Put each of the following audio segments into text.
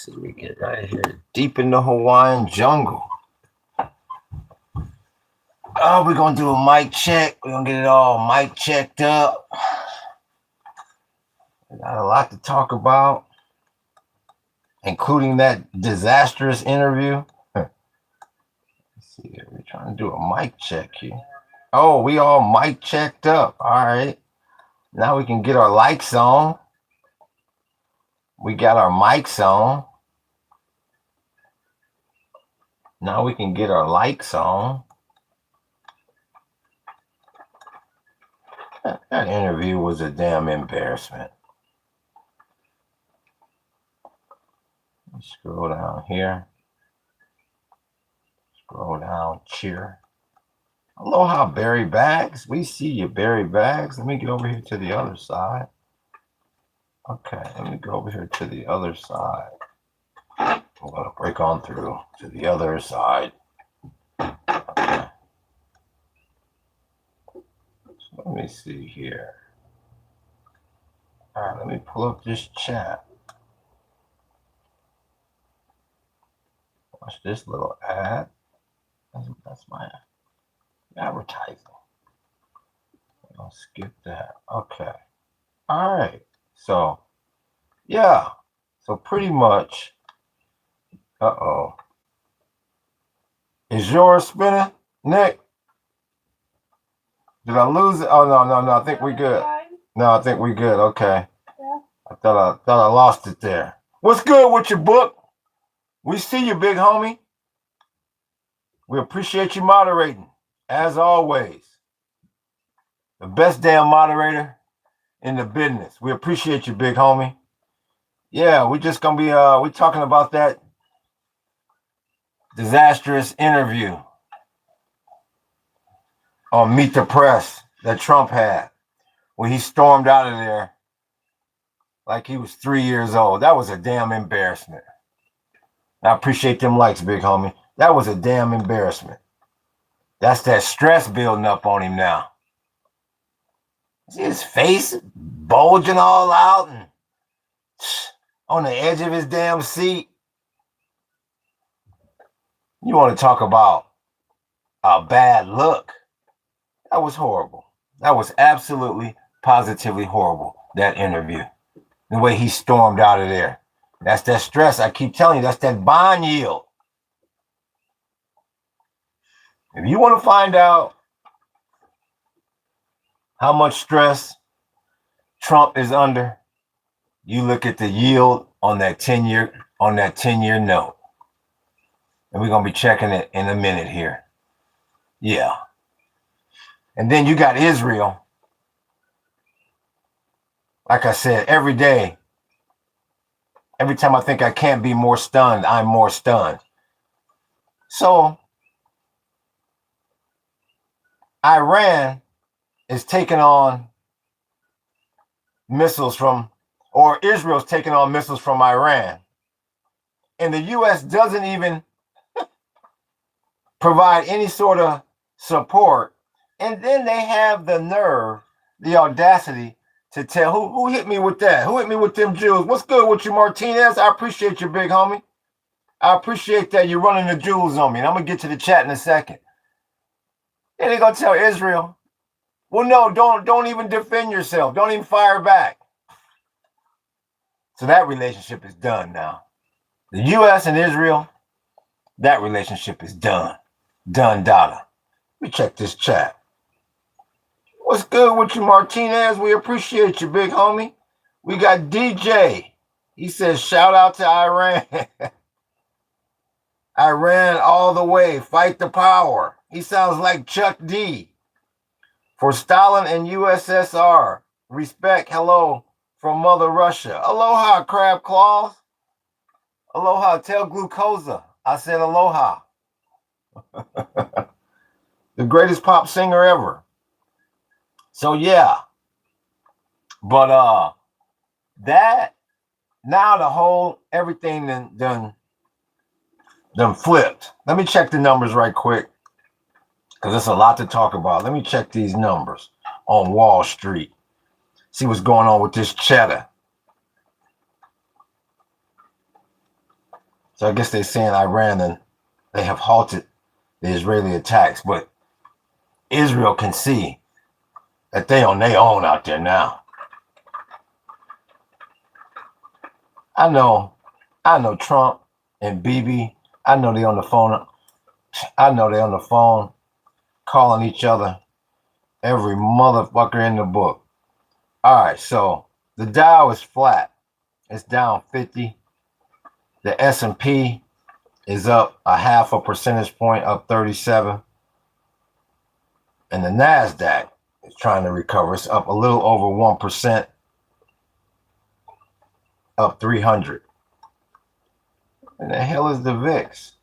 Let's see, we get right here, deep in the Hawaiian jungle. Oh, we're gonna do a mic check. We're gonna get it all mic checked up. We got a lot to talk about, including that disastrous interview. Let's see, we're trying to do a mic check here. Oh, we all mic checked up. All right. Now we can get our likes on. We got our mics on. Now we can get our likes on. That interview was a damn embarrassment. Let's scroll down here. Scroll down, cheer. Aloha, Barry Bags. We see you, Barry Bags. Let me get over here to the other side. Okay, let me go over here to the other side. I'm going to break on through to the other side. Okay. So let me see here. All right, let me pull up this chat. Watch this little ad. That's my advertising. I'll skip that. Okay. All right. So, yeah. So pretty much. Uh-oh. Is yours spinning, Nick? Did I lose it? Oh, no. I think we good. No, I think we good. Okay. Yeah. I thought I lost it there. What's good with your book? We see you, big homie. We appreciate you moderating, as always. The best damn moderator in the business. We appreciate you, big homie. Yeah, we just gonna be we talking about that disastrous interview on Meet the Press that Trump had when he stormed out of there like he was 3 years old. That was a damn embarrassment. I appreciate them likes, big homie. That was a damn embarrassment. That's that stress building up on him now. See his face bulging all out and on the edge of his damn seat. You want to talk about a bad look? That was horrible. That was absolutely, positively horrible, that interview. The way he stormed out of there. That's that stress. I keep telling you, that's that bond yield. If you want to find out how much stress Trump is under, you look at the yield on that 10-year note. And we're going to be checking it in a minute here. Yeah. And then you got Israel. Like I said, every day, every time I think I can't be more stunned, I'm more stunned. So Iran is taking on missiles from, or Israel's taking on missiles from Iran. And the U.S. doesn't even provide any sort of support. And then they have the nerve, the audacity to tell, who hit me with that? Who hit me with them jewels? What's good with you, Martinez? I appreciate you, big homie. I appreciate that you're running the jewels on me. And I'm going to get to the chat in a second. Then they're going to tell Israel, well, no, don't even defend yourself. Don't even fire back. So that relationship is done now. The U.S. and Israel, that relationship is done. Done, data. Let me check this chat. What's good with you, Martinez? We appreciate you, big homie. We got DJ. He says, shout out to Iran. Iran all the way. Fight the power. He sounds like Chuck D. For Stalin and USSR. Respect. Hello from Mother Russia. Aloha, Crab Claws. Aloha. Tell Glucosa I said aloha. The greatest pop singer ever. So yeah. But that now the whole everything done flipped. Let me check the numbers right quick. Because there's a lot to talk about. Let me check these numbers on Wall Street. See what's going on with this cheddar. So I guess they're saying Iran and they have halted the Israeli attacks, but Israel can see that they on their own out there now. I know Trump and Bibi. I know they on the phone. I know they on the phone calling each other every motherfucker in the book. All right, so the Dow is flat. It's down 50. The S&P is up a half a percentage point, up 37. And the NASDAQ is trying to recover. It's up a little over 1%, up 300. And the hell is the VIX?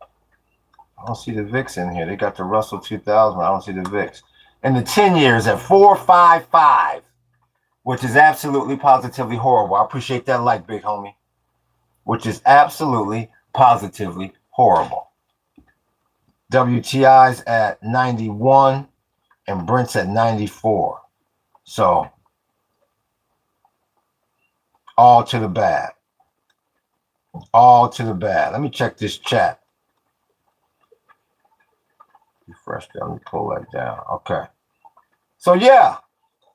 I don't see the VIX in here. They got the Russell 2000. I don't see the VIX. And the 10 years at 455, which is absolutely positively horrible. I appreciate that like, big homie. Which is absolutely positively horrible. WTI's at 91 and Brent's at 94. So all to the bad. All to the bad. Let me check this chat. Refresh that. Let me pull that down. Okay. So yeah,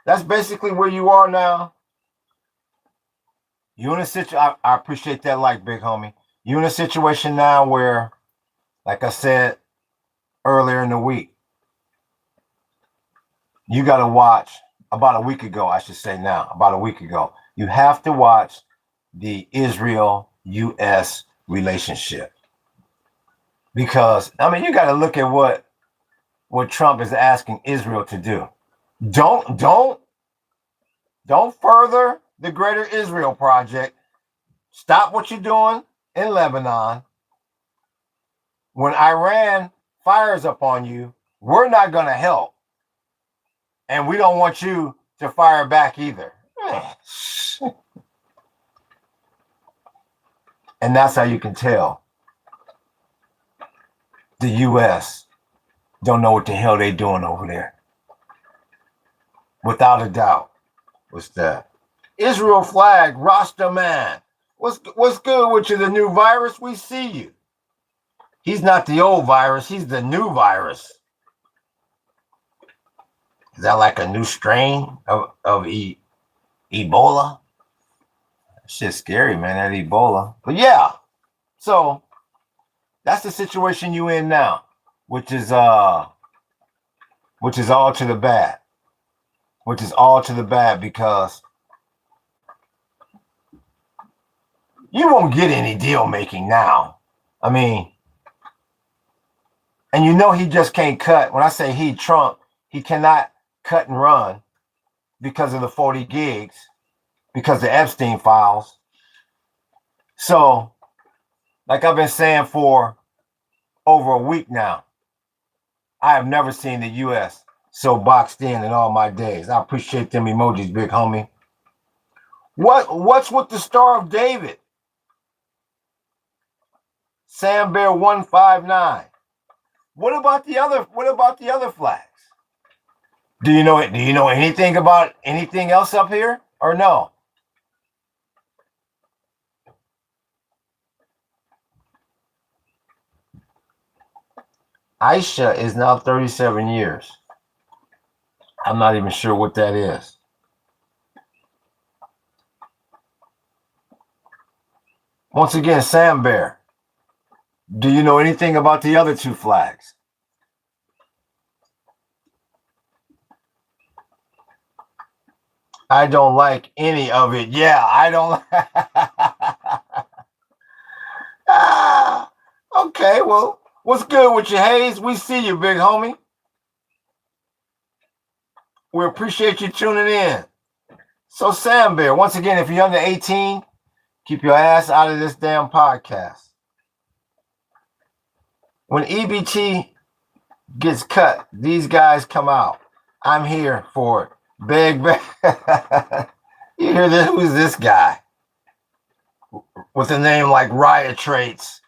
that's basically where you are now. You in a situation, I appreciate that like, big homie. You in a situation now where, like I said earlier in the week, you got to watch, about a week ago, I should say now, about a week ago, you have to watch the Israel-U.S. relationship. Because, I mean, you got to look at what Trump is asking Israel to do. Don't further the Greater Israel Project. Stop what you're doing in Lebanon. When Iran fires upon you, we're not going to help. And we don't want you to fire back either. And that's how you can tell the U.S. don't know what the hell they're doing over there. Without a doubt. What's that? Israel flag, Rasta man. What's good with you? The new virus? We see you. He's not the old virus. He's the new virus. Is that like a new strain of Ebola? Shit's scary, man, that Ebola. But yeah, so that's the situation you in now, which is all to the bad. Which is all to the bad because you won't get any deal making now. I mean, and you know he just can't cut. When I say he, Trump, he cannot cut and run because of the 40 gigs, because of the Epstein files. So, like I've been saying for over a week now, I have never seen the U.S. so boxed in all my days. I appreciate them emojis, big homie. What's with the Star of David? Sam Bear 159. What about the other flags? Do you know anything about anything else up here or no? Aisha is now 37 years. I'm not even sure what that is. Once again, Sam Bear, do you know anything about the other two flags? I don't like any of it. Yeah, I don't. Okay, well, what's good with you, Hayes? We see you, big homie. We appreciate you tuning in. So, Sam Bear, once again, if you're under 18, keep your ass out of this damn podcast. When EBT gets cut, these guys come out. I'm here for it. Big. You hear this? Who's this guy? With a name like Riot Traits.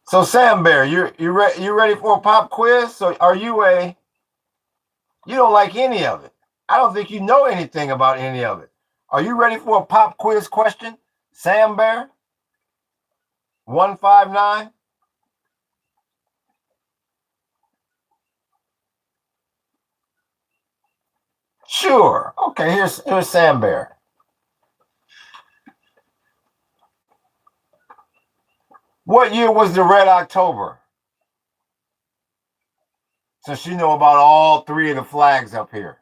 So, Sam Bear, you ready for a pop quiz? So, you don't like any of it. I don't think you know anything about any of it. Are you ready for a pop quiz question? Sam Bear? 159? Sure. Okay, here's Sam Bear. What year was the Red October? Since you know about all three of the flags up here.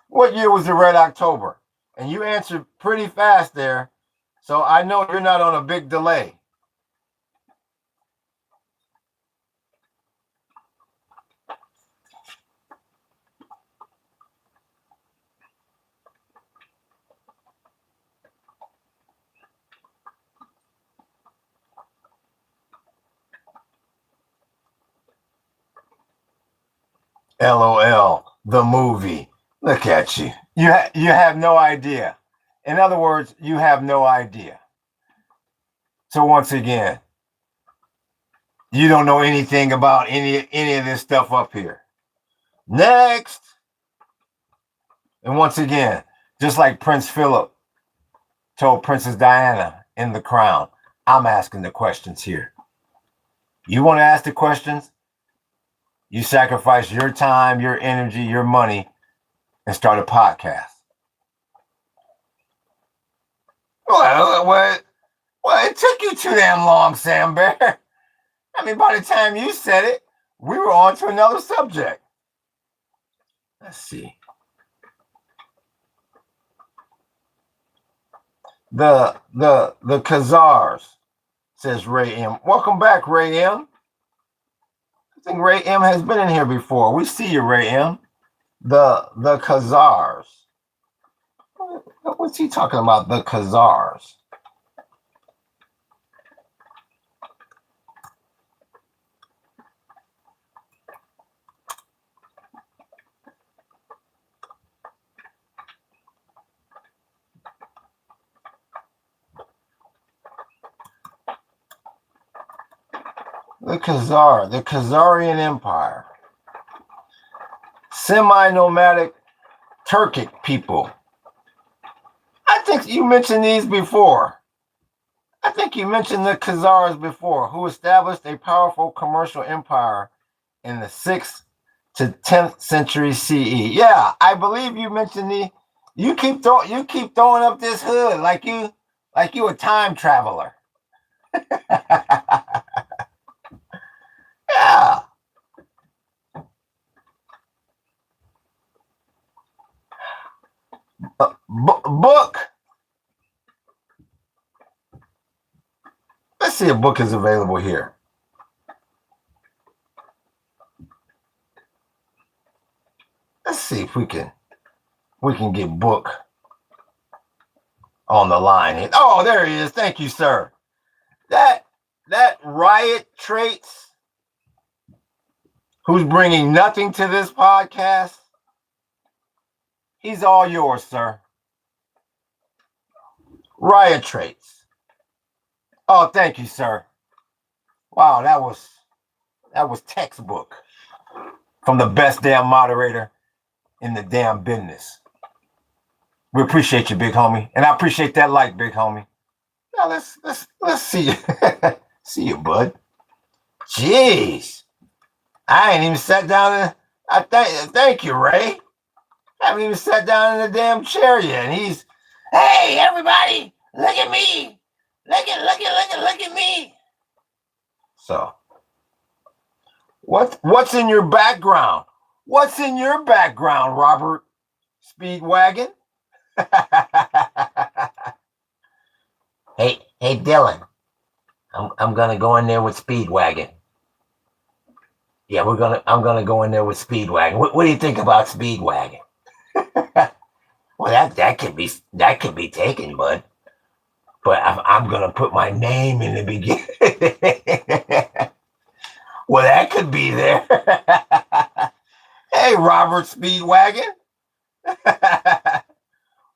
What year was the Red October? And you answered pretty fast there, so I know you're not on a big delay. LOL, the movie. Look at you. You have no idea. In other words, you have no idea. So once again, you don't know anything about any of this stuff up here. Next. And once again, just like Prince Philip told Princess Diana in The Crown, I'm asking the questions here. You want to ask the questions? You sacrifice your time, your energy, your money, and start a podcast. Well, it took you too damn long, Sam Bear. I mean, by the time you said it, we were on to another subject. Let's see. The Khazars, says Ray M. Welcome back, Ray M. I think Ray M has been in here before. We see you, Ray M. The Khazars. What's he talking about? The Khazars. The Khazarian Empire. Semi-nomadic Turkic people. I think you mentioned these before. I think you mentioned the Khazars before, who established a powerful commercial empire in the 6th to 10th century CE. Yeah, I believe you mentioned the. You keep throwing up this hood like you a time traveler. Yeah. Book. Let's see if book is available here. Let's see if we can get book on the line. Oh, there he is. Thank you, sir. That riot traits, who's bringing nothing to this podcast, he's all yours, sir. Riot traits. Oh, thank you, sir. Wow, that was textbook from the best damn moderator in the damn business. We appreciate you, big homie, and I appreciate that like, big homie. Now let's see you. See you, bud. Jeez, I ain't even sat down. Thank you, Ray. I haven't even sat down in the damn chair yet. And he's, hey, everybody, look at me. Look at me. So, what's in your background? What's in your background, Robert Speedwagon? Hey, Dylan. I'm gonna go in there with Speedwagon. Yeah, I'm gonna go in there with Speedwagon. What do you think about Speedwagon? Well, that could be taken, bud. But I'm gonna put my name in the beginning. Well, that could be there. Hey, Robert Speedwagon.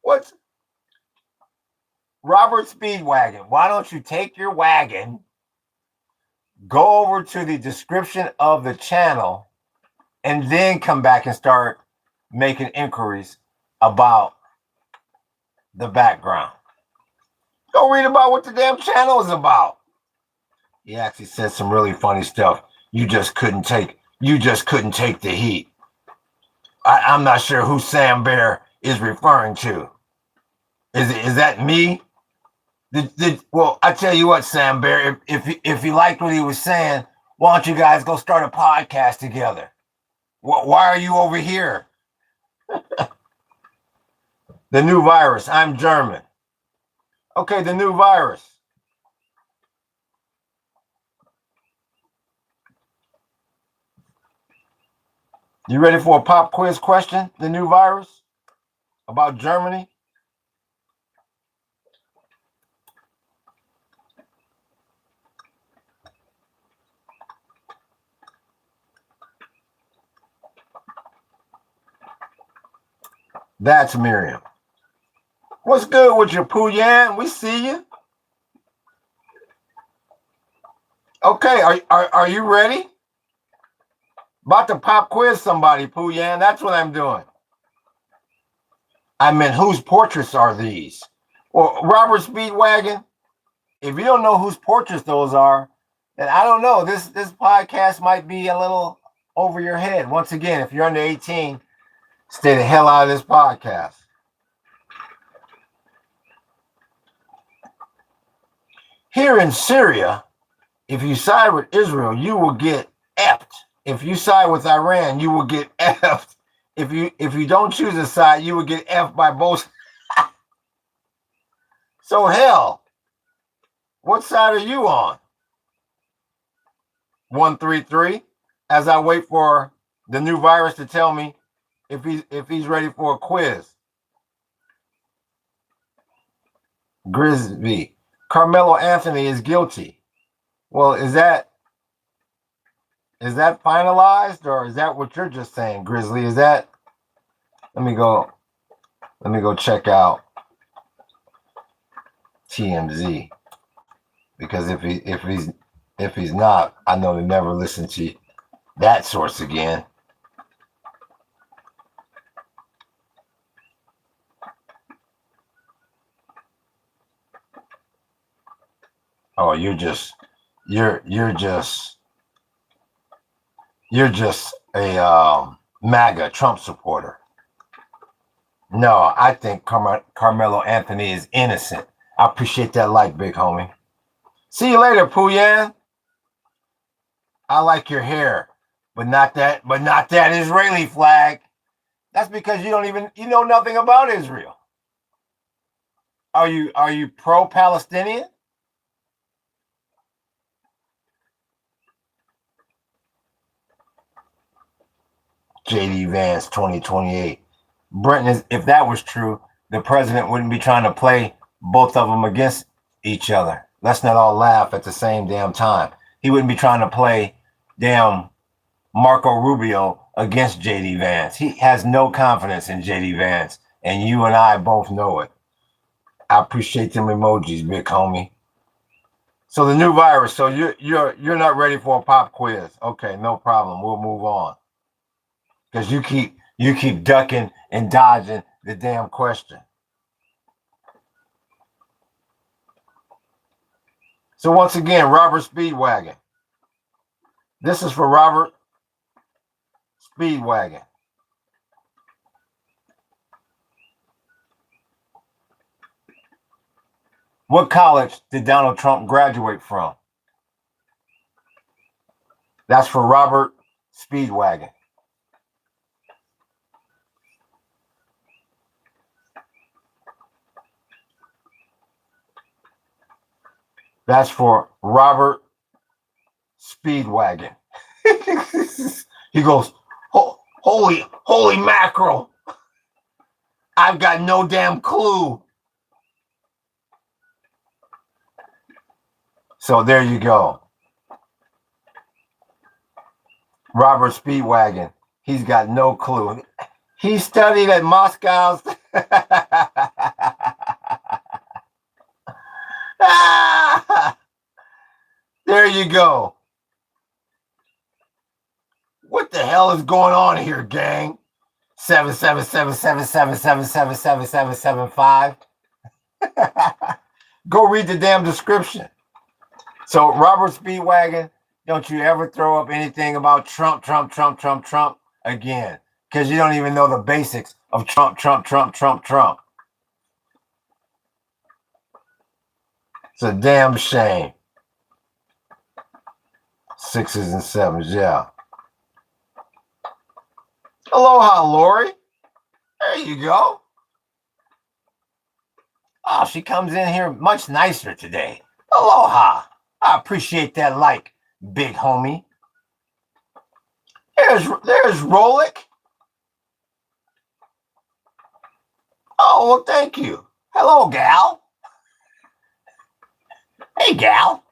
What's Robert Speedwagon? Why don't you take your wagon, go over to the description of the channel, and then come back and start making inquiries about the background. Go read about what the damn channel is about. He actually said some really funny stuff. You just couldn't take the heat. I'm not sure who Sam Bear is referring to. Is that me? Well, I tell you what, Sam Bear, if you liked what he was saying, why don't you guys go start a podcast together? Why are you over here? The new virus. I'm German. Okay, the new virus. You ready for a pop quiz question? The new virus about Germany? That's Miriam. What's good with you, Pooyan? We see you. Okay, are you ready? About to pop quiz somebody, Pooyan. That's what I'm doing. I mean, whose portraits are these? Well, Robert Speedwagon, if you don't know whose portraits those are, then I don't know. This podcast might be a little over your head. Once again, if you're under 18, stay the hell out of this podcast. Here in Syria, if you side with Israel, you will get effed. If you side with Iran, you will get effed. If you don't choose a side, you will get effed by both. So hell, what side are you on? 133. As I wait for the new virus to tell me if he's ready for a quiz. Grizzly. Carmelo Anthony is guilty. Well, is that finalized, or is that what you're just saying, Grizzly? Is that? Let me go check out TMZ, because if he's not, I know to never listen to that source again. Oh, you're just a MAGA Trump supporter. No, I think Carmelo Anthony is innocent. I appreciate that like, big homie. See you later, Pooyan. I like your hair, but not that Israeli flag. That's because you know nothing about Israel. Are you pro-Palestinian? JD Vance 2028. Brenton, if that was true, the president wouldn't be trying to play both of them against each other. Let's not all laugh at the same damn time. He wouldn't be trying to play damn Marco Rubio against JD Vance. He has no confidence in JD Vance, and you and I both know it. I appreciate them emojis, big homie. So the new virus. So you're not ready for a pop quiz. Okay, no problem. We'll move on. Because you keep ducking and dodging the damn question. So once again, Robert Speedwagon. This is for Robert Speedwagon. What college did Donald Trump graduate from? That's for Robert Speedwagon. That's for Robert Speedwagon. He goes, holy mackerel. I've got no damn clue. So there you go. Robert Speedwagon. He's got no clue. He studied at Moscow's. There you go. What the hell is going on here, gang? 77777777775. Go read the damn description. So Robert Speedwagon, don't you ever throw up anything about Trump again, because you don't even know the basics of Trump. It's a damn shame. 6s and 7s, yeah. Aloha, Lori. There you go. Oh, she comes in here much nicer today. Aloha. I appreciate that like, big homie. There's Rolick. Oh, well, thank you. Hello, gal. Hey, gal.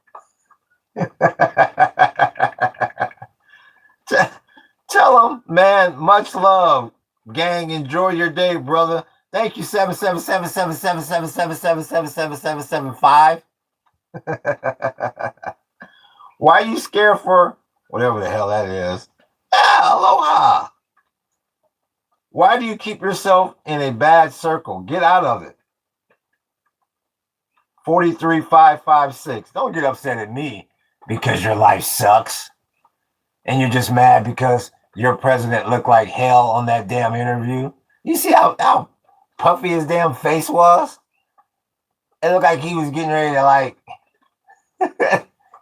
Tell him, man, much love. Gang, enjoy your day, brother. Thank you, 7777777777775. Why are you scared for whatever the hell that is? Ah, aloha. Why do you keep yourself in a bad circle? Get out of it. 43556. Don't get upset at me because your life sucks. And you're just mad because your president looked like hell on that damn interview. You see how puffy his damn face was? It looked like he was getting ready to like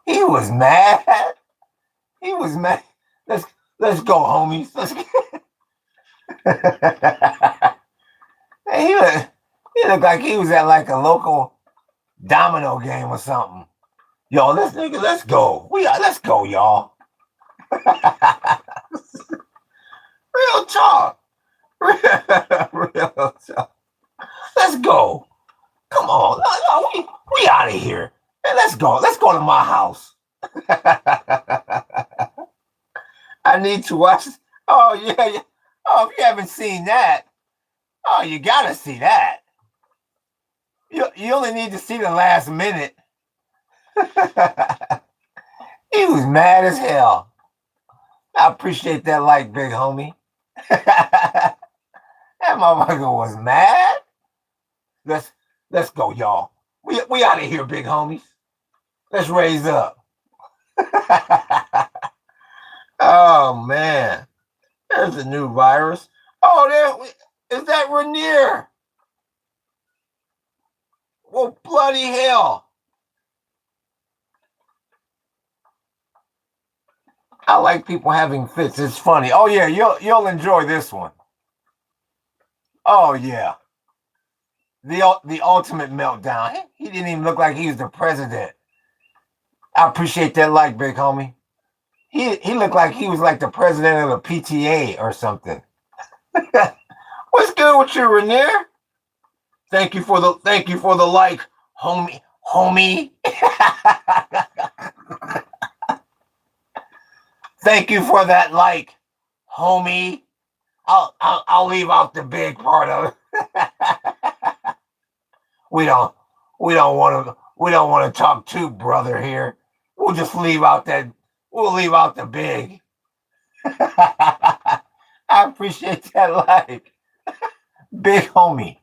he was mad. He was mad. Let's go, homies. Let's go. he looked like he was at like a local domino game or something. Yo, let's go. Let's go, y'all. Real talk. Real talk. Let's go. Come on. We out of here. Man, let's go. Let's go to my house. I need to watch. Oh, yeah. Oh, if you haven't seen that, oh, you gotta see that. You only need to see the last minute. He was mad as hell. I appreciate that like, big homie. That motherfucker was mad. Let's go, y'all. We out of here, big homies. Let's raise up. Oh man, there's a new virus. Oh, is that Rainier? Well, bloody hell. I like people having fits. It's funny. Oh yeah, you'll enjoy this one. Oh yeah, the ultimate meltdown. He didn't even look like he was the president. I appreciate that like, big homie. He looked like he was like the president of the PTA or something. What's good with you, Rainier? Thank you for the like, homie. Thank you for that like, homie. I'll leave out the big part of it. we don't want to talk to brother here. We'll just leave out that. We'll leave out the big. I appreciate that like, big homie.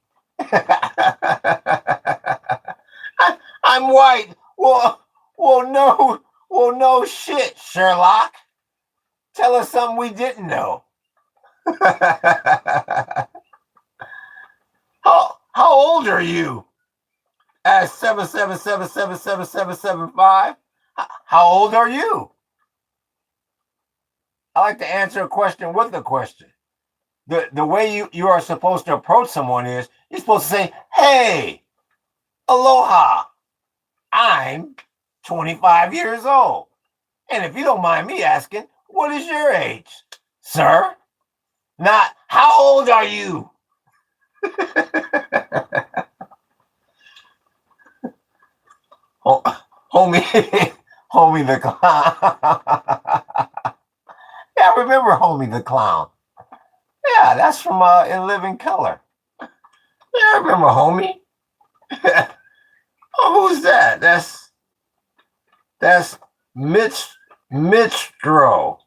I'm white. Well, no shit, Sherlock. Tell us something we didn't know. How old are you? Ask 777777775. How old are you? I like to answer a question with a question. The way you are supposed to approach someone is you're supposed to say, hey, aloha, I'm 25 years old. And if you don't mind me asking, what is your age, sir? Not, how old are you? Oh, homie the clown. Yeah, I remember Homie the Clown. Yeah, that's from In Living Color. Yeah, I remember Homie. Oh, who's that? That's Mitchstro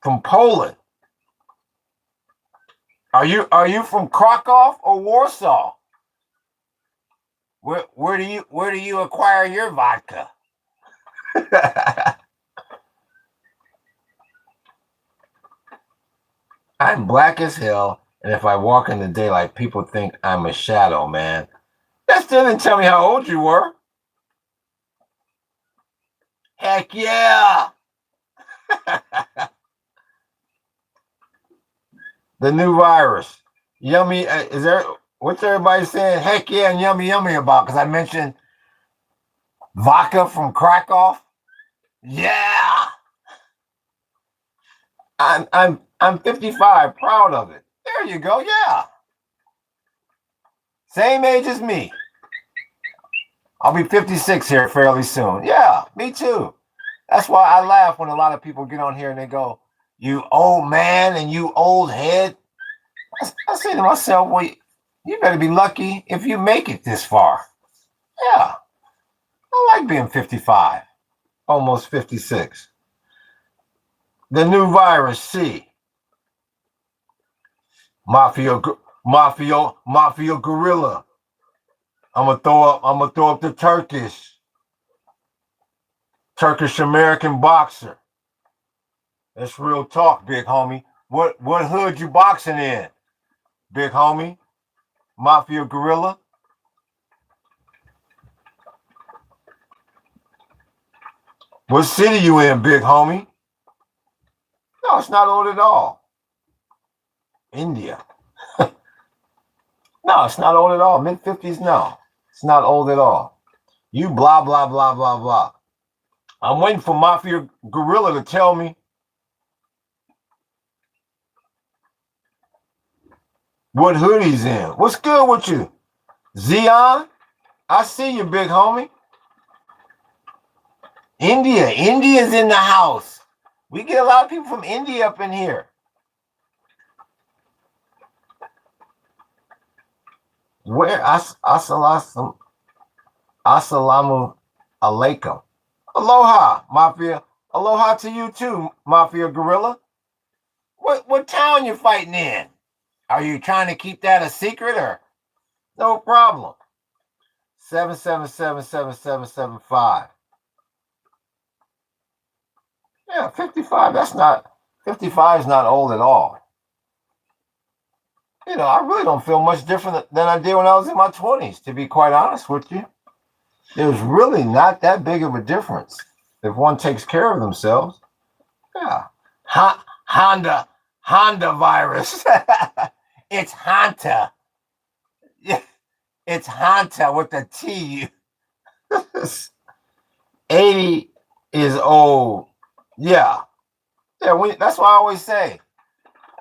from Poland. Are you from Krakow or Warsaw? Where do you acquire your vodka? I'm black as hell, and if I walk in the daylight, people think I'm a shadow, man. That still didn't tell me how old you were. Heck yeah! The new virus. Yummy. Is there? What's everybody saying? Heck yeah, and yummy about? Because I mentioned vodka from Krakow. Yeah. I'm 55, proud of it. There you go. Yeah. Same age as me. I'll be 56 here fairly soon. Yeah, me too. That's why I laugh when a lot of people get on here and they go, "You old man and you old head." I say to myself, well, you better be lucky if you make it this far. Yeah, I like being 55, almost 56. The new virus, C. Mafia gorilla. I'm gonna throw up the Turkish American boxer. That's real talk, big homie. What hood you boxing in, big homie? Mafia gorilla. What city you in, big homie? No, it's not old at all. India. No, it's not old at all. Mid-50s, no. It's not old at all. You blah, blah, blah, blah, blah. I'm waiting for Mafia Gorilla to tell me what hood he's in. What's good with you? Zion? I see you, big homie. India's in the house. We get a lot of people from India up in here. Where? Assalamu alaikum. Aloha, Mafia. Aloha to you too, Mafia Gorilla. What town you fighting in? Are you trying to keep that a secret or? No problem. 7777775. Yeah, 55. 55 is not old at all. You know, I really don't feel much different than I did when I was in my 20s, to be quite honest with you. There's really not that big of a difference if one takes care of themselves. Yeah. Honda virus. It's Honda. Yeah, it's Honda with the T. 80 is old. Yeah. Yeah, that's why I always say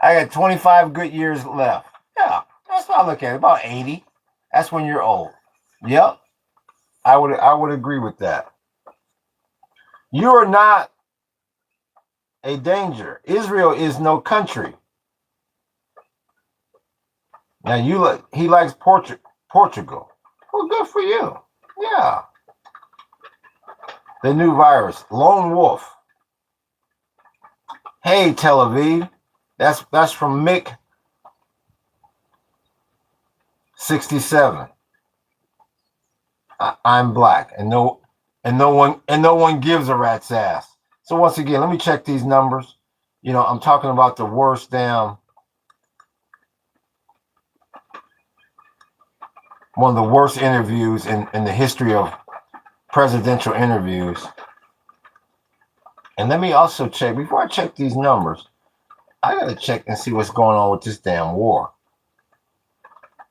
I got 25 good years left. Yeah, that's what I look at it. About 80. That's when you're old. Yep. I would agree with that. You are not a danger. Israel is no country. Now he likes Portugal. Well, good for you. Yeah. The new virus, lone wolf. Hey, Tel Aviv. That's from Mick 67. I'm black, and no one gives a rat's ass. So once again, let me check these numbers. You know, I'm talking about the worst one of the worst interviews in the history of presidential interviews. And let me also check, before I check these numbers, I gotta check and see what's going on with this damn war.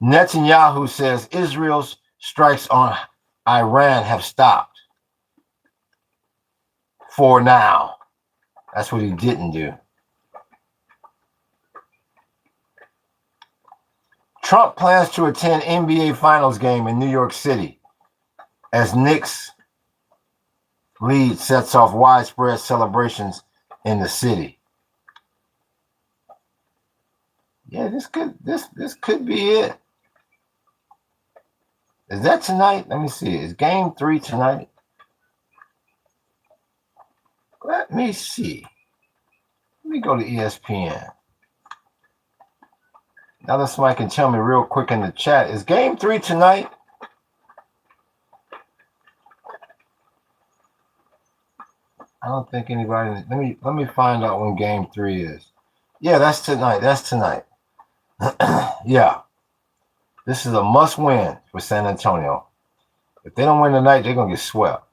Netanyahu says Israel's strikes on Iran have stopped. For now. That's what he didn't do. Trump plans to attend NBA Finals game in New York City as Knicks lead sets off widespread celebrations in the city. Yeah, this could be it. Is that tonight? Let me see. Is game 3 tonight? Let me see. Let me go to ESPN. Now that somebody can tell me real quick in the chat. Is game 3 tonight? don't think anybody. Let me find out when game 3 is. Yeah, that's tonight. That's tonight. Yeah, this is a must-win for San Antonio. If they don't win tonight, they're gonna get swept.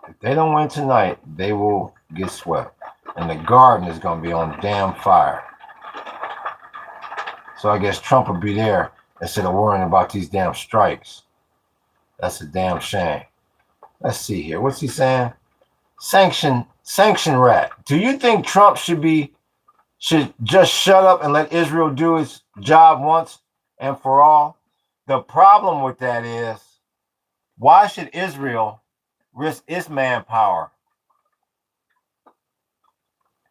If they don't win tonight, they will get swept, and the Garden is gonna be on damn fire. So I guess Trump will be there instead of worrying about these damn strikes. That's a damn shame. Let's see here. What's he saying? Sanction rat. Do you think Trump should just shut up and let Israel do its job once and for all? The problem with that is, why should Israel risk its manpower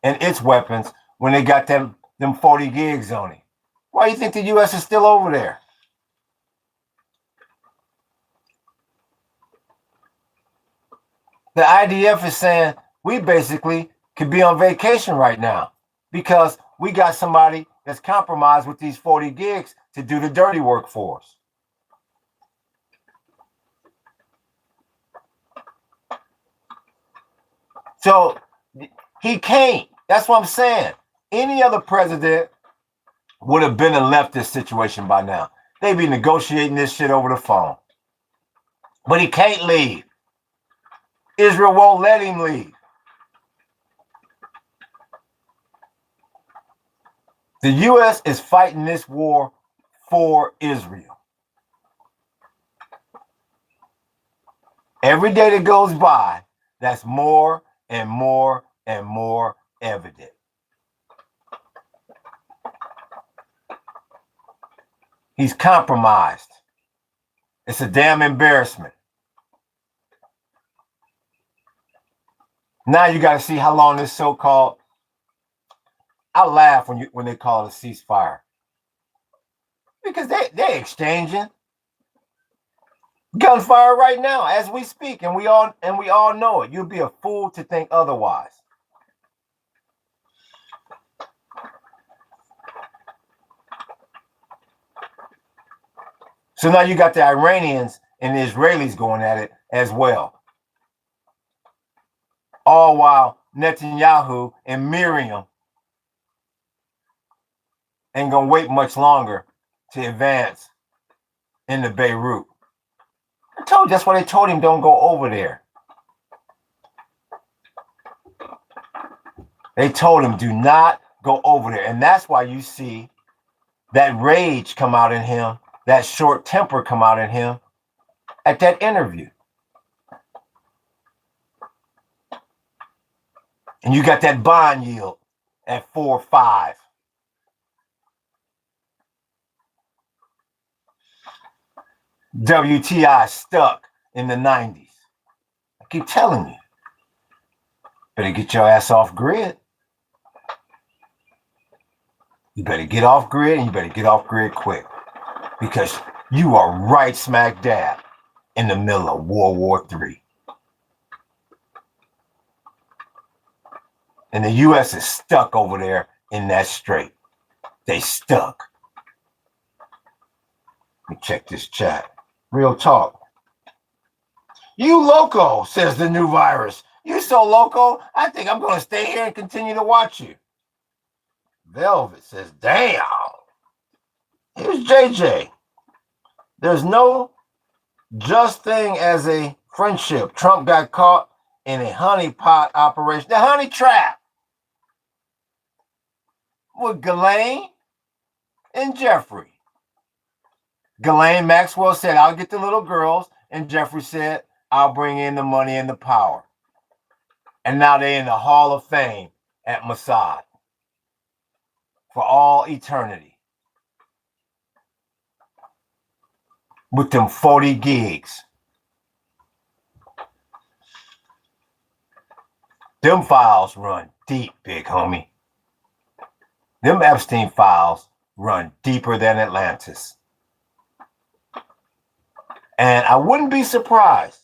and its weapons when they got them 40 gigs on it? Why do you think the U.S. is still over there? The IDF is saying we basically could be on vacation right now because we got somebody that's compromised with these 40 gigs to do the dirty work for us. So he can't. That's what I'm saying. Any other president would have been and left this situation by now. They'd be negotiating this shit over the phone. But he can't leave. Israel won't let him leave. The U.S. is fighting this war for Israel. Every day that goes by, that's more and more and more evident. He's compromised. It's a damn embarrassment. Now you got to see how long this so-called. I laugh when they call it a ceasefire because they're exchanging gunfire right now as we speak, and we all know it. You'd be a fool to think otherwise. So now you got the Iranians and the Israelis going at it as well. All while Netanyahu and Miriam ain't gonna wait much longer to advance into Beirut. I told you, that's why they told him don't go over there. They told him do not go over there. And that's why you see that rage come out in him, that short temper come out in him at that interview. And you got that bond yield at 4.5. WTI stuck in the 90s. I keep telling you, better get your ass off grid. You better get off grid, and you better get off grid quick, because you are right smack dab in the middle of World War III. And the U.S. is stuck over there in that strait. They stuck. Let me check this chat. Real talk. You loco, says the new virus. You so loco, I think I'm going to stay here and continue to watch you. Velvet says, damn. Here's JJ. There's no just thing as a friendship. Trump got caught in a honeypot operation. The honey trap. With Ghislaine and Jeffrey. Ghislaine Maxwell said, I'll get the little girls. And Jeffrey said, I'll bring in the money and the power. And now they're in the Hall of Fame at Mossad for all eternity. With them 40 gigs. Them files run deep, big homie. Them Epstein files run deeper than Atlantis. And I wouldn't be surprised,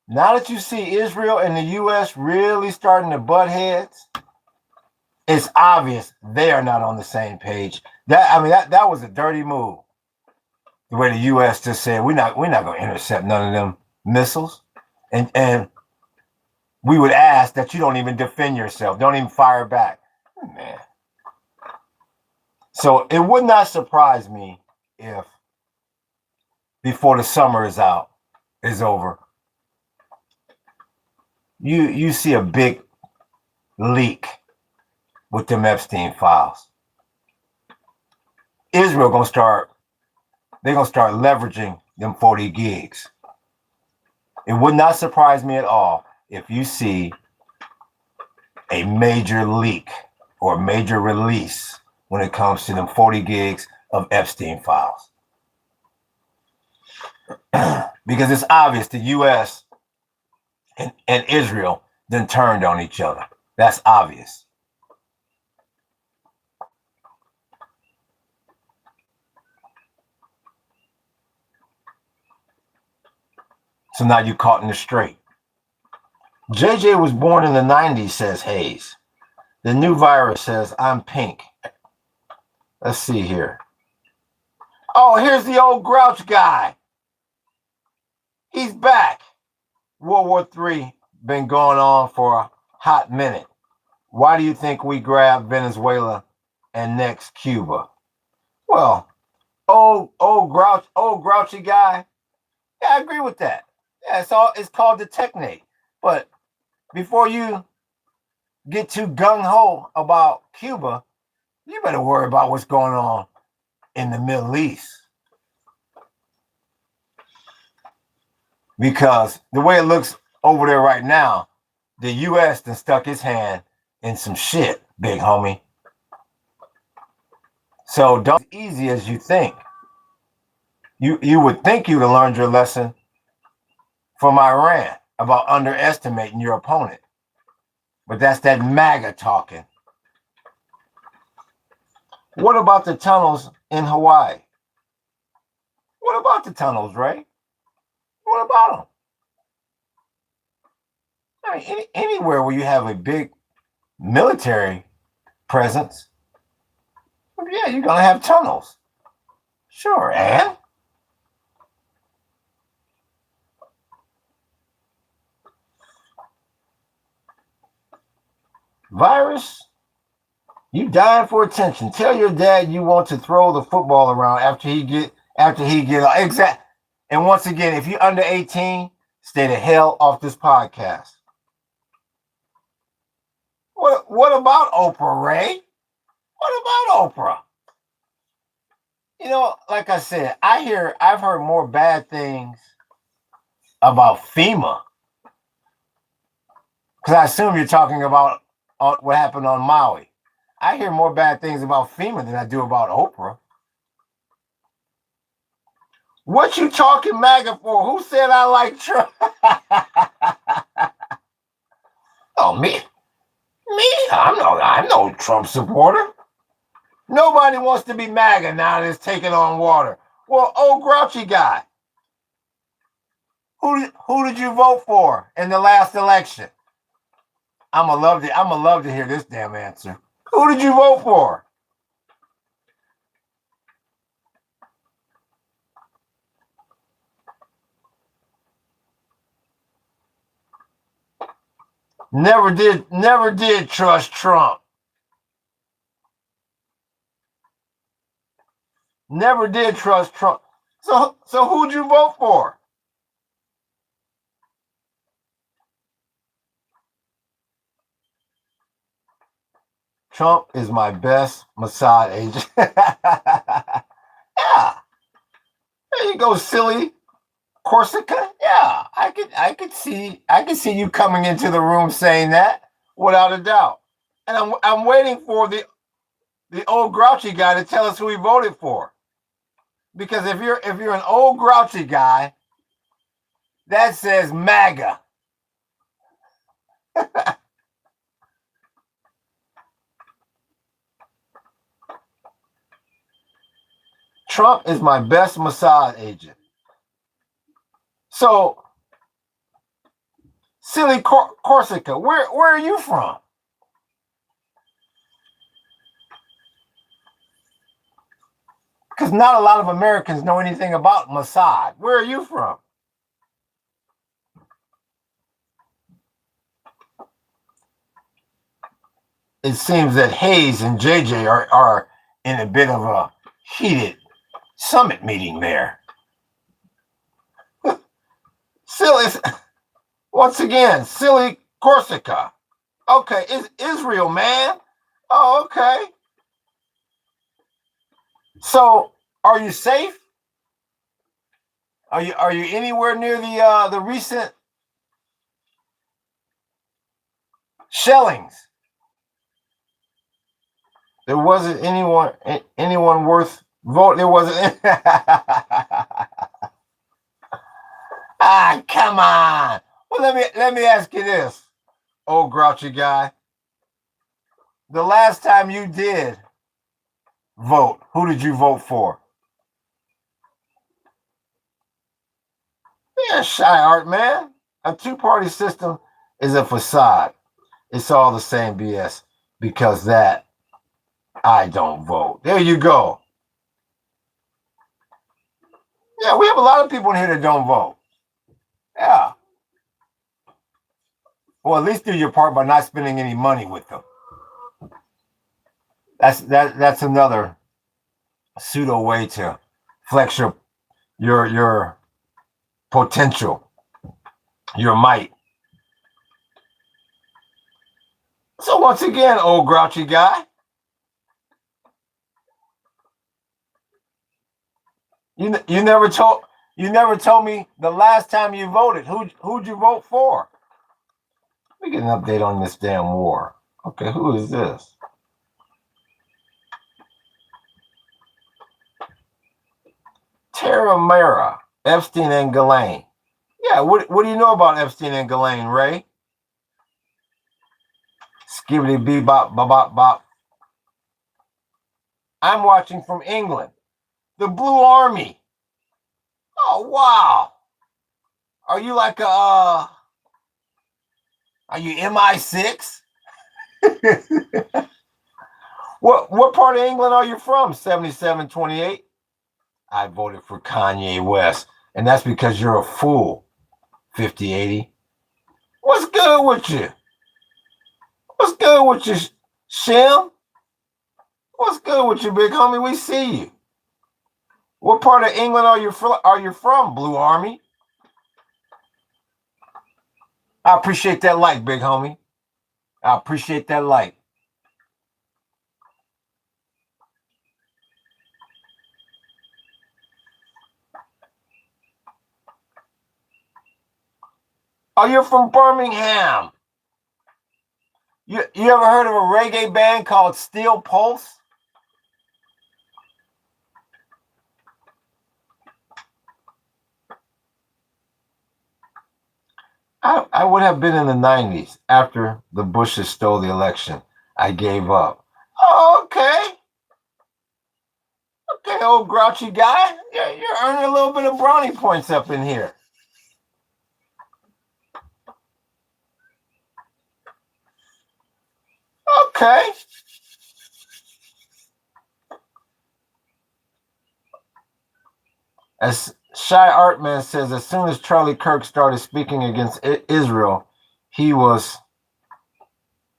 now that you see Israel and the U.S. really starting to butt heads, it's obvious they are not on the same page. That was a dirty move. The way the U.S. just said, we're not going to intercept none of them missiles. And we would ask that you don't even defend yourself, don't even fire back. Man. So it would not surprise me if before the summer is over, you see a big leak with them Epstein files. Israel they're gonna start leveraging them 40 gigs. It would not surprise me at all if you see a major leak or a major release when it comes to them 40 gigs of Epstein files. Because it's obvious the US and Israel then turned on each other. That's obvious. So now you're caught in the straight. JJ was born in the 90s, says Hayes. The new virus says, I'm pink. Let's see here. Oh, here's the old grouch guy. He's back. World War III been going on for a hot minute. Why do you think we grabbed Venezuela and next Cuba? Well, old grouchy guy. Yeah, I agree with that. Yeah, it's called the technique. But before you get too gung-ho about Cuba, you better worry about what's going on in the Middle East. Because the way it looks over there right now, the U.S. done stuck its hand in some shit, big homie. So don't be as easy as you think. You would think you'd have learned your lesson from Iran about underestimating your opponent. But that's that MAGA talking. What about the tunnels in Hawaii? What about the tunnels, Ray? What about them? I mean, anywhere where you have a big military presence, yeah, you're going to have tunnels. Sure, and? Virus, you dying for attention. Tell your dad you want to throw the football around after he get exact. And once again, if you're under 18, stay the hell off this podcast. What about Oprah, Ray? What about Oprah? You know, like I said, I've heard more bad things about FEMA. Because I assume you're talking about what happened on Maui. I hear more bad things about FEMA than I do about Oprah. What you talking MAGA for? Who said I like Trump? Oh, me? I'm no Trump supporter. Nobody wants to be MAGA now that it's taking on water. Well, old grouchy guy. Who did you vote for in the last election? I'ma love to hear this damn answer. Who did you vote for? Never did trust Trump. Never did trust Trump. So who'd you vote for? Trump is my best Mossad agent. Yeah. There you go, silly Corsica. Yeah, I could see you coming into the room saying that without a doubt. And I'm waiting for the old grouchy guy to tell us who he voted for. Because if you're an old grouchy guy, that says MAGA. Trump is my best Mossad agent. So, silly Corsica, where are you from? Because not a lot of Americans know anything about Mossad. Where are you from? it seems that Hayes and JJ are in a bit of a heated summit meeting there. Silly, once again, silly Corsica. Okay, it's Israel, man. Oh, okay. So, are you safe? Are you anywhere near the recent shellings? There wasn't anyone worth vote. There wasn't. Ah, come on. Well, let me ask you this, old grouchy guy. The last time you did vote, who did you vote for? Yeah, shy art, man. A two-party system is a facade. It's all the same BS because that I don't vote. There you go. Yeah, we have a lot of people in here that don't vote. Yeah. Well, at least do your part by not spending any money with them. That's another pseudo way to flex your potential, your might. So once again, old grouchy guy, you never told me the last time you voted. Who'd you vote for? Let me get an update on this damn war. Okay, who is this? Terra Mera, Epstein and Ghislaine. Yeah, what do you know about Epstein and Ghislaine, Ray? Skibbity bee bop bop bop bop. I'm watching from England. The Blue Army. Oh wow. Are you like are you MI6? What part of England are you from? 7728. I voted for Kanye West, and that's because you're a fool. 5080. What's good with you? What's good with you, Shem? What's good with you, big homie? We see you. What part of England are you from, Blue Army? I appreciate that like, big homie. I appreciate that like. Oh, you're from Birmingham. You ever heard of a reggae band called Steel Pulse? I would have been in the 90s after the Bushes stole the election. I gave up. Oh, okay. Okay, old grouchy guy. You're earning a little bit of brownie points up in here. Okay. As Shy Artman says, as soon as Charlie Kirk started speaking against Israel, he was,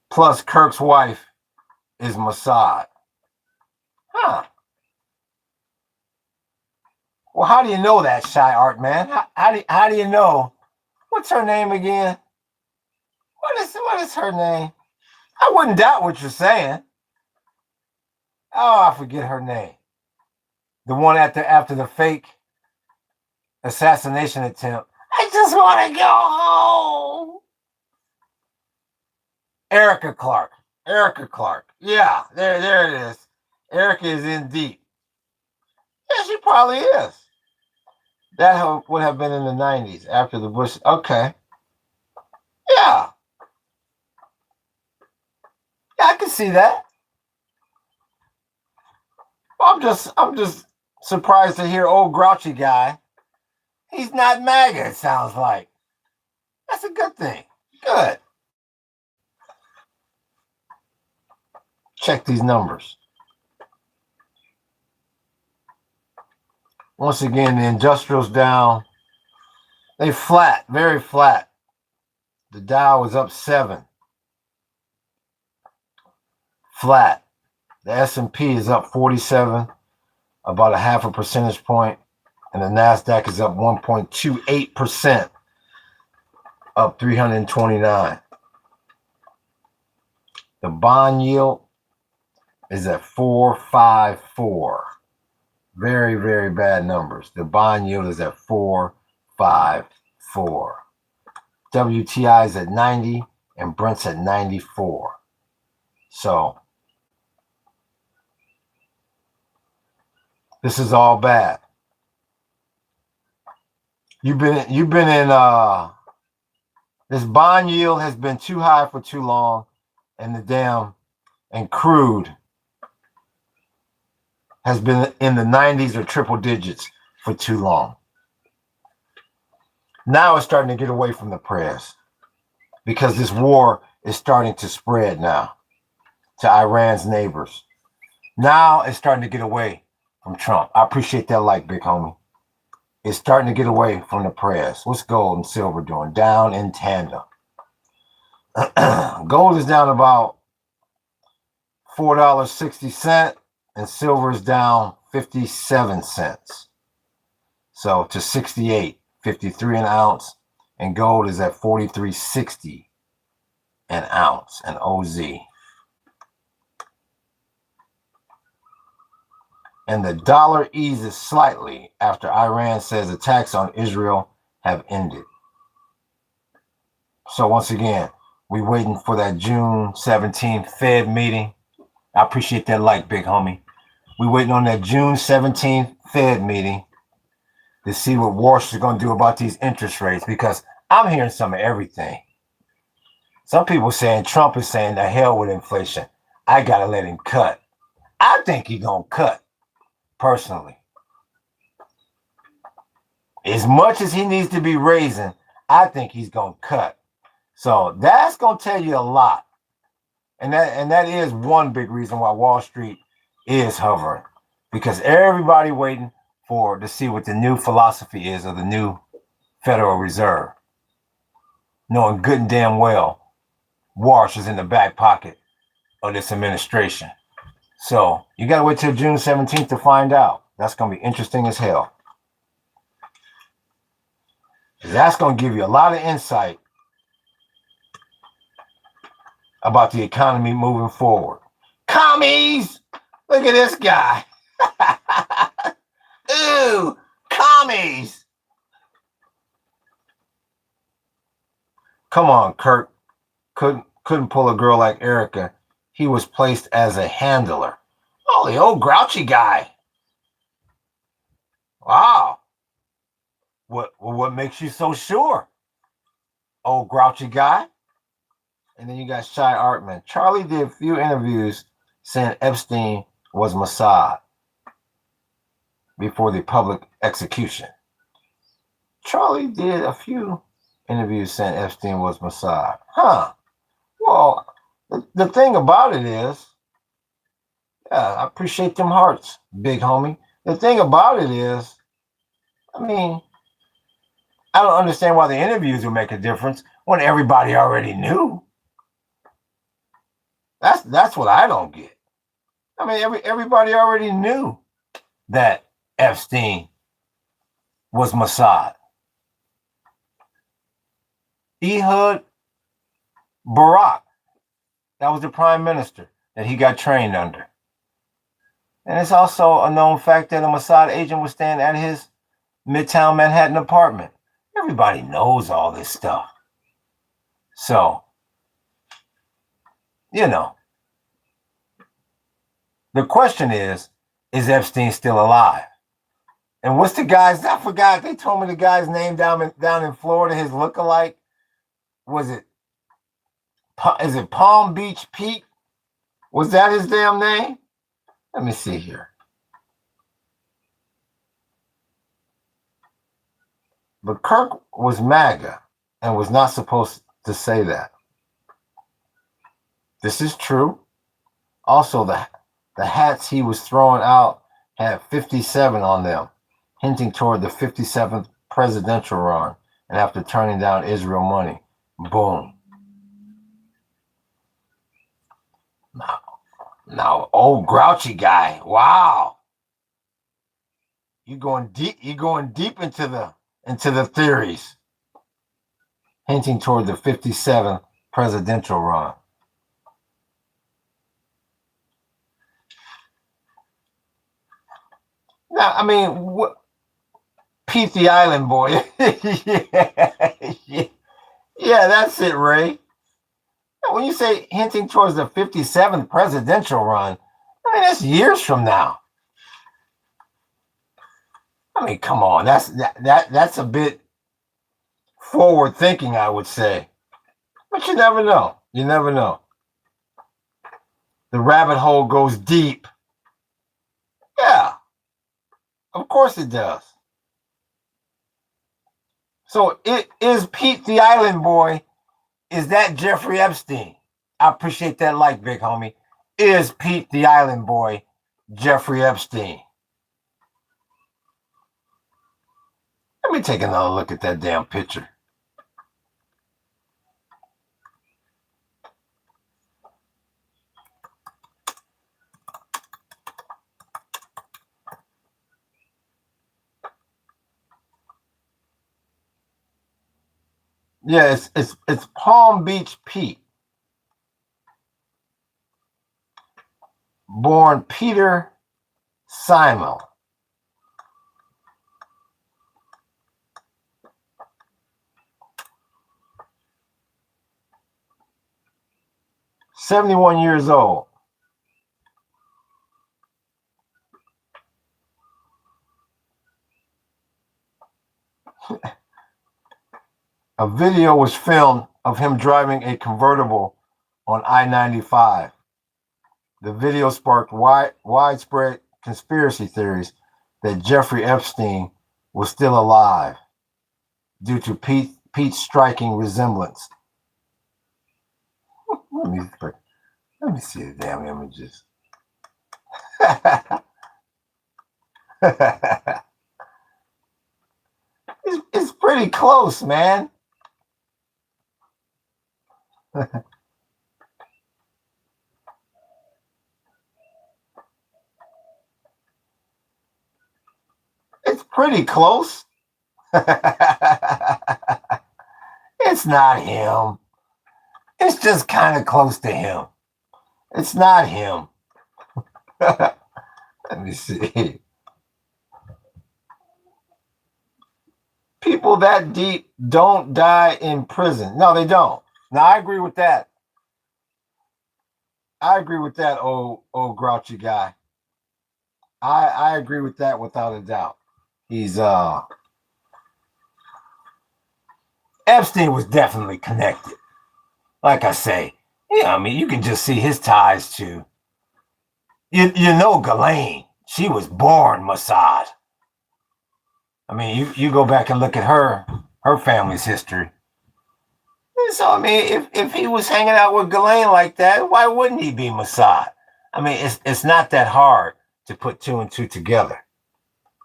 plus Kirk's wife is Mossad. Huh. Well, how do you know that, Shy Artman? How do you know? What's her name again? What is her name? I wouldn't doubt what you're saying. Oh, I forget her name. The one after the fake assassination attempt. I just want to go home. Erica Clark. Erica Clark. Yeah, there it is. Erica is in deep. Yeah, she probably is. That would have been in the 90s after the Bush. Okay. Yeah. Yeah, I can see that. I'm just surprised to hear old grouchy guy. He's not MAGA, it sounds like. That's a good thing. Good. Check these numbers. Once again, the industrial's down. They flat, very flat. The Dow was up 7. flat. The S&P is up 47, about a half a percentage point, and the NASDAQ is up 1.28%, up 329. The bond yield is at 4.54. Very, very bad numbers. The bond yield is at 4.54. WTI is at 90 and Brent's at 94. So this is all bad. You've been in this bond yield has been too high for too long, and crude has been in the 90s or triple digits for too long. Now it's starting to get away from the press because this war is starting to spread now to Iran's neighbors. Now it's starting to get away from Trump. I appreciate that like, big homie. It's starting to get away from the press. What's gold and silver doing? Down in tandem. Gold is down about $4.60 and silver is down 57 cents. So to 68.53 an ounce, and gold is at 43.60 an ounce, an OZ. And the dollar eases slightly after Iran says attacks on Israel have ended. So once again, we waiting for that June 17th Fed meeting. I appreciate that like, big homie. We waiting on that June 17th Fed meeting to see what Washington's going to do about these interest rates, because I'm hearing some of everything. Some people saying Trump is saying the hell with inflation. I got to let him cut. I think he's going to cut, personally. As much as he needs to be raising, I think he's going to cut. So that's going to tell you a lot. And that is one big reason why Wall Street is hovering, because everybody waiting to see what the new philosophy is of the new Federal Reserve, knowing good and damn well Walsh is in the back pocket of this administration. So you got to wait till June 17th to find out. That's going to be interesting as hell. That's going to give you a lot of insight about the economy moving forward. Commies! Look at this guy. Ooh, commies! Come on, Kirk. Couldn't pull a girl like Erica. He was placed as a handler. Oh, the old grouchy guy. Wow. What makes you so sure? Old grouchy guy. And then you got Shy Artman. Charlie did a few interviews saying Epstein was Mossad before the public execution. Charlie did a few interviews saying Epstein was Mossad. Huh. Well, the thing about it is, yeah, I appreciate them hearts, big homie. The thing about it is, I mean, I don't understand why the interviews would make a difference when everybody already knew. That's what I don't get. I mean, everybody already knew that Epstein was Mossad. Ehud Barak, that was the prime minister that he got trained under. And it's also a known fact that a Mossad agent was staying at his Midtown Manhattan apartment. Everybody knows all this stuff. So, you know, the question is Epstein still alive? And what's the guy's, I forgot, they told me the guy's name down in Florida, his lookalike. Is it Palm Beach Pete? Was that his damn name? Let me see here. But Kirk was MAGA and was not supposed to say that. This is true. Also, the hats he was throwing out had 57 on them, hinting toward the 57th presidential run, and after turning down Israel money. Boom. Now, Now, old grouchy guy. Wow. You're going deep into the theories, hinting toward the 57th presidential run. Now, I mean, Pete the Island Boy. yeah, yeah, that's it, Ray. When you say hinting towards the 57th presidential run, I mean, that's years from now. I mean, come on, that's a bit forward thinking, I would say. But you never know. You never know. The rabbit hole goes deep. Yeah, of course it does. So it is Pete the Island Boy. Is that Jeffrey Epstein? I appreciate that like, big homie. Is Pete the Island Boy Jeffrey Epstein? Let me take another look at that damn picture. Yeah, it's Palm Beach Pete. Born Peter Simon. $71 years old. A video was filmed of him driving a convertible on I-95. The video sparked widespread conspiracy theories that Jeffrey Epstein was still alive due to Pete's striking resemblance. Let me see the damn images. it's pretty close, man. It's pretty close. It's not him. It's just kind of close to him. It's not him. Let me see. People that deep don't die in prison. No, they don't. Now, I agree with that. I agree with that, old grouchy guy. I agree with that without a doubt. He's Epstein was definitely connected. Like I say, yeah, I mean, you can just see his ties to you know Ghislaine. She was born Mossad. I mean, you go back and look at her family's history. So I mean, if he was hanging out with Ghislaine like that, why wouldn't he be Mossad? I mean, it's not that hard to put two and two together,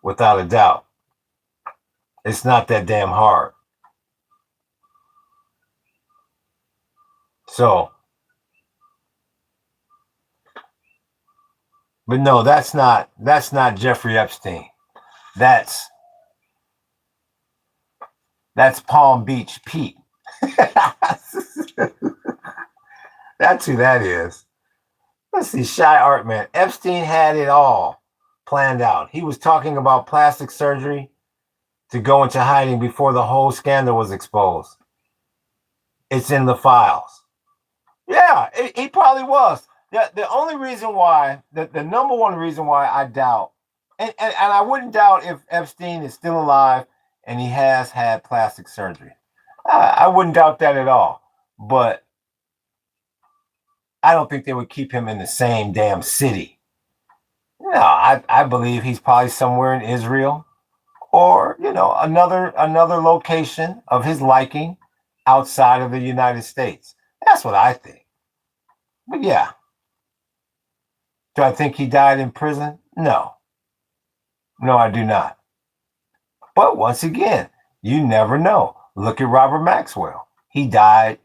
without a doubt. It's not that damn hard. So, but no, that's not Jeffrey Epstein. That's Palm Beach Pete. That's who that is. Let's see, Shy Art Man. Epstein had it all planned out. He was talking about plastic surgery to go into hiding before the whole scandal was exposed. It's in the files. Yeah, he probably was. The only reason why, the number one reason why I doubt, and I wouldn't doubt if Epstein is still alive and he has had plastic surgery. I wouldn't doubt that at all. But I don't think they would keep him in the same damn city. No, I believe he's probably somewhere in Israel or, another location of his liking outside of the United States. That's what I think. But yeah. Do I think he died in prison? No. No, I do not. But once again, you never know. Look at Robert Maxwell. He died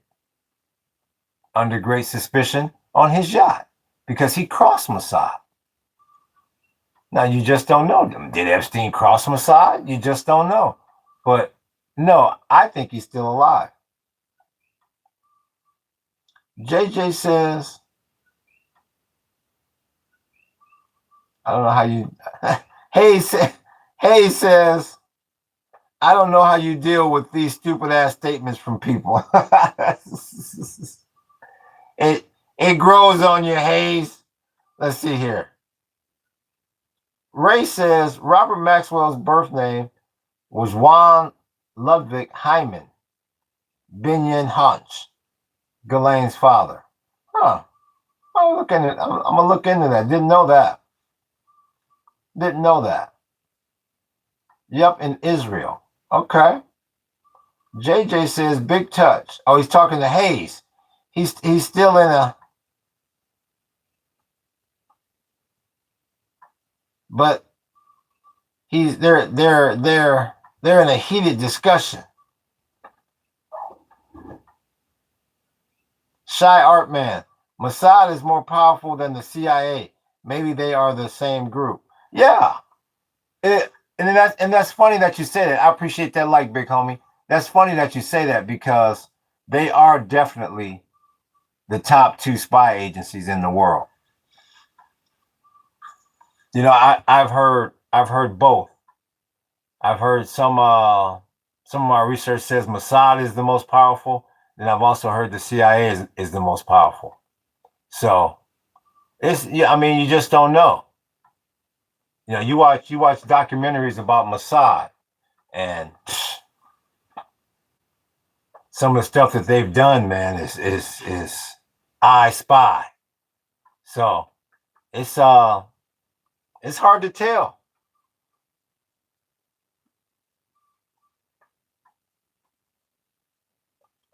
under great suspicion on his yacht. because he crossed Mossad. Now, you just don't know. Did Epstein cross Mossad? You just don't know. But no, I think he's still alive. JJ says, I don't know how you. Hey says, I don't know how you deal with these stupid ass statements from people. it grows on you, Hayes. Let's see here. Ray says Robert Maxwell's birth name was Juan Ludwig Hyman Binyon Hunch, Ghislaine's father. Huh. I'm gonna look into that. Didn't know that. Yep, in Israel. Okay. JJ says big touch. Oh, he's talking to Hayes. He's still in a, but they're in a heated discussion. Shy Art Man, Mossad is more powerful than the CIA. Maybe they are the same group. Yeah. And that's funny that you say that. I appreciate that, like, big homie. That's funny that you say that, because they are definitely the top 2 spy agencies in the world. You know, I've heard both. I've heard some of my research says Mossad is the most powerful, and I've also heard the CIA is the most powerful. So I mean, you just don't know. You know, you watch documentaries about Mossad, and some of the stuff that they've done, man, is I Spy. So it's hard to tell.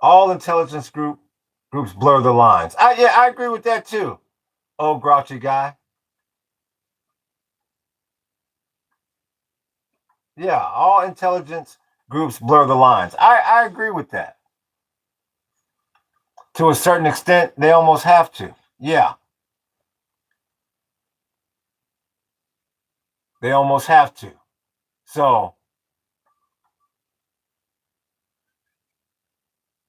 All intelligence groups blur the lines. I agree with that too. Oh, grouchy guy. Yeah, all intelligence groups blur the lines. I agree with that. To a certain extent, they almost have to. Yeah. They almost have to. So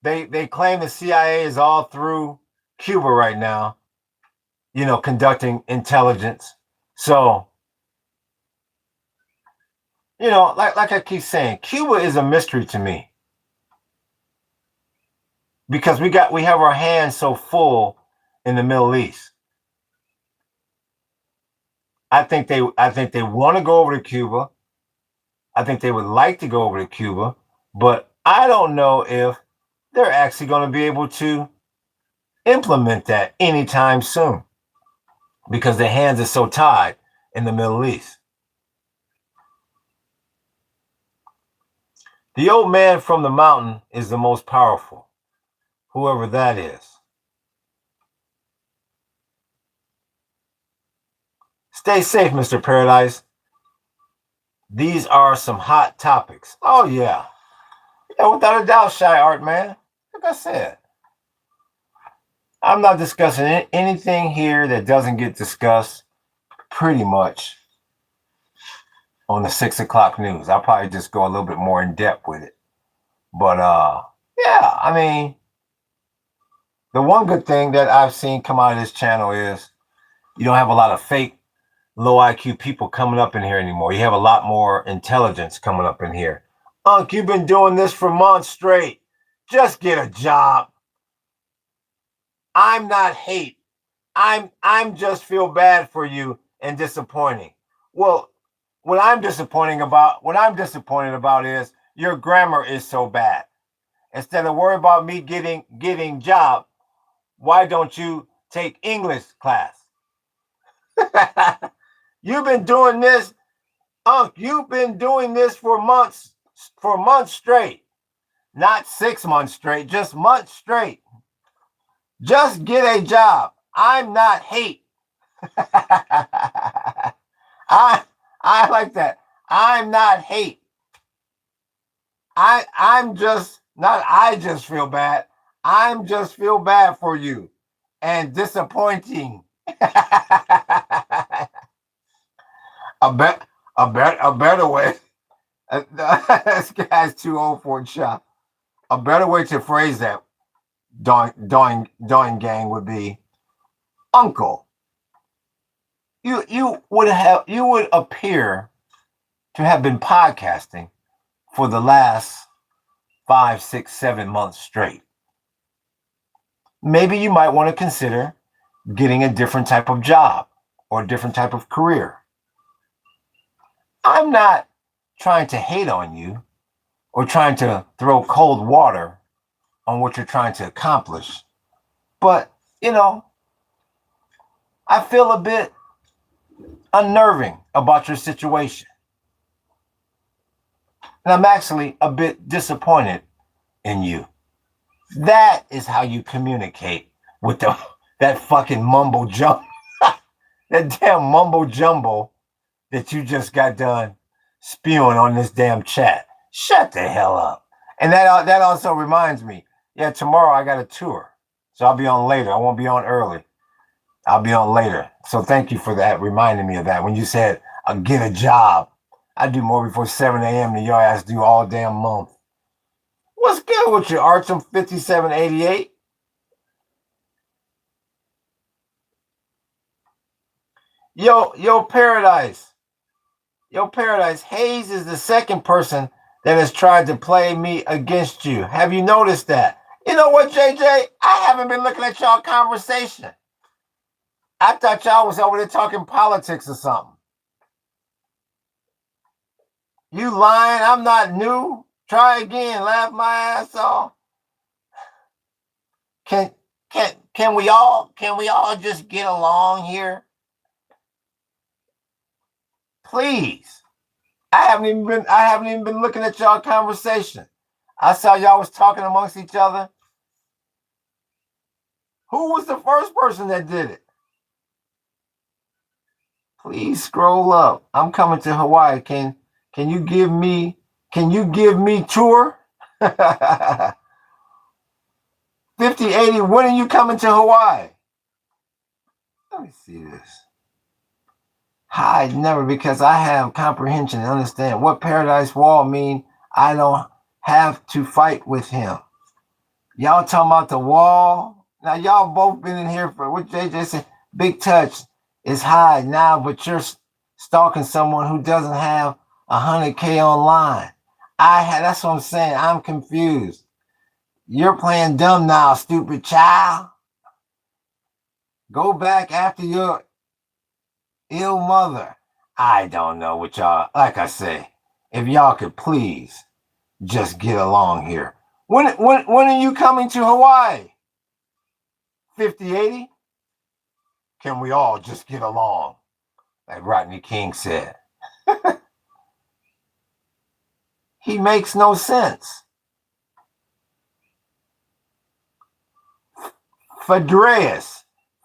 they claim the CIA is all through Cuba right now, you know, conducting intelligence. So, you know, like I keep saying, Cuba is a mystery to me, because we have our hands so full in the Middle East. I think they want to go over to Cuba. I think they would like to go over to Cuba, but I don't know if they're actually going to be able to implement that anytime soon, because their hands are so tied in the Middle East. The old man from the mountain is the most powerful, whoever that is. Stay safe, Mr. Paradise. These are some hot topics. Oh, yeah. Yeah, without a doubt, Shy Art Man. Like I said, I'm not discussing anything here that doesn't get discussed pretty much on the 6 o'clock news. I'll probably just go a little bit more in depth with it. But yeah, I mean, the one good thing that I've seen come out of this channel is you don't have a lot of fake low IQ people coming up in here anymore. You have a lot more intelligence coming up in here. Unc, you've been doing this for months straight. Just get a job. I'm not hate. I'm just feel bad for you and disappointing. Well, what I'm disappointed about is your grammar is so bad. Instead of worry about me getting job, why don't you take English class? You've been doing this, Unc. You've been doing this for months straight, not 6 months straight, just months straight. Just get a job. I'm not hate. I like that. I'm not hate. I'm just not. I just feel bad. I'm just feel bad for you and disappointing. a better way. This guy's too old for a shot. A better way to phrase that, Doing Gang, would be, Uncle, you would appear to have been podcasting for the last 5, 6, 7 months straight. Maybe you might want to consider getting a different type of job or a different type of career. I'm not trying to hate on you or trying to throw cold water on what you're trying to accomplish. But, I feel a bit unnerving about your situation. And I'm actually a bit disappointed in you. That is how you communicate with that fucking mumbo jumbo, that damn mumbo jumbo that you just got done spewing on this damn chat. Shut the hell up. And that also reminds me, yeah, tomorrow I got a tour. So I'll be on later. I won't be on early. I'll be on later. So thank you for that, reminding me of that. When you said, I'll get a job, I do more before 7 a.m. than your ass do all damn month. What's good with you, Archum 5788? Yo, Paradise. Yo, Paradise. Hayes is the second person that has tried to play me against you. Have you noticed that? You know what, JJ? I haven't been looking at y'all conversation. I thought y'all was over there talking politics or something. You lying? I'm not new. Try again. Laugh my ass off. Can we all just get along here? Please. I haven't even been looking at y'all conversation. I saw y'all was talking amongst each other. Who was the first person that did it? Please scroll up. I'm coming to Hawaii. Can you give me tour? 5080, when are you coming to Hawaii? Let me see this. Hide never, because I have comprehension and understand what Paradise Wall mean. I don't have to fight with him. Y'all talking about the wall? Now y'all both been in here for what JJ said. Big touch is hide now, but you're stalking someone who doesn't have 100K online. That's what I'm saying. I'm confused. You're playing dumb now, stupid child. Go back after your ill mother. I don't know what y'all, like I say, if y'all could please just get along here. When are you coming to Hawaii? 5080? Can we all just get along? Like Rodney King said. He makes no sense. Fadreas,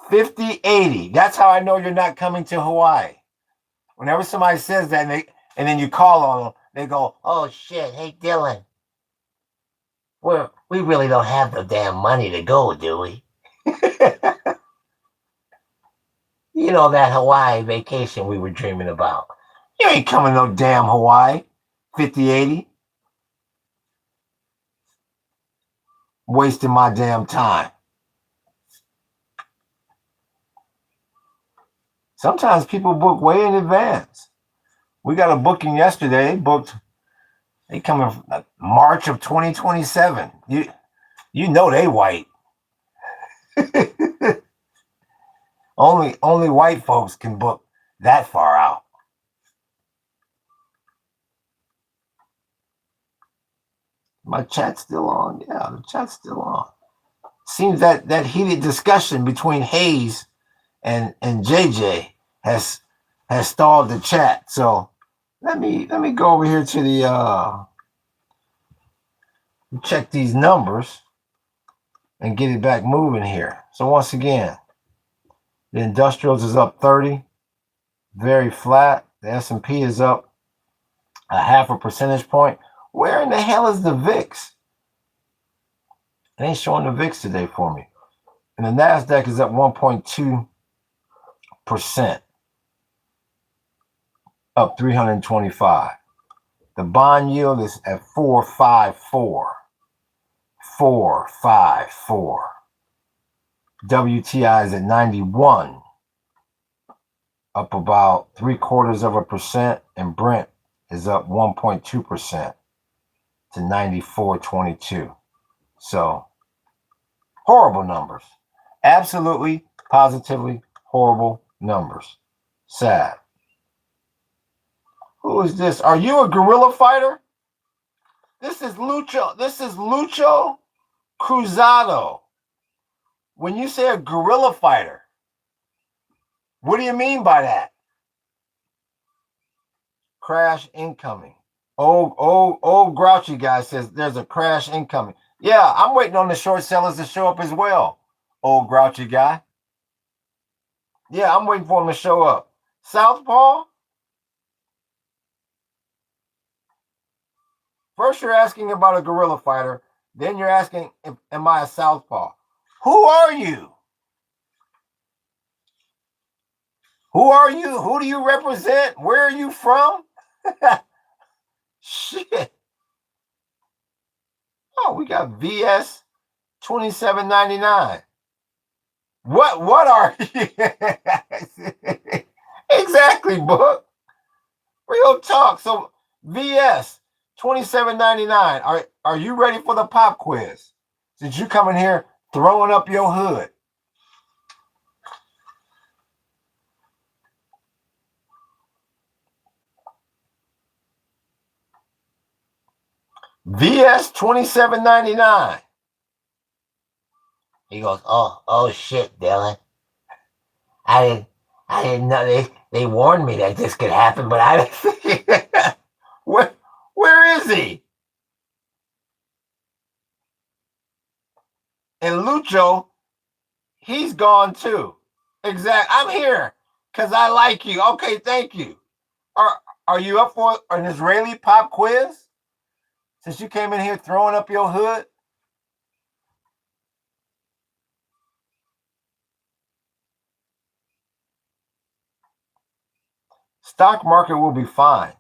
5080. That's how I know you're not coming to Hawaii. Whenever somebody says that and then you call on them, they go, oh shit, hey Dylan. We really don't have the damn money to go, do we? You know that Hawaii vacation we were dreaming about. You ain't coming no damn Hawaii. 5080. Wasting my damn time. Sometimes people book way in advance. We got a booking yesterday. They coming March of 2027. You know they white. Only white folks can book that far out. My chat's still on. Yeah, the chat's still on. Seems that heated discussion between Hayes and JJ has stalled the chat. So let me go over here to the check these numbers and get it back moving here. So once again, the industrials is up 30, very flat. The S&P is up a 0.5 percentage point. Where in the hell is the VIX? It ain't showing the VIX today for me. And the NASDAQ is up 1.2 up 325. The bond yield is at 454. 454. WTI is at 91, up about 0.75%, and Brent is up 1.2% to 94.22. So horrible numbers. Absolutely, positively horrible numbers. Sad. Who is this? Are you a guerrilla fighter? This is Lucho Cruzado. When you say a guerrilla fighter, what do you mean by that? Crash incoming. Old grouchy guy says there's a crash incoming. Yeah, I'm waiting on the short sellers to show up as well. Old grouchy guy. Yeah, I'm waiting for them to show up. Southpaw? First you're asking about a guerrilla fighter, then you're asking, am I a southpaw? Who are you? Who are you? Who do you represent? Where are you from? Shit. Oh, we got VS 27.99. What are you? Exactly, book. Real talk. So VS 27.99. Are you ready for the pop quiz? Since you come in here throwing up your hood. VS 27.99. He goes, oh shit, Dylan. I didn't know they warned me that this could happen, but I didn't. Where is he? And Lucho, he's gone too. Exactly. I'm here because I like you. Okay, thank you. Are you up for an Israeli pop quiz? Since you came in here throwing up your hood? Stock market will be fine.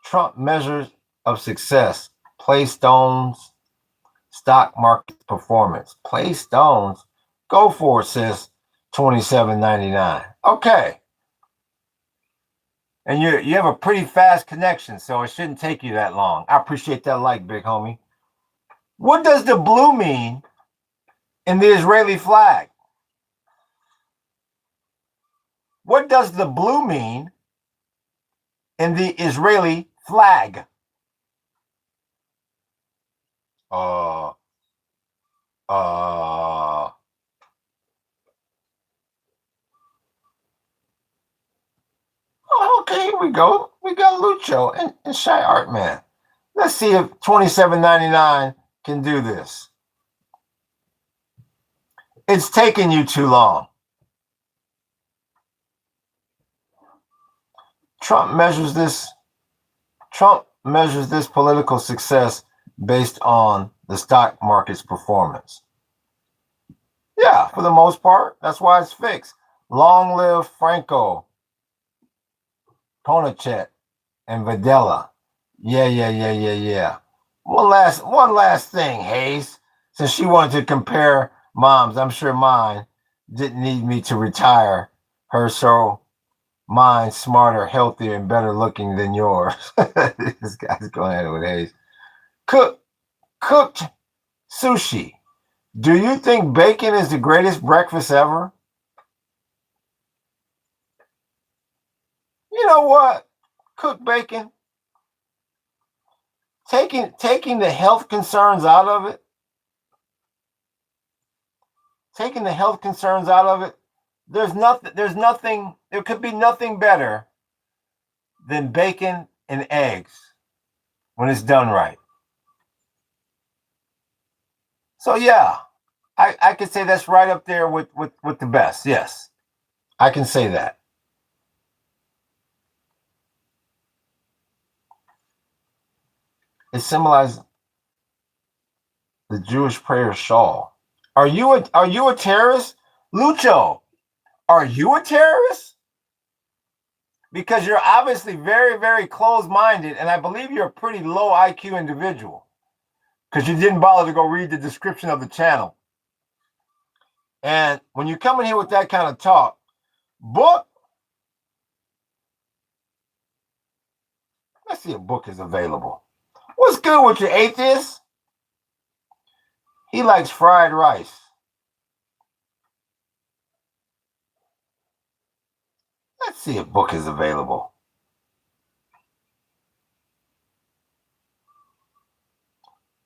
Trump measures of success. Play Stones. Stock market performance. Play Stones. Go for it, sis. 27.99. Okay. And you have a pretty fast connection, so it shouldn't take you that long. I appreciate that like, big homie. What does the blue mean in the Israeli flag? What does the blue mean in the Israeli flag? Oh, okay, here we go. We got Lucho and Shy Art Man. Let's see if 27.99 can do this. It's taking you too long. Trump measures this political success based on the stock market's performance. Yeah, for the most part, that's why it's fixed. Long live Franco, Ponachet, and Videla. Yeah. One last thing, Hayes. Since she wanted to compare moms, I'm sure mine didn't need me to retire her, so mine smarter, healthier, and better looking than yours. This guy's going at it with Hayes. Cooked sushi. Do you think bacon is the greatest breakfast ever? You know what? Cooked bacon. Taking the health concerns out of it. Taking the health concerns out of it. There could be nothing better than bacon and eggs when it's done right. So yeah, I could say that's right up there with the best. Yes, I can say that. It symbolizes the Jewish prayer shawl. Are you a terrorist? Lucho, are you a terrorist? because you're obviously very, very closed-minded, and I believe you're a pretty low IQ individual because you didn't bother to go read the description of the channel. And when you come in here with that kind of talk, book, let's see if book is available. What's good with you, atheist? He likes fried rice. Let's see if book is available.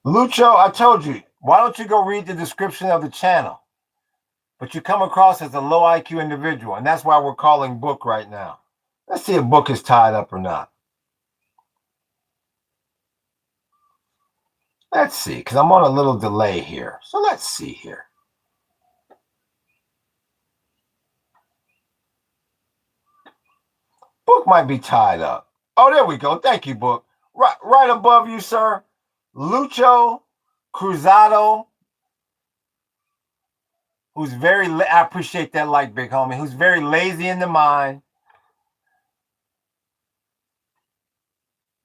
Lucho, I told you, why don't you go read the description of the channel? But you come across as a low IQ individual, and that's why we're calling book right now. Let's see if book is tied up or not. Let's see, because I'm on a little delay here. So let's see here. Book might be tied up. Oh, there we go. Thank you, book. Right above you, sir. Lucho Cruzado, who's very, I appreciate that like, big homie, who's very lazy in the mind.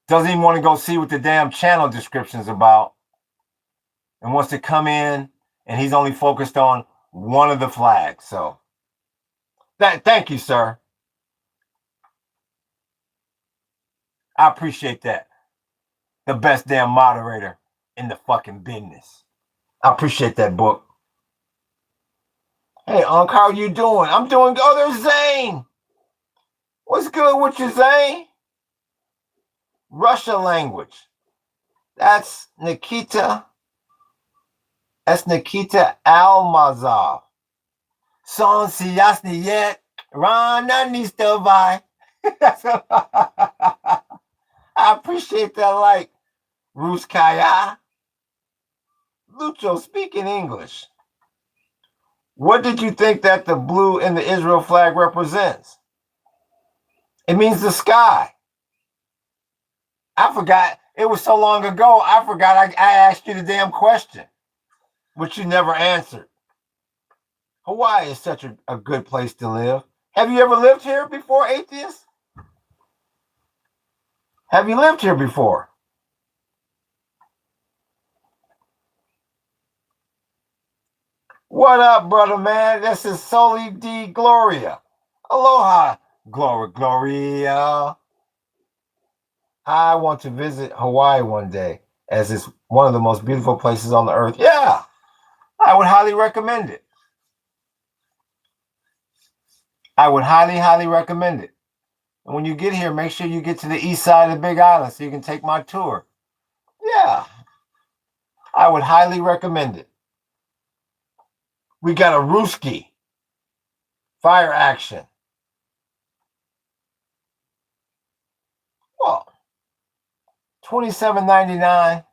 Doesn't even want to go see what the damn channel description is about. And wants to come in, and he's only focused on one of the flags. So, thank you, sir. I appreciate that. The best damn moderator in the fucking business. I appreciate that, book. Hey, Unc, how you doing? I'm doing good. Oh, there's Zane. What's good with you, Zane? Russian language. That's Nikita. That's Nikita Almazov. Солнце яснеет, рано не вставай. I appreciate that like. Ruskaya. Lucho, speak in English. What did you think that the blue in the Israel flag represents? It means the sky. I forgot. It was so long ago, I forgot I asked you the damn question, which you never answered. Hawaii is such a good place to live. Have you ever lived here before, atheist? Have you lived here before? What up, brother, man? This is Soli D. Gloria. Aloha, Gloria. I want to visit Hawaii one day, as it's one of the most beautiful places on the earth. Yeah, I would highly recommend it. I would highly, highly recommend it. And when you get here, make sure you get to the east side of the Big Island so you can take my tour. Yeah, I would highly recommend it. We got a Ruski fire action. Well, $27.99.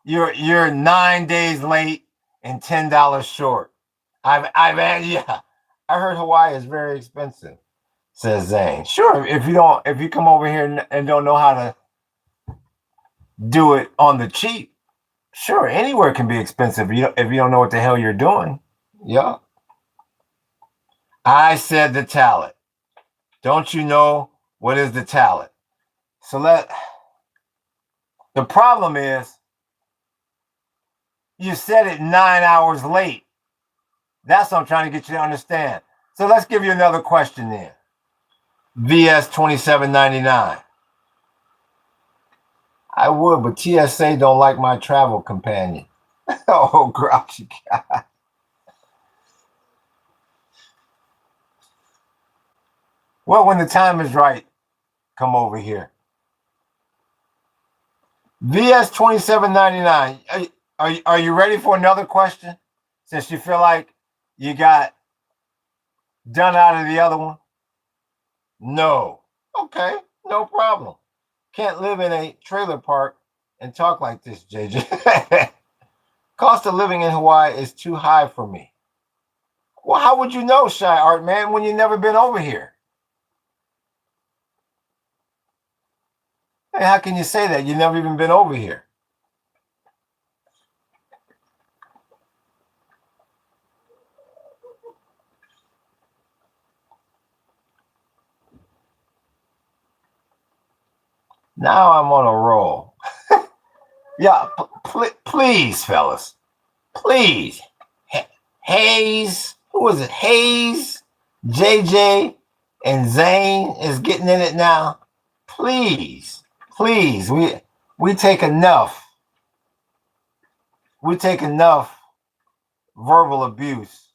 You're 9 days late and $10 short. Yeah. I heard Hawaii is very expensive, says Zane. Sure, if you come over here and don't know how to do it on the cheap, sure, anywhere can be expensive if you don't know what the hell you're doing. Yeah. I said the talent. Don't you know what is the talent? So the problem is you said it 9 hours late. That's what I'm trying to get you to understand. So let's give you another question then. VS 2799. I would, but TSA don't like my travel companion. Oh, grouchy guy. Well, when the time is right, come over here. VS 2799. Are you ready for another question? Since you feel like you got done out of the other one? No. Okay, no problem. Can't live in a trailer park and talk like this, JJ. Cost of living in Hawaii is too high for me. Well, how would you know, Shy Art Man, when you've never been over here? Hey, how can you say that? You've never even been over here. Now I'm on a roll. Yeah, please, fellas. Please. Hayes, who was it? Hayes, JJ, and Zane is getting in it now. Please, please. We take enough. We take enough verbal abuse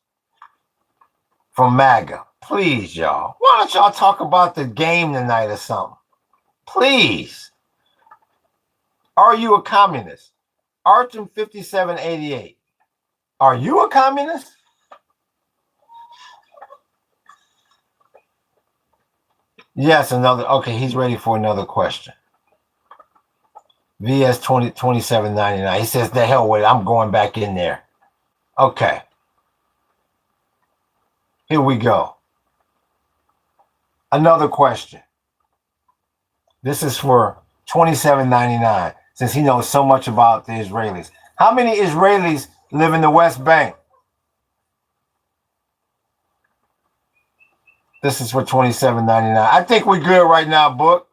from MAGA. Please, y'all. Why don't y'all talk about the game tonight or something? Please. Are you a communist? Artem 5788. Are you a communist? Yes, another. Okay, he's ready for another question. VS 2799. He says, the hell with it. I'm going back in there. Okay. Here we go. Another question. This is for 2799, since he knows so much about the Israelis. How many Israelis live in the West Bank? This is for 2799. I think we're good right now, Book.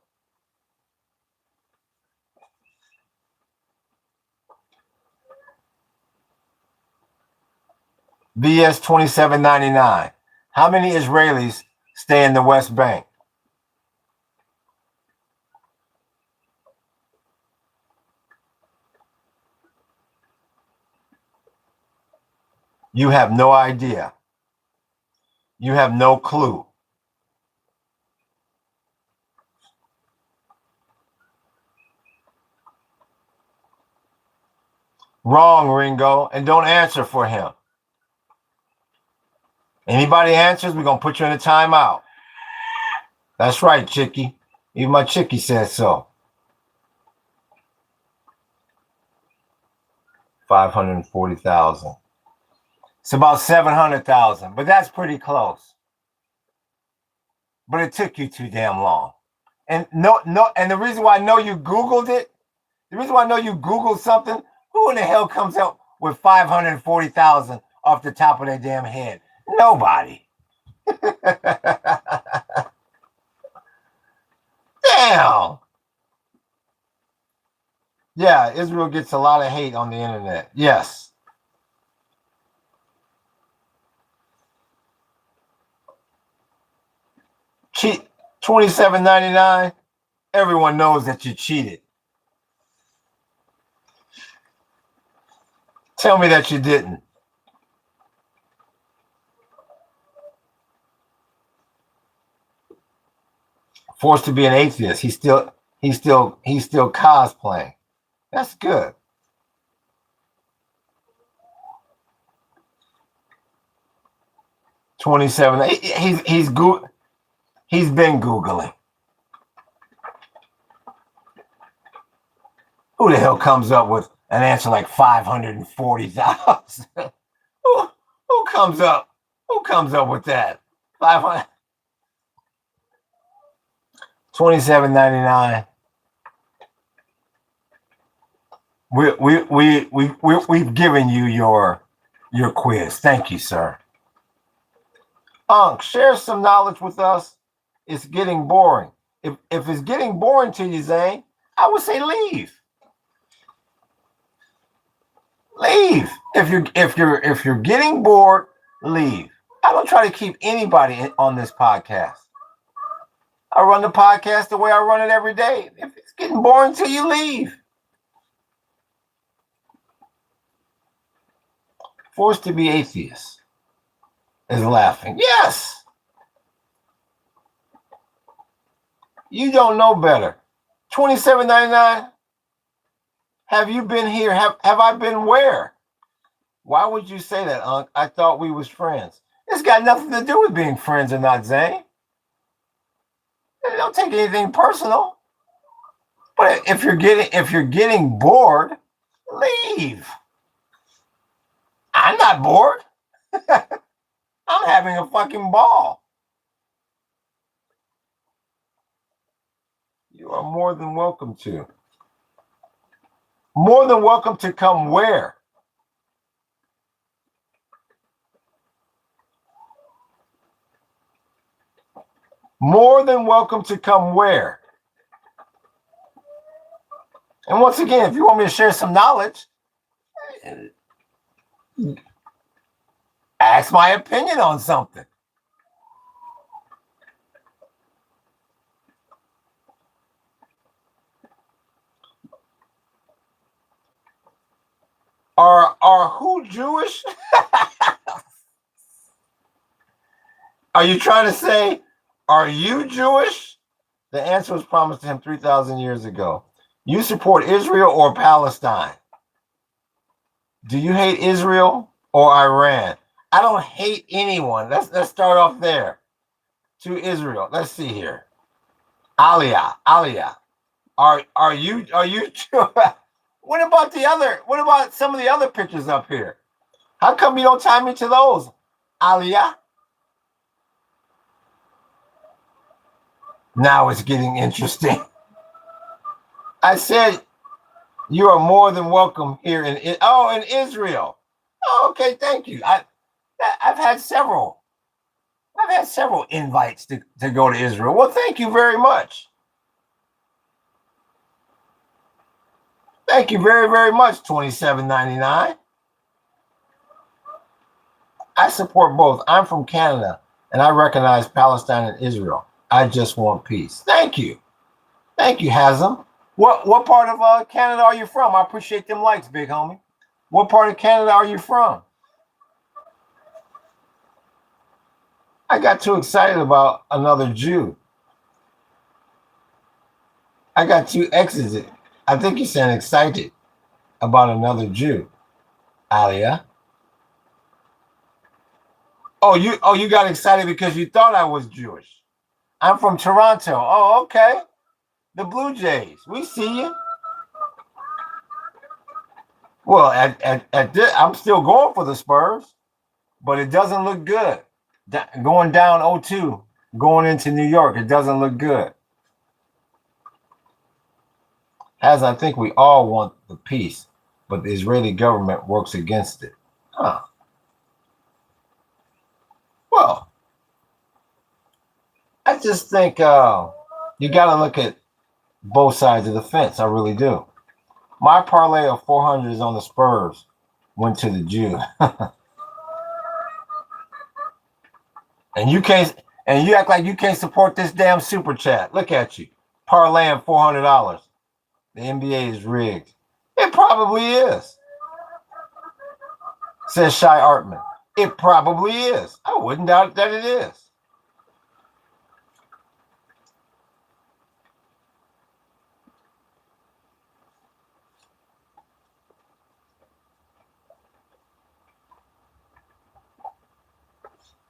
VS 2799. How many Israelis stay in the West Bank? You have no idea. You have no clue. Wrong, Ringo, and don't answer for him. Anybody answers, we're going to put you in a timeout. That's right, Chickie. Even my Chickie said so. 540,000. It's about 700,000, but that's pretty close. But it took you too damn long. And and the reason why I know you Googled it, the reason why I know you Googled something, who in the hell comes up with 540,000 off the top of their damn head? Nobody. Damn. Yeah, Israel gets a lot of hate on the internet. Yes. Cheat 27.99. Everyone knows that you cheated. Tell me that you didn't. Forced to be an atheist. He's still cosplaying. That's good. 27. He's been Googling. Who the hell comes up with an answer like 540,000? who comes up? Who comes up with that? 500. 27.99. We've given you your quiz. Thank you, sir. Share some knowledge with us. It's getting boring. If it's getting boring to you, Zane, I would say leave. Leave. If you're getting bored, leave. I don't try to keep anybody on this podcast. I run the podcast the way I run it every day. If it's getting boring to you, leave. Forced to be atheist is laughing. Yes. You don't know better. 27.99. Have you been here? Have I been where? Why would you say that, Unc? I thought we was friends. It's got nothing to do with being friends or not, Zane. Don't take anything personal. But if you're getting bored, leave. I'm not bored. I'm having a fucking ball. You are more than welcome to. More than welcome to come where? More than welcome to come where? And once again, if you want me to share some knowledge, ask my opinion on something. Are who Jewish? Are you trying to say, are you Jewish? The answer was promised to him 3,000 years ago. You support Israel or Palestine? Do you hate Israel or Iran? I don't hate anyone. Let's start off there. To Israel. Let's see here. Aliyah. Are you what about some of the other pictures up here? How come you don't tie me to those? Aliyah? Now it's getting interesting. I said you are more than welcome here in Israel. Oh, okay, thank you. I've had several invites to go to Israel. Well, thank you very much. Thank you very, very much, $27.99. I support both. I'm from Canada, and I recognize Palestine and Israel. I just want peace. Thank you. Thank you, Hazem. What part of Canada are you from? I appreciate them likes, big homie. What part of Canada are you from? I got too excited about another Jew. I got too excited. I think you sound excited about another Jew. Aliyah. Oh, you got excited because you thought I was Jewish. I'm from Toronto. Oh, okay. The Blue Jays. We see you. Well, at this, I'm still going for the Spurs, but it doesn't look good. Going down 0-2, going into New York, it doesn't look good. As I think we all want the peace, but the Israeli government works against it. Huh. Well, I just think you got to look at both sides of the fence. I really do. My parlay of 400 is on the Spurs. Went to the Jew. And you act like you can't support this damn super chat. Look at you. Parlaying $400. The NBA is rigged. It probably is. Says Shy Artman. It probably is. I wouldn't doubt that it is.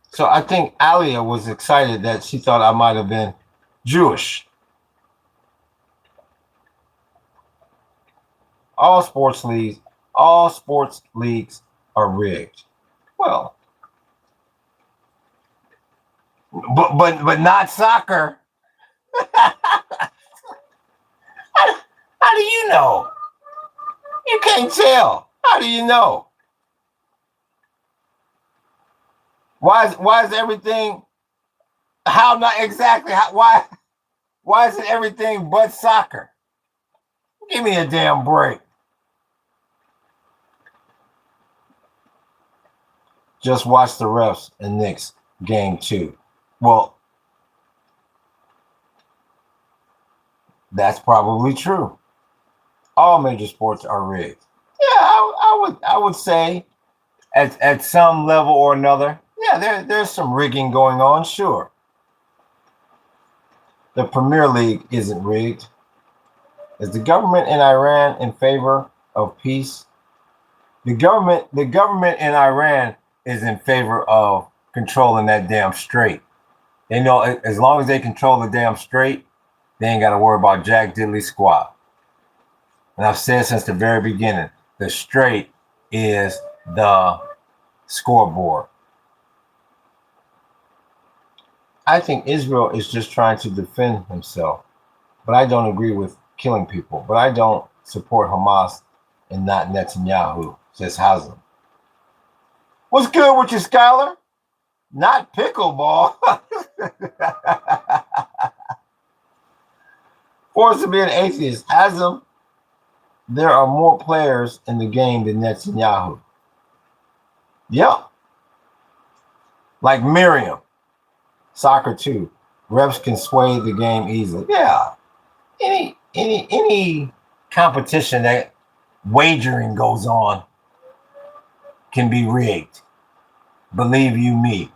So I think Aliyah was excited that she thought I might have been Jewish. All sports leagues are rigged. Well, but not soccer. How do you know? You can't tell. How do you know? Why is everything? How not exactly? Why is it everything but soccer? Give me a damn break. Just watch the refs in Knicks game 2. Well, that's probably true. All major sports are rigged. Yeah, I would say at some level or another. Yeah, there's some rigging going on, sure. The Premier League isn't rigged. Is the government in Iran in favor of peace? The government in Iran is in favor of controlling that damn strait. They know as long as they control the damn strait, they ain't got to worry about jack diddly squat. And I've said since the very beginning, the strait is the scoreboard. I think Israel is just trying to defend himself, but I don't agree with killing people. But I don't support Hamas and not Netanyahu, says Hazem. What's good with you, Skylar? Not pickleball. Forced to be an atheist. Hazem, there are more players in the game than Netanyahu. Yep. Like Miriam. Soccer too. Refs can sway the game easily. Yeah. Any competition that wagering goes on can be rigged. Believe you me.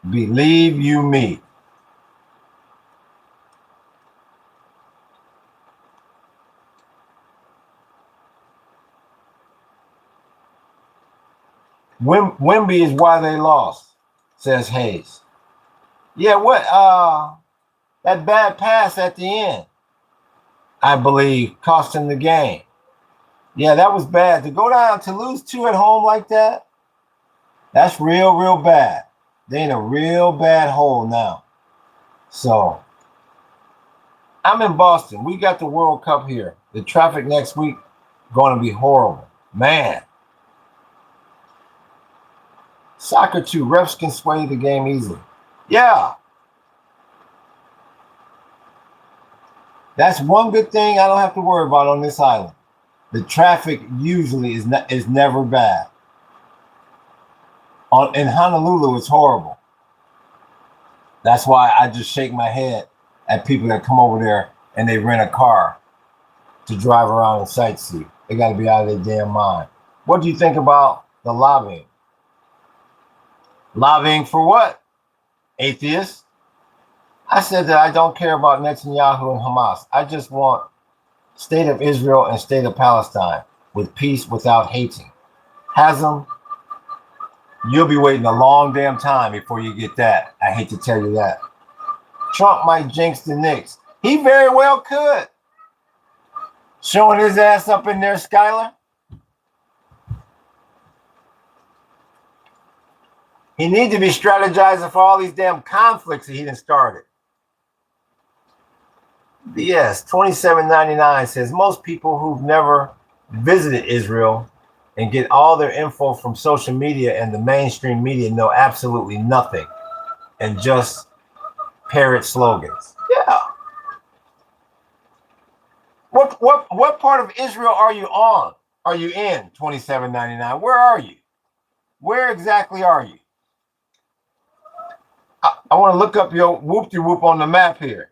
Believe you me. Wimby is why they lost, says Hayes. Yeah, what that bad pass at the end, I believe, cost him the game. Yeah, that was bad. To go down to lose 2 at home like that, that's real bad. They in a real bad hole now. So I'm in Boston. We got the World Cup here. The traffic next week going to be horrible. Man. Soccer too. Refs can sway the game easily. Yeah. That's one good thing I don't have to worry about on this island. The traffic usually is never bad. In Honolulu, it's horrible. That's why I just shake my head at people that come over there and they rent a car to drive around and sightsee. They got to be out of their damn mind. What do you think about the lobbying? Lobbying for what? Atheists? I said that I don't care about Netanyahu and Hamas. I just want state of Israel and state of Palestine with peace without hating. Hasm, you'll be waiting a long damn time before you get that. I hate to tell you that. Trump might jinx the Knicks. He very well could. Showing his ass up in there, Skylar. He needs to be strategizing for all these damn conflicts that he done started. Yes, 27.99 says most people who've never visited Israel and get all their info from social media and the mainstream media know absolutely nothing and just parrot slogans. Yeah. What part of Israel are you on? Are you in 27.99? Where are you? Where exactly are you? I want to look up your whoop-de-whoop on the map here.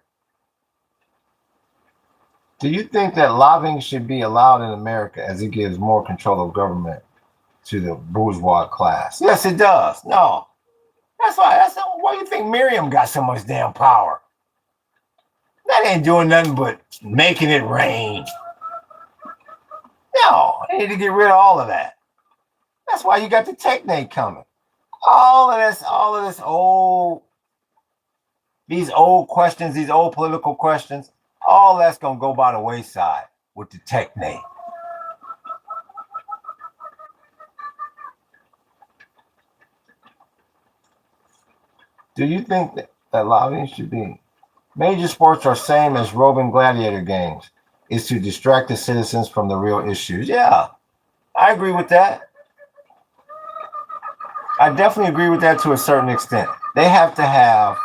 Do you think that lobbying should be allowed in America as it gives more control of government to the bourgeois class? Yes, it does. No. That's why do you think Miriam got so much damn power? That ain't doing nothing but making it rain. No, they need to get rid of all of that. That's why you got the technate coming. All of this these old questions, these old political questions, all that's going to go by the wayside with the technate. Do you think that lobbying should be? Major sports are same as Roman gladiator games. Is to distract the citizens from the real issues. Yeah, I agree with that. I definitely agree with that to a certain extent. They have to have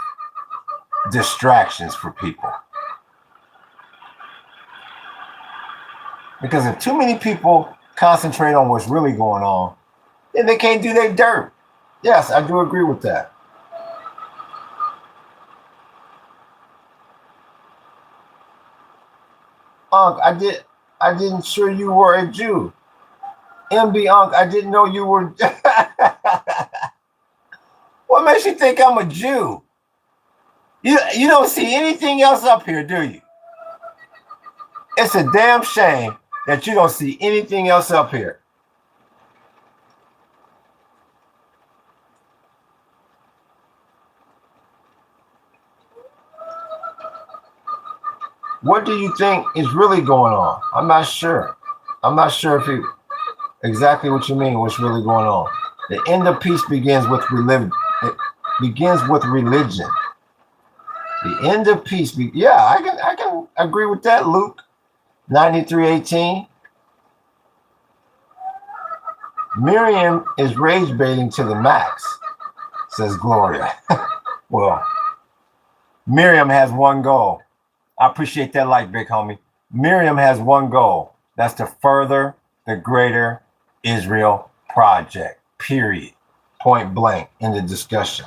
distractions for people. Because if too many people concentrate on what's really going on, then they can't do their dirt. Yes, I do agree with that. Unc, I didn't sure you were a Jew. MB Unc, I didn't know you were. What makes you think I'm a Jew? You don't see anything else up here, do you? It's a damn shame that you don't see anything else up here. What do you think is really going on? I'm not sure. I'm not sure if you exactly what you mean, what's really going on. The end of peace begins with religion. It begins with religion. The end of peace. I can agree with that, Luke. 93:18. Miriam is rage baiting to the max, says Gloria. Well, Miriam has one goal, I appreciate that like, big homie. Miriam has one goal. That's to further the greater Israel project, period. Point blank in the discussion.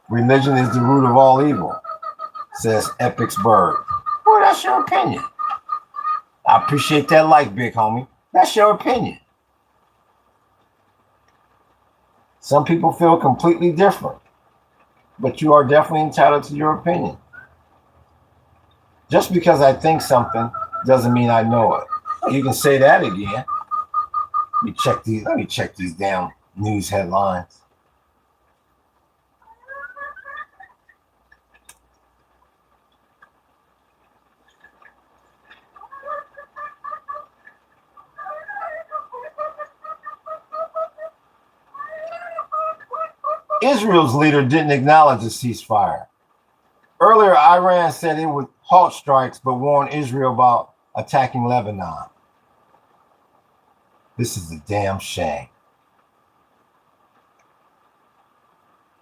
Religion is the root of all evil, says Epicsburg. Well, that's your opinion. I appreciate that like, big homie. That's your opinion. Some people feel completely different, but you are definitely entitled to your opinion. Just because I think something doesn't mean I know it. You can say that again. Let me check these damn news headlines. Israel's leader didn't acknowledge a ceasefire. Earlier, Iran said it would halt strikes, but warned Israel about attacking Lebanon. This is a damn shame.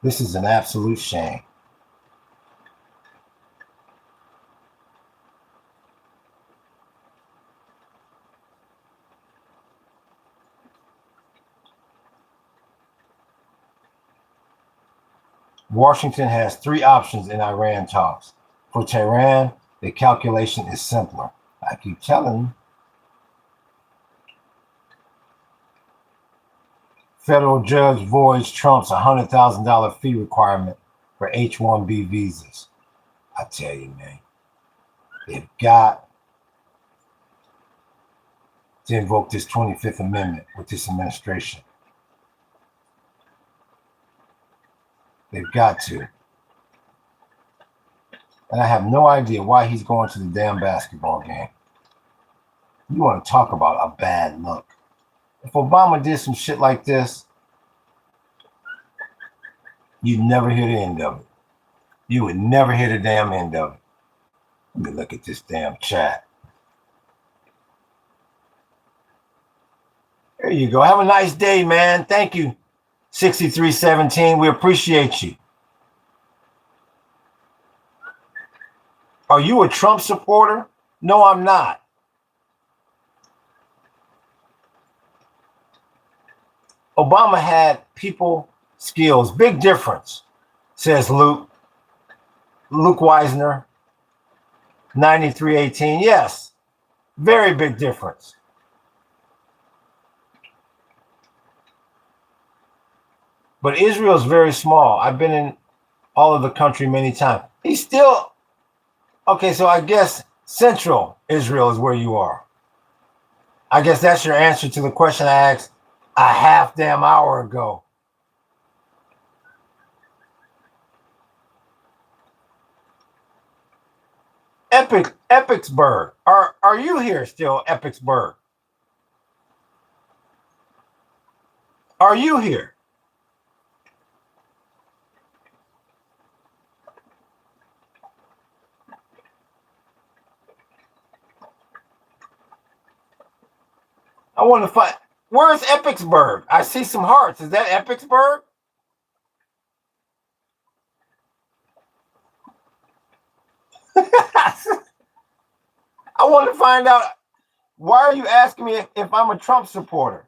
This is an absolute shame. Washington has three options in Iran talks. For Tehran, the calculation is simpler. I keep telling you. Federal judge voids Trump's $100,000 fee requirement for H-1B visas. I tell you, man, they've got to invoke this 25th Amendment with this administration. They've got to. And I have no idea why he's going to the damn basketball game. You want to talk about a bad look. If Obama did some shit like this, you'd never hear the end of it. You would never hear the damn end of it. Let me look at this damn chat. There you go. Have a nice day, man. Thank you, 6317. We appreciate you. Are you a Trump supporter? No, I'm not. Obama had people skills. Big difference, says Luke Weisner, 9318. Yes, very big difference. But Israel's very small. I've been in all of the country many times. He's still, okay, so I guess central Israel is where you are. I guess that's your answer to the question I asked a half damn hour ago. Epicsburg. Are you here still, Epicsburg? Are you here? I want to find, where's Epicsburg? I see some hearts. Is that Epicsburg? I want to find out, why are you asking me if I'm a Trump supporter?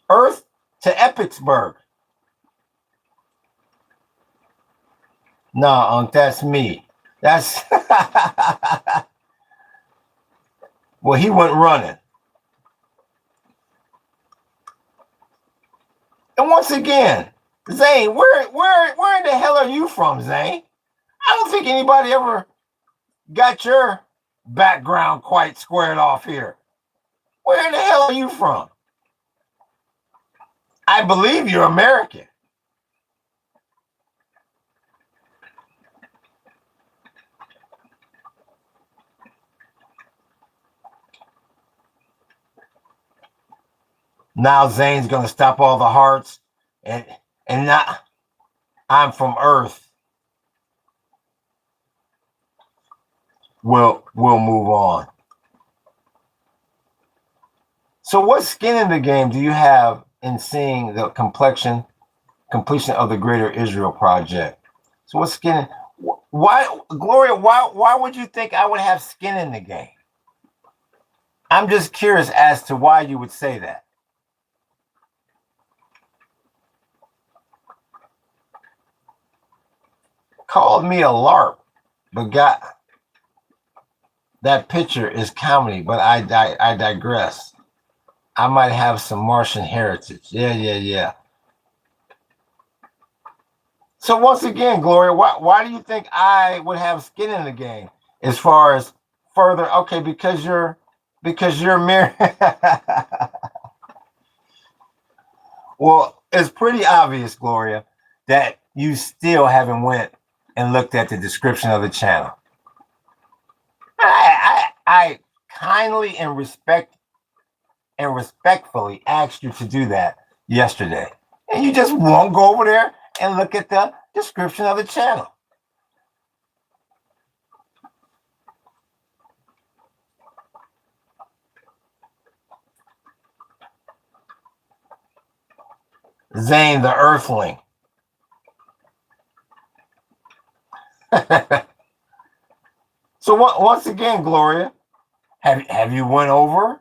Earth to Epicsburg. No, that's me. That's well, he went running. And once again, Zane, where in the hell are you from, Zane? I don't think anybody ever got your background quite squared off here. Where in the hell are you from? I believe you're American. Now Zane's gonna stop all the hearts and not, I'm from Earth. We'll move on. So what skin in the game do you have in seeing the complexion completion of the Greater Israel Project. So what's skin? Why, Gloria? Why would you think I would have skin in the game? I'm just curious as to why you would say that. Called me a LARP, but got that picture is comedy. But I digress. I might have some Martian heritage. Yeah. So once again, Gloria, why do you think I would have skin in the game as far as further? Okay, because you're married. Well, it's pretty obvious, Gloria, that you still haven't went and looked at the description of the channel. I kindly and respectfully asked you to do that yesterday, and you just won't go over there and look at the description of the channel. Zane the Earthling. So once again, Gloria, have you went over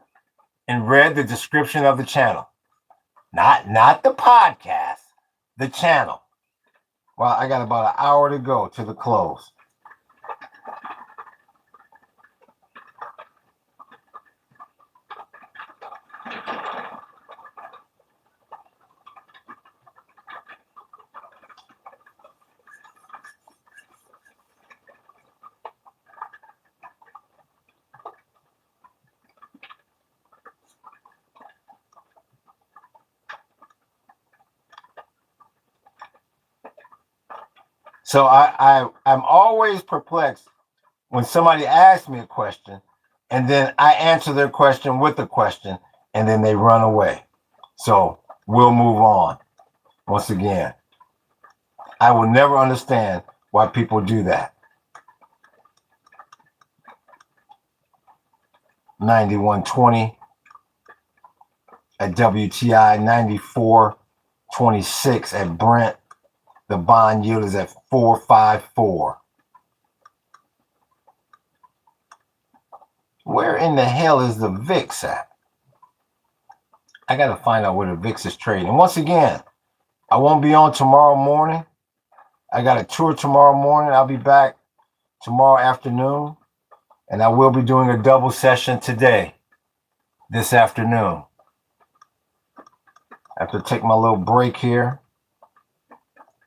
and read the description of the channel? Not the podcast, the channel. Well, I got about an hour to go to the close. So I'm always perplexed when somebody asks me a question and then I answer their question with a question and then they run away. So we'll move on. Once again, I will never understand why people do that. 9120 at WTI, 94.26 at Brent. The bond yield is at 4.54. Where in the hell is the VIX at? I got to find out where the VIX is trading. And once again, I won't be on tomorrow morning. I got a tour tomorrow morning. I'll be back tomorrow afternoon. And I will be doing a double session today, this afternoon. I have to take my little break here.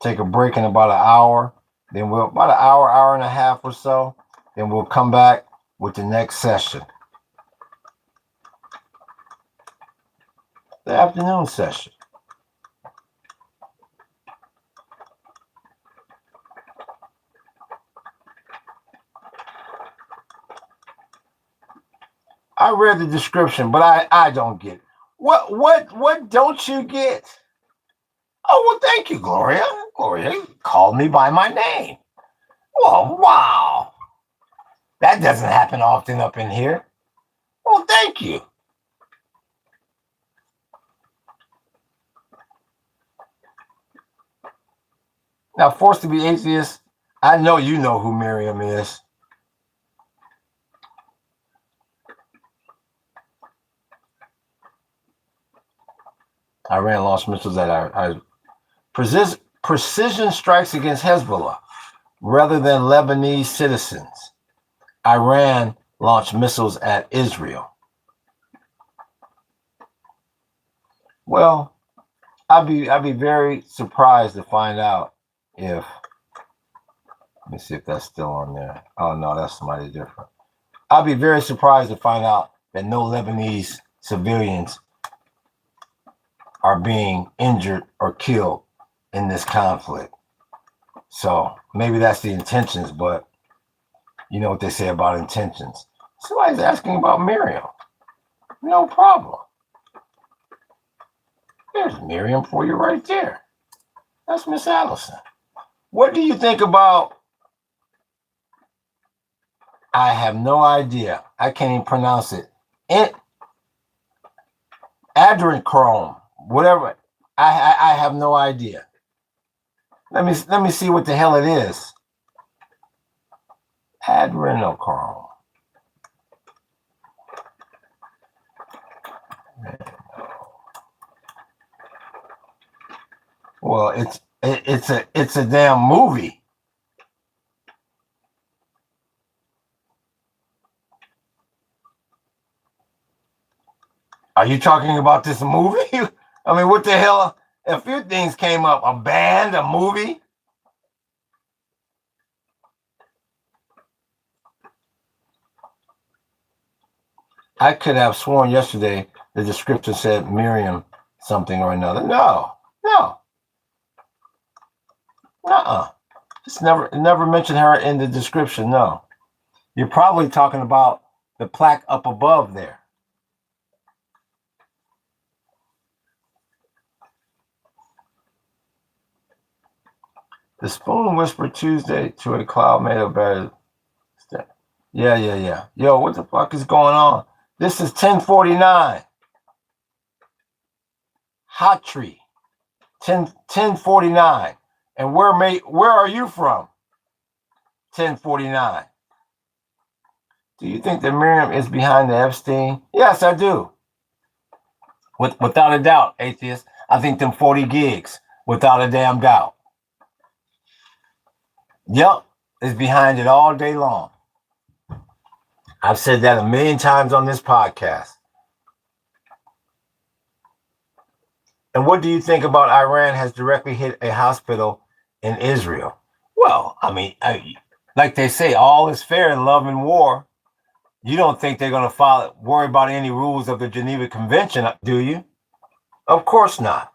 Take a break in about an hour. Then about an hour and a half or so. Then we'll come back with the next session. The afternoon session. I read the description, but I don't get it. What don't you get? Oh, well, thank you, Gloria. Gloria called me by my name. Well, wow. That doesn't happen often up in here. Well, thank you. Now, forced to be atheist, I know you know who Miriam is. Iran launched missiles at precision strikes against Hezbollah rather than Lebanese citizens. Iran launched missiles at Israel. Well, I'd be very surprised to find out if, let me see if that's still on there. Oh no, that's somebody different. I'd be very surprised to find out that no Lebanese civilians are being injured or killed in this conflict. So maybe that's the intentions, but you know what they say about intentions. Somebody's asking about Miriam. No problem. There's Miriam for you right there. That's Miss Allison. What do you think about? I have no idea. I can't even pronounce it. Adrenochrome, whatever. I have no idea. Let me see what the hell it is. Adrenochrome. Well, it's a damn movie. Are you talking about this movie? I mean, what the hell? A few things came up. A band, a movie. I could have sworn yesterday the description said Miriam something or another. No. It's never mentioned her in the description. No. You're probably talking about the plaque up above there. The spoon whispered Tuesday to a cloud made of better. Yeah. Yo, what the fuck is going on? This is 1049. Hot Tree. 1049. And where are you from? 1049. Do you think that Miriam is behind the Epstein? Yes, I do. Without a doubt, atheist. I think them 40 gigs, without a damn doubt. Yep, is behind it all day long. I've said that a million times on this podcast. And what do you think about Iran has directly hit a hospital in Israel? Well, I mean, like they say, all is fair in love and war. You don't think they're going to worry about any rules of the Geneva Convention, do you? Of course not.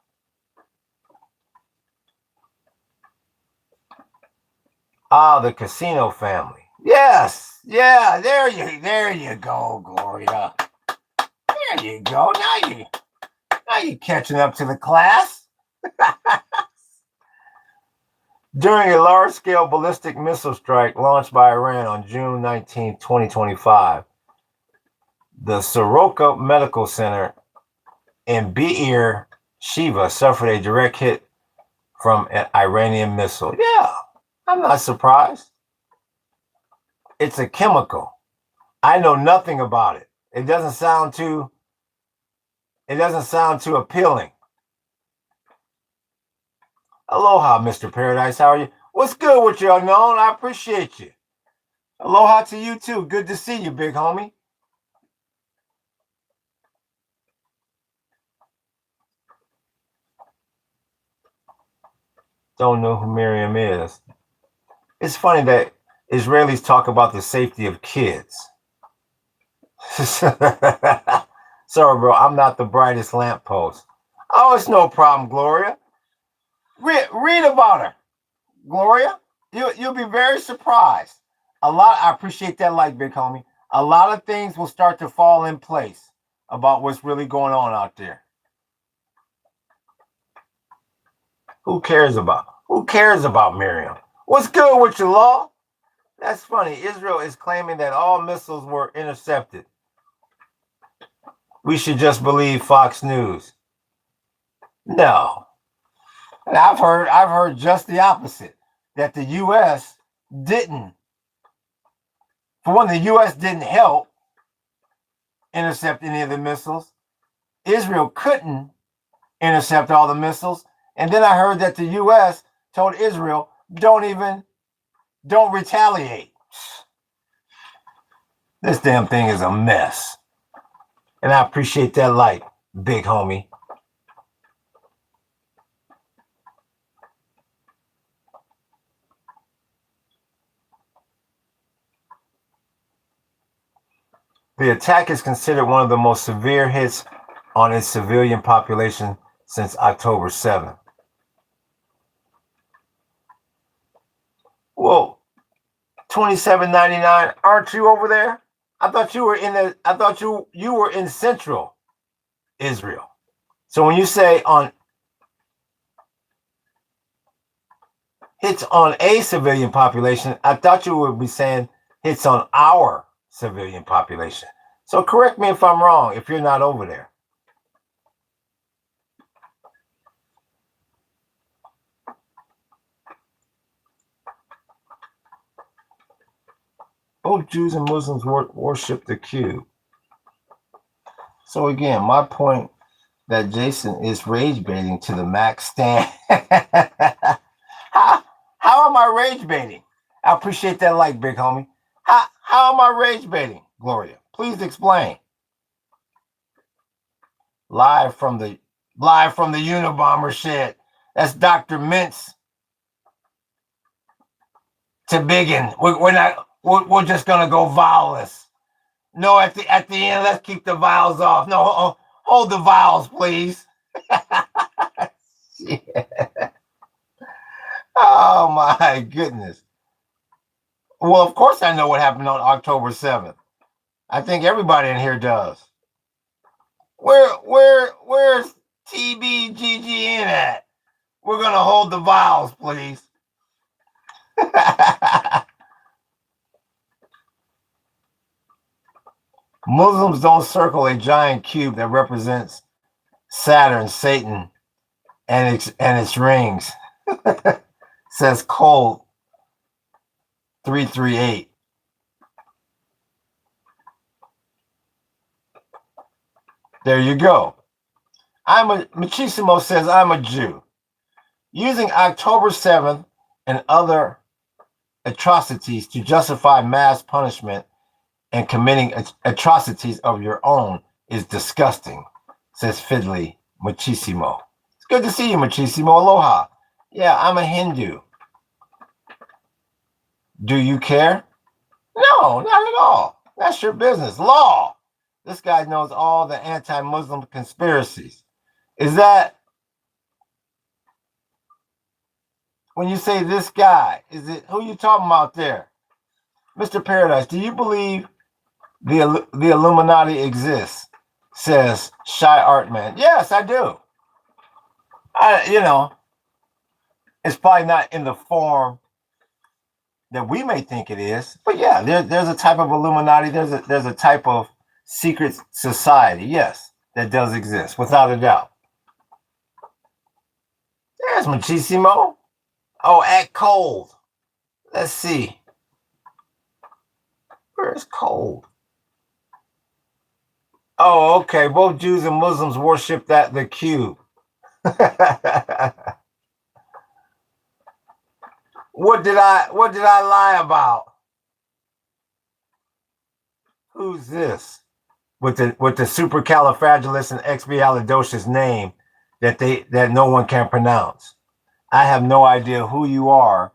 Ah, the Casino family. Yes. Yeah, there you go, Gloria. There you go. Now you're catching up to the class. During a large-scale ballistic missile strike launched by Iran on June 19, 2025, the Soroka Medical Center in Be'er Sheva suffered a direct hit from an Iranian missile. Yeah, I'm not surprised. It's a chemical. I know nothing about it. It doesn't sound too appealing. Aloha, Mr. Paradise. How are you? What's good with you, unknown? I appreciate you. Aloha to you too. Good to see you, big homie. Don't know who Miriam is. It's funny that Israelis talk about the safety of kids. Sorry, bro. I'm not the brightest lamppost. Oh, it's no problem, Gloria. Read about her, Gloria. You'll be very surprised. I appreciate that like, big homie. A lot of things will start to fall in place about what's really going on out there. Who cares about Miriam? What's good with you, Law? That's funny. Israel is claiming that all missiles were intercepted. We should just believe Fox News. No. And I've heard just the opposite. That the U.S. didn't. For one, the U.S. didn't help intercept any of the missiles. Israel couldn't intercept all the missiles. And then I heard that the U.S. told Israel, don't retaliate. This damn thing is a mess. And I appreciate that light, big homie. The attack is considered one of the most severe hits on its civilian population since October 7th. Well, 27.99. Aren't you over there? I thought you were in central Israel. So when you say on hits on a civilian population, I thought you would be saying hits on our civilian population. So correct me if I'm wrong if you're not over there. Both Jews and Muslims worship the cube. So again, my point that Jason is rage baiting to the max stand. how am I rage baiting? I appreciate that like, big homie. How am I rage baiting, Gloria? Please explain. Live from the Unabomber shed. That's Dr. Mintz to Biggin. We're just gonna go vowelless. No, at the end, let's keep the vowels off. No, hold the vowels, please. Oh my goodness. Well, of course I know what happened on October 7th. I think everybody in here does. Where's TBGGN at? We're gonna hold the vowels, please. Muslims don't circle a giant cube that represents Saturn, Satan, and its rings. Says Cole 338. There you go. Machisimo says I'm a Jew. Using October 7th and other atrocities to justify mass punishment and committing atrocities of your own is disgusting, says Fiddly Machisimo. It's good to see you, Machisimo. Aloha. Yeah, I'm a Hindu. Do you care? No, not at all. That's your business. Law. This guy knows all the anti-Muslim conspiracies. Is that, when you say this guy, is it, who you talking about there? Mr. Paradise, do you believe the Illuminati exists? Says Shy Artman. Yes, I do. It's probably not in the form that we may think it is, but yeah, there's a type of Illuminati. There's a type of secret society, yes, that does exist, without a doubt. There's Machisimo. Oh, act cold. Let's see. Where's cold? Oh, okay. Both Jews and Muslims worship the cube. What did I lie about? Who's this? With the supercalifragilisticexpialidocious name that no one can pronounce. I have no idea who you are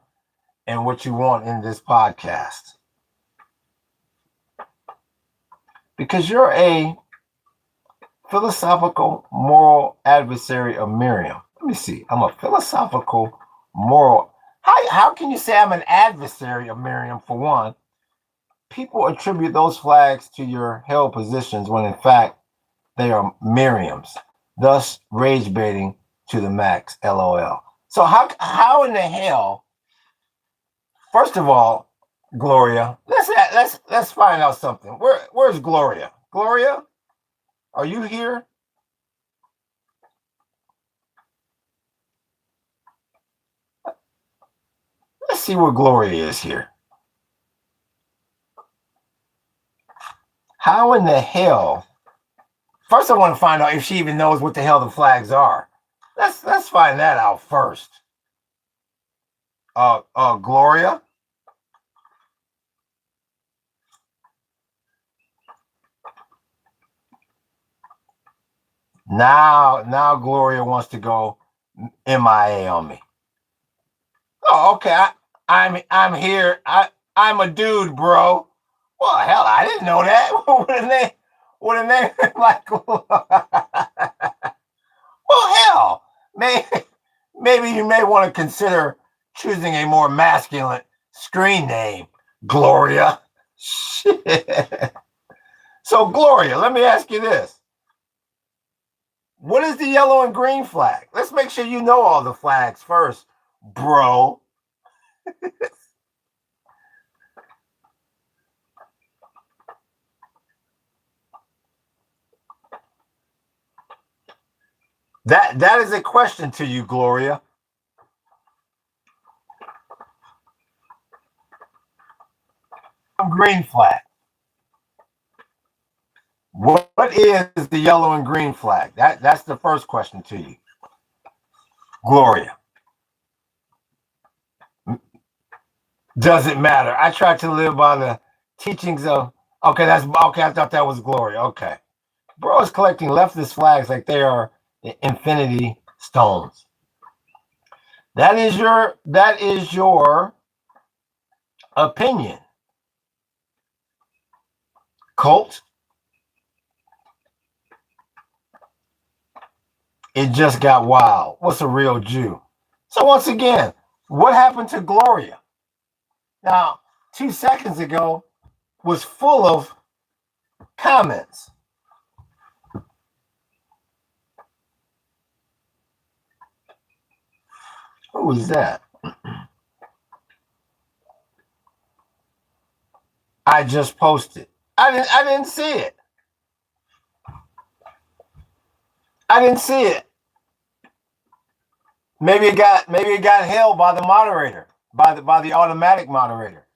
and what you want in this podcast. Because you're a philosophical moral adversary of Miriam. Let me see. I'm a philosophical moral. How can you say I'm an adversary of Miriam, for one? People attribute those flags to your held positions when in fact they are Miriam's, thus rage baiting to the max. LOL. So how in the hell? First of all, Gloria, let's find out something. Where's Gloria? Gloria, are you here? Let's see where Gloria is here. How in the hell? First, I want to find out if she even knows what the hell the flags are. Let's find that out first. Gloria. Now Gloria wants to go MIA on me. Oh, okay. I'm here. I'm a dude, bro. Well, hell, I didn't know that. What a name like. Well, hell, maybe you may want to consider choosing a more masculine screen name, Gloria. Shit. So, Gloria, let me ask you this. What is the yellow and green flag? Let's make sure you know all the flags first, bro. That is a question to you, Gloria. and green flag? What is the yellow and green flag? That's the first question to you. Gloria. Does it matter? I try to live by the teachings of, okay, I thought that was Gloria. Okay. Bro is collecting leftist flags like they are infinity stones. That is your opinion. Cult. It just got wild. What's a real Jew? So once again, what happened to Gloria? Now, 2 seconds ago was full of comments. Who was that? I just posted. I didn't see it. I didn't see it. Maybe it got held by the moderator, by the automatic moderator.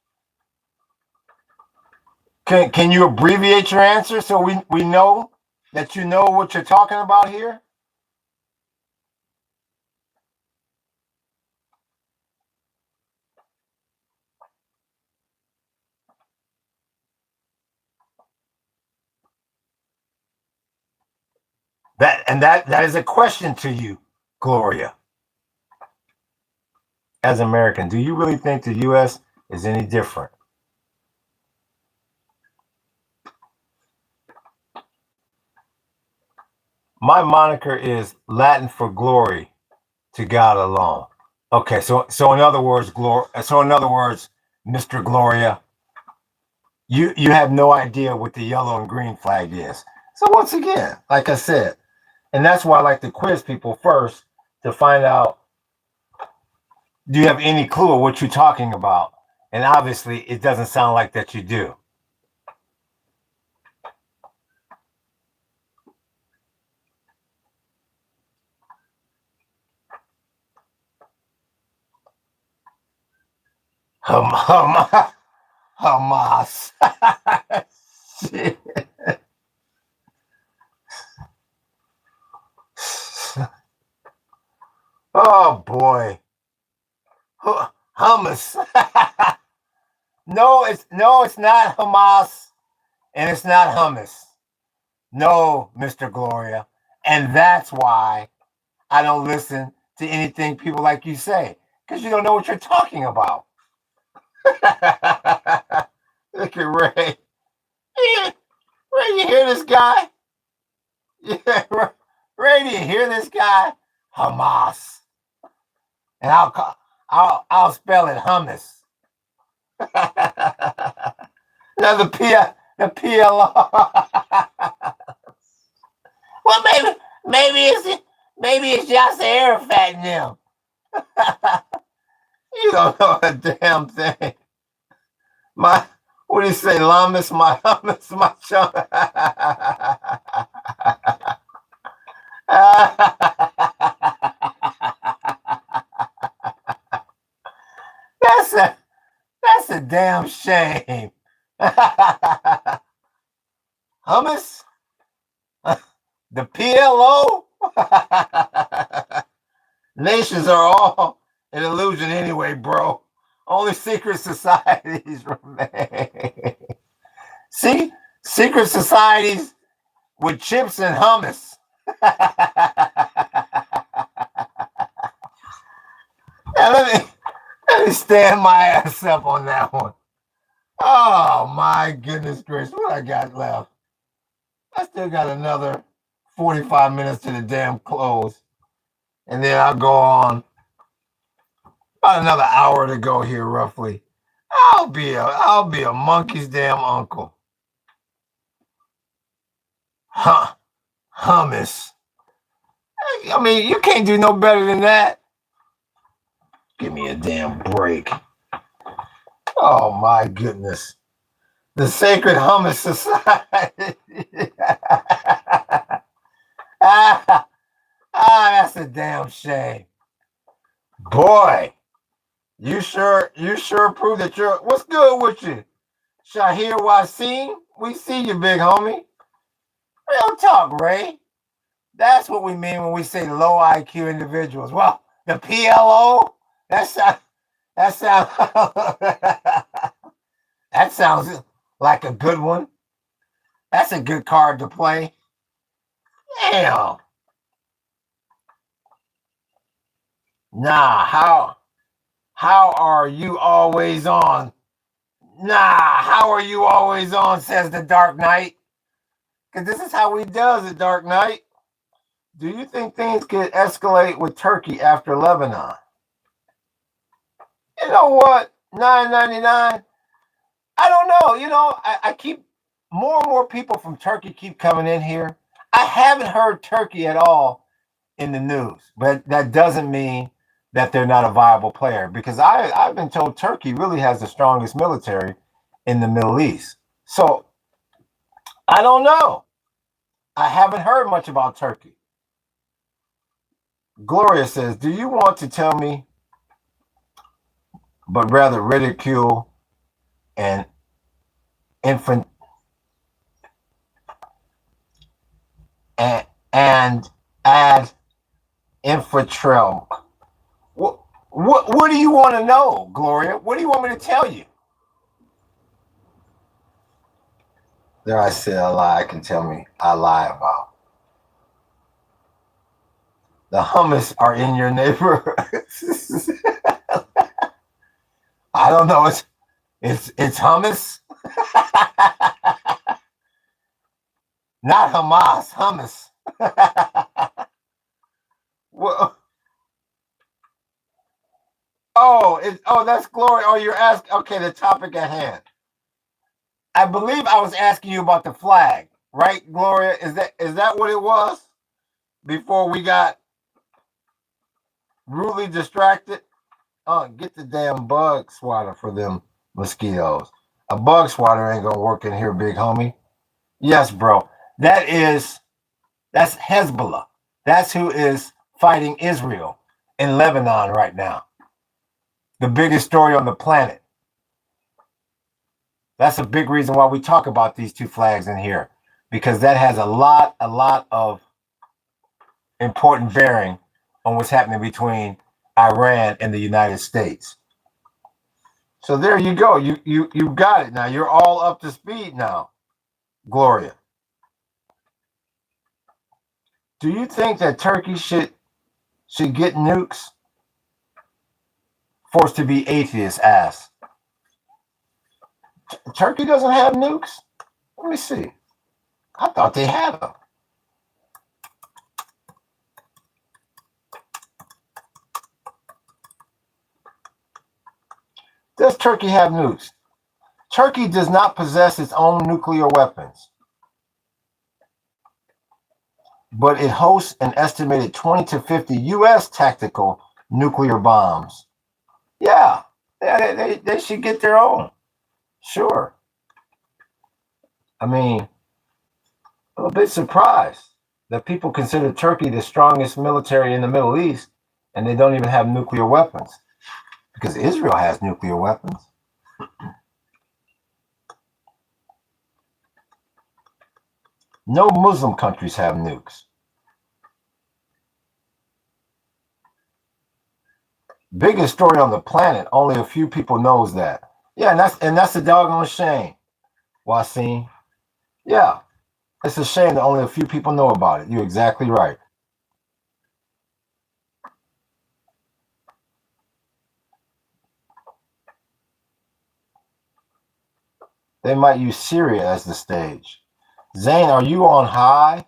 Can you abbreviate your answer so we know that you know what you're talking about here? That is a question to you, Gloria. As an American, do you really think the U.S. is any different? My moniker is Latin for glory to God alone. Okay, so in other words, Mr. Gloria, you have no idea what the yellow and green flag is. So once again, like I said, and that's why I like to quiz people first to find out, do you have any clue of what you're talking about? And obviously, it doesn't sound like that you do. Hamas. Shit. Oh boy. Hummus. No, it's not Hamas, and it's not hummus. No, Mr. Gloria. And that's why I don't listen to anything people like you say, because you don't know what you're talking about. Look at Ray. Ray, you hear this guy? Yeah, Ray, do you hear this guy? Hamas. And I'll spell it hummus. Now the PLO. Well, maybe it's Yasser Arafat and them. You don't know a damn thing. What do you say, Lamas, my hummus, my chum. That's a damn shame. Hummus? The PLO? Nations are all an illusion anyway, bro. Only secret societies remain. See? Secret societies with chips and hummus. Now, let me stand my ass up on that one. Oh my goodness gracious, what I got left? I still got another 45 minutes to the damn close. And then I'll go on. About another hour to go here, roughly. I'll be a monkey's damn uncle. Hummus. I mean, you can't do no better than that. Give me a damn break. Oh my goodness. The Sacred Hummus Society. That's a damn shame. Boy, you sure prove that what's good with you? Shahir Wasim, we see you, big homie. Real talk, Ray. That's what we mean when we say low IQ individuals. Well, the PLO, that sounds that sounds that sounds like a good one. That's a good card to play. Damn. Nah, how are you always on? Nah, how are you always on, says the Dark Knight. Because this is how he does it, Dark Knight. Do you think things could escalate with Turkey after Lebanon? You know what? $9.99. I don't know. I keep more and more people from Turkey keep coming in here. I haven't heard Turkey at all in the news, but that doesn't mean that they're not a viable player, because I've been told Turkey really has the strongest military in the Middle East. So I don't know. I haven't heard much about Turkey. Gloria says, do you want to tell me, but rather ridicule and infant and add infiltrate? What do you want to know, Gloria? What do you want me to tell you? There I said a lie I can tell me I lie about. The hummus are in your neighborhood. I don't know. It's hummus. Not Hamas, hummus. Well, that's Glory. Oh, you're asking. Okay, the topic at hand. I believe I was asking you about the flag, right, Gloria? Is that what it was? Before we got rudely distracted. Oh, get the damn bug swatter for them mosquitoes. A bug swatter ain't gonna work in here, big homie. Yes, bro. That's Hezbollah. That's who is fighting Israel in Lebanon right now. The biggest story on the planet. That's a big reason why we talk about these two flags in here, because that has a lot of important bearing on what's happening between Iran and the United States. So there you go. You got it now. You're all up to speed now, Gloria. Do you think that Turkey should get nukes? Forced to be atheist ass. Turkey doesn't have nukes? Let me see. I thought they had them. Does Turkey have nukes? Turkey does not possess its own nuclear weapons, but it hosts an estimated 20 to 50 U.S. tactical nuclear bombs. Yeah, they should get their own. Sure. I mean, I'm a bit surprised that people consider Turkey the strongest military in the Middle East, and they don't even have nuclear weapons, because Israel has nuclear weapons. No Muslim countries have nukes. Biggest story on the planet. Only a few people knows that. Yeah, and that's a doggone shame, Wasim. Yeah, it's a shame that only a few people know about it. You're exactly right. They might use Syria as the stage. Zane, are you on high?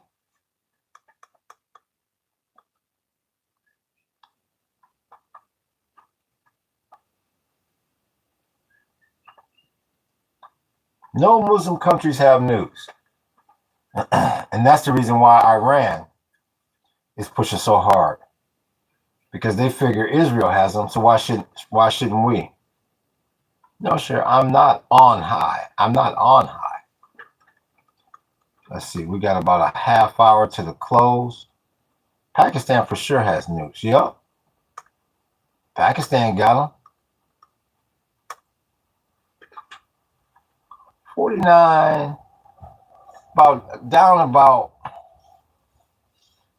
No Muslim countries have nukes. And that's the reason why Iran is pushing so hard. Because they figure Israel has them, so why shouldn't we? No, sure, I'm not on high. I'm not on high. Let's see, we got about a half hour to the close. Pakistan for sure has nukes. Yep. Pakistan got them. 49, down about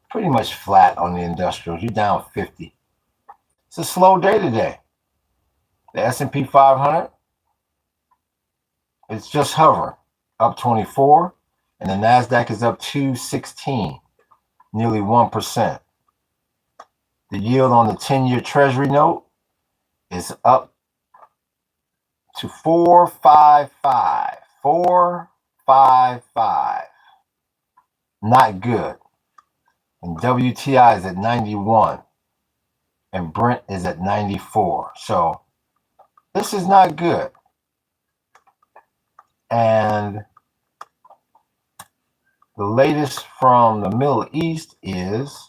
pretty much flat on the industrials. You're down 50. It's a slow day today. The S&P 500, it's just hovering, up 24, and the NASDAQ is up 216, nearly 1%. The yield on the 10-year Treasury note is up to 4.55. 4.55. Not good. And WTI is at 91. And Brent is at 94. So this is not good. And the latest from the Middle East is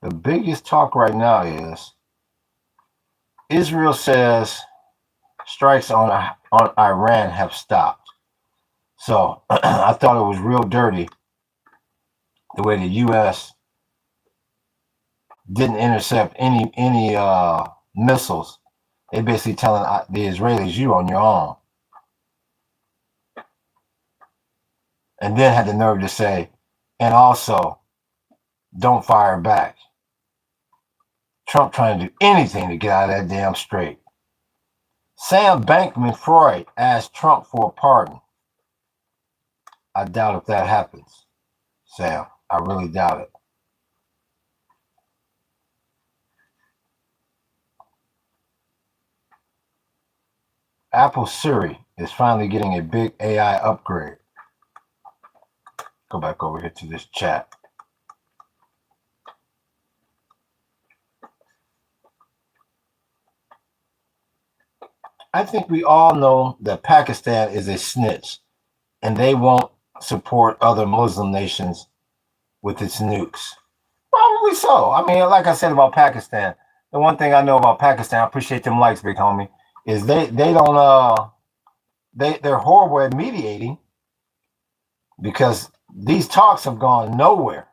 the biggest talk right now is Israel says strikes on Iran have stopped. So I thought it was real dirty the way the U.S. didn't intercept any missiles. They basically telling the Israelis, you on your own. And then had the nerve to say, and also, don't fire back. Trump trying to do anything to get out of that damn strait. Sam Bankman-Fried asked Trump for a pardon. I doubt if that happens, Sam. I really doubt it. Apple Siri is finally getting a big AI upgrade. Go back over here to this chat. I think we all know that Pakistan is a snitch and they won't support other Muslim nations with its nukes. Probably so. I mean, like I said about Pakistan, the one thing I know about Pakistan, I appreciate them likes, big homie, is they're horrible at mediating because these talks have gone nowhere.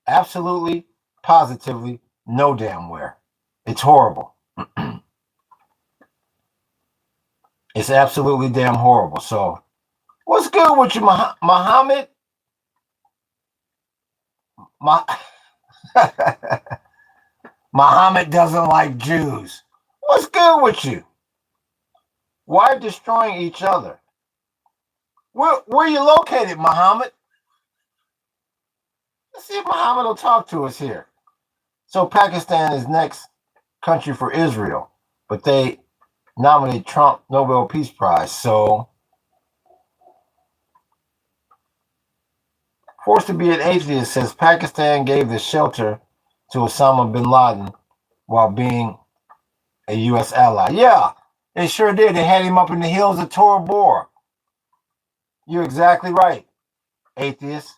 Absolutely, positively, no damn where. It's horrible. It's absolutely damn horrible. So, what's good with you, Muhammad? Muhammad doesn't like Jews. What's good with you? Why destroying each other? Where are you located, Muhammad? Let's see if Muhammad will talk to us here. So Pakistan is next country for Israel, but they nominate Trump Nobel Peace Prize. So forced to be an atheist says Pakistan gave the shelter to Osama bin Laden while being a U.S. ally. Yeah, they sure did. They had him up in the hills of Tora Bora. You're exactly right, atheist.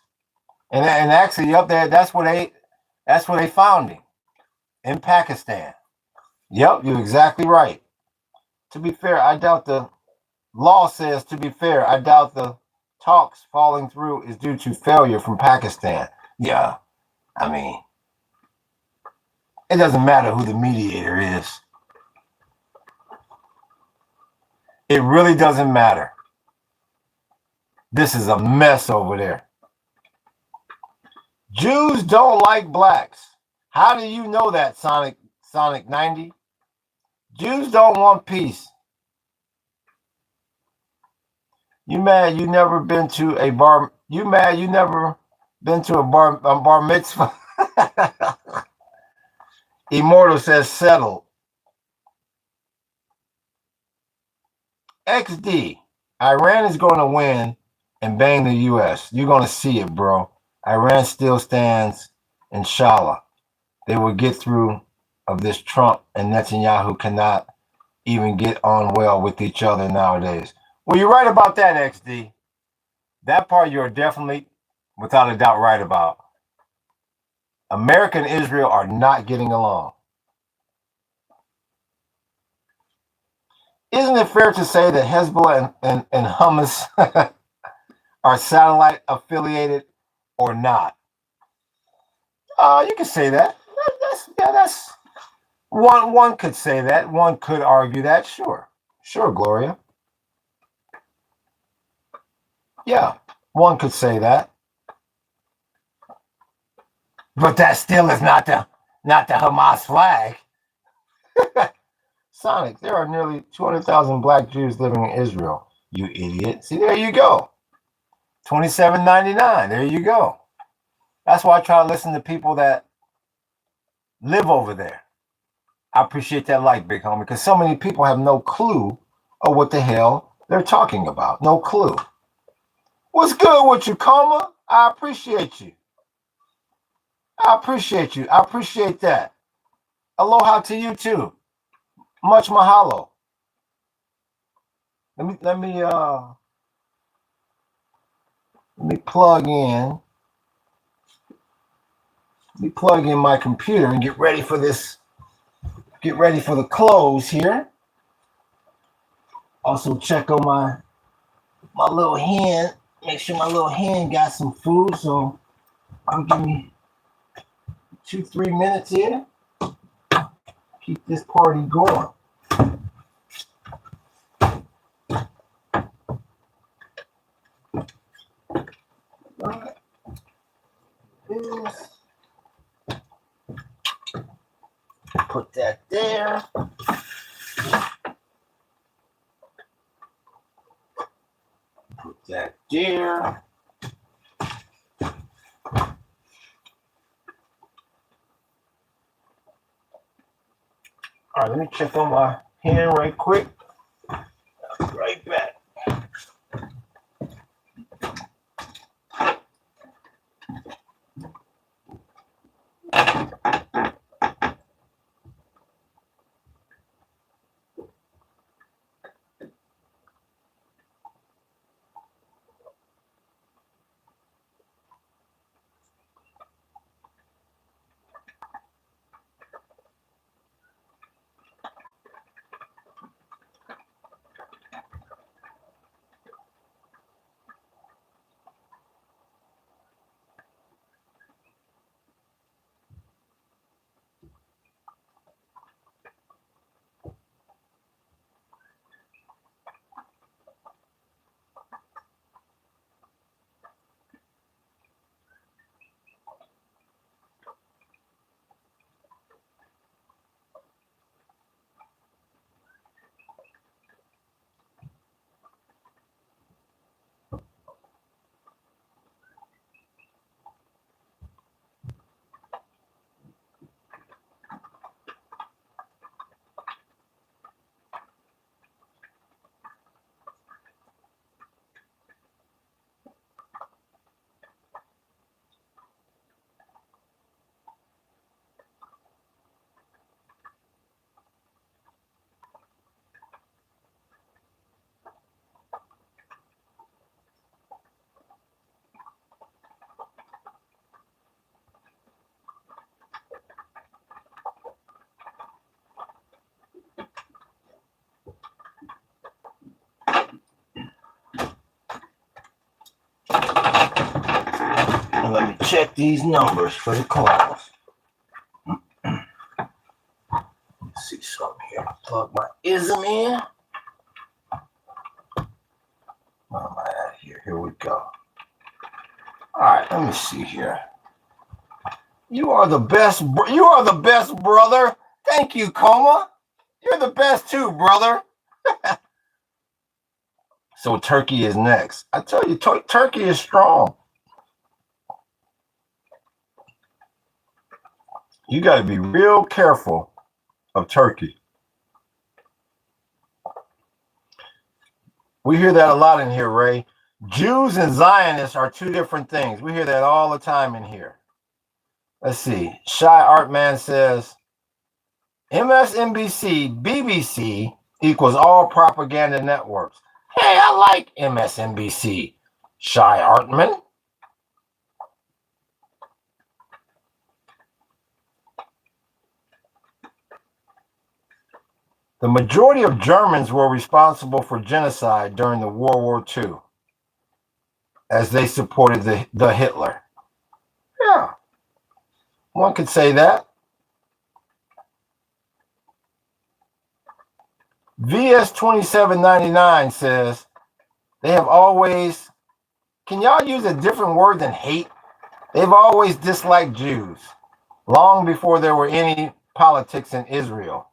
And actually up there, that's where they found him, in Pakistan. Yep, you're exactly right. To be fair, I doubt the law says, to be fair, I doubt the talks falling through is due to failure from Pakistan. Yeah, I mean, it doesn't matter who the mediator is. It really doesn't matter. This is a mess over there. Jews don't like blacks. How do you know that, Sonic 90? Jews don't want peace. You mad you never been to a bar? You mad you never been to a bar mitzvah? Immortal says settled. XD. Iran is going to win and bang the U.S. You're going to see it, bro. Iran still stands, inshallah. They will get through of this. Trump and Netanyahu cannot even get on well with each other nowadays. Well, you're right about that, XD. That part you're definitely, without a doubt, right about. America and Israel are not getting along. Isn't it fair to say that Hezbollah and Hamas are satellite affiliated or not? You can say that. That's one could say that. One could argue that. Sure, Gloria. Yeah, one could say that. But that still is not the Hamas flag. Sonic, there are nearly 200,000 black Jews living in Israel. You idiot. See, there you go. $27.99. There you go. That's why I try to listen to people that live over there. I appreciate that like, big homie, because so many people have no clue of what the hell they're talking about. No clue. What's good with you, Coma? I appreciate you. I appreciate you. I appreciate that. Aloha to you too. Much mahalo. Let me plug in. Let me plug in my computer and get ready for this. Get ready for the close here. Also check on my little hen. Make sure my little hen got some food. So I'll give me 2-3 minutes here. Keep this party going. Put that there. Put that there. All right, let me check on my hand right quick. I'll be right back. And let me check these numbers for the calls. Let's see something here. Plug my ism in. Where am I at here? Here we go. All right, let me see here. You are the best. You are the best, brother. Thank you, Coma. You're the best too, brother. So Turkey is next. I tell you, Turkey is strong. You got to be real careful of Turkey. We hear that a lot in here, Ray. Jews and Zionists are two different things. We hear that all the time in here. Let's see. Shy Artman says, MSNBC, BBC equals all propaganda networks. Hey, I like MSNBC. Shy Artman. The majority of Germans were responsible for genocide during the World War II, as they supported the Hitler. One could say that. VS 2799 says they have always, can y'all use a different word than hate? They've always disliked Jews, long before there were any politics in Israel.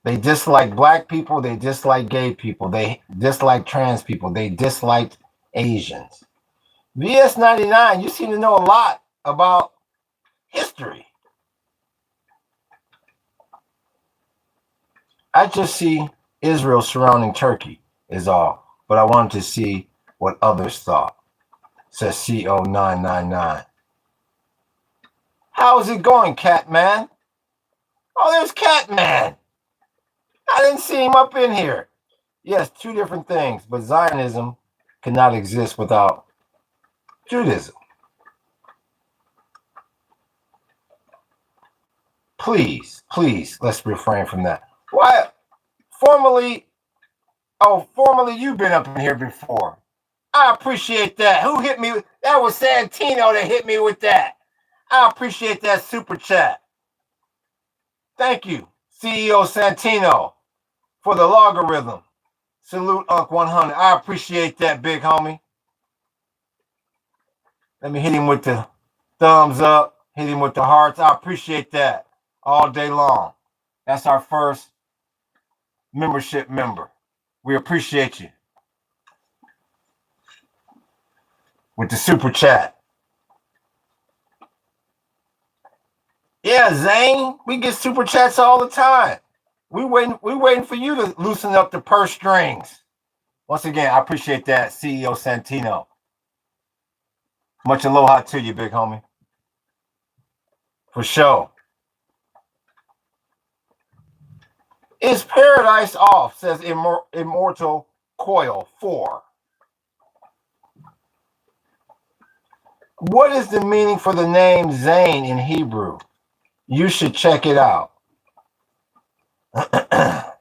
They disliked black people, they disliked gay people, they disliked trans people, they disliked Asians. VS 99, you seem to know a lot about history. I just see Israel surrounding Turkey is all, but I wanted to see what others thought, says CO999. How is it going, Catman? Oh, there's Catman. I didn't see him up in here. Yes, two different things, but Zionism cannot exist without Judaism. Please, let's refrain from that. Why? Formerly you've been up in here before. I appreciate that. Who hit me? That was Santino that hit me with that. I appreciate that super chat. Thank you, CEO Santino, for the logarithm. Salute Unc 100. I appreciate that, big homie. Let me hit him with the thumbs up, hit him with the hearts. I appreciate that all day long. That's our first membership member. We appreciate you. With the super chat. Yeah, Zane, we get super chats all the time. We waiting for you to loosen up the purse strings. Once again, I appreciate that, CEO Santino. Much aloha to you, big homie. For sure. Is paradise off, says Immortal Coil 4. What is the meaning for the name Zane in Hebrew? You should check it out. A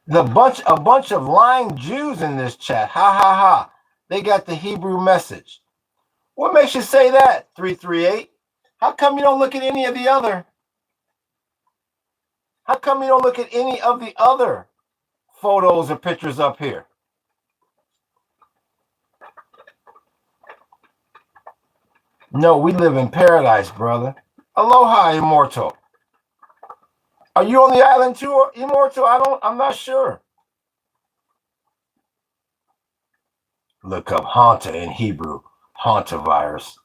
bunch of lying Jews in this chat. Ha ha ha. They got the Hebrew message. What makes you say that, 338? How come you don't look at any of the other? How come you don't look at any of the other photos or pictures up here? No, we live in paradise, brother. Aloha, Immortal. Are you on the island too, Immortal? I'm not sure. Look up Hanta in Hebrew. Hanta virus.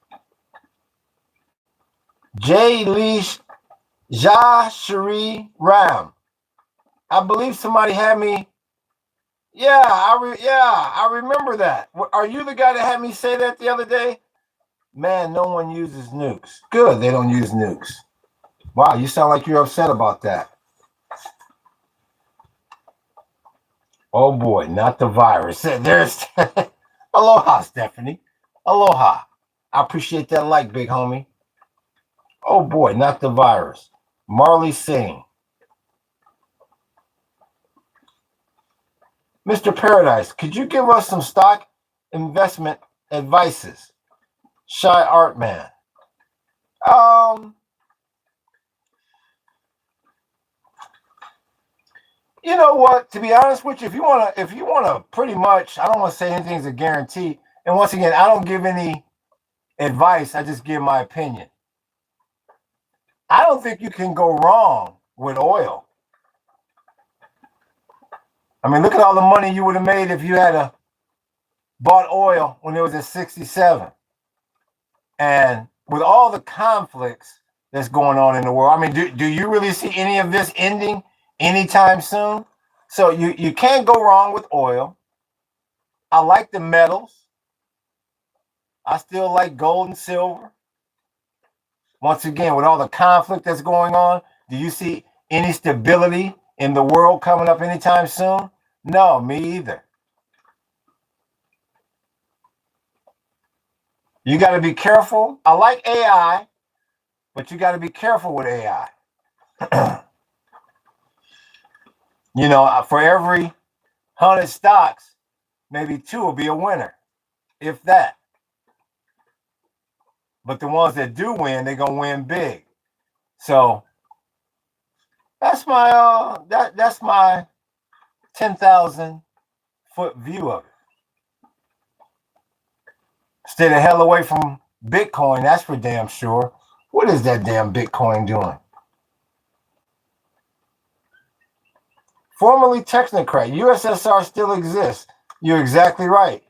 J. Leash Ja Shari Ram. I believe somebody had me. Yeah, I remember that. Are you the guy that had me say that the other day? Man, no one uses nukes. Good, they don't use nukes. Wow, you sound like you're upset about that. Oh boy, not the virus. There's aloha, Stephanie. Aloha. I appreciate that like, big homie. Oh boy, not the virus. Marley Singh. Mr. Paradise, could you give us some stock investment advices? Shy Art Man. You know what? To be honest with you, if you wanna pretty much, I don't want to say anything's a guarantee. And once again, I don't give any advice. I just give my opinion. I don't think you can go wrong with oil. I mean, look at all the money you would have made if you had bought oil when it was at 67. And with all the conflicts that's going on in the world, I mean, do you really see any of this ending anytime soon? So you can't go wrong with oil. I like the metals. I still like gold and silver. Once again, with all the conflict that's going on, do you see any stability in the world coming up anytime soon? No, me either. You got to be careful. I like AI, but you got to be careful with AI. You know, for every 100 stocks, maybe 2 will be a winner, if that. But the ones that do win, they're gonna win big. So that's my that's my 10,000-foot view of it. Stay the hell away from Bitcoin, that's for damn sure. What is that damn Bitcoin doing? Formerly technocrat, USSR still exists. You're exactly right.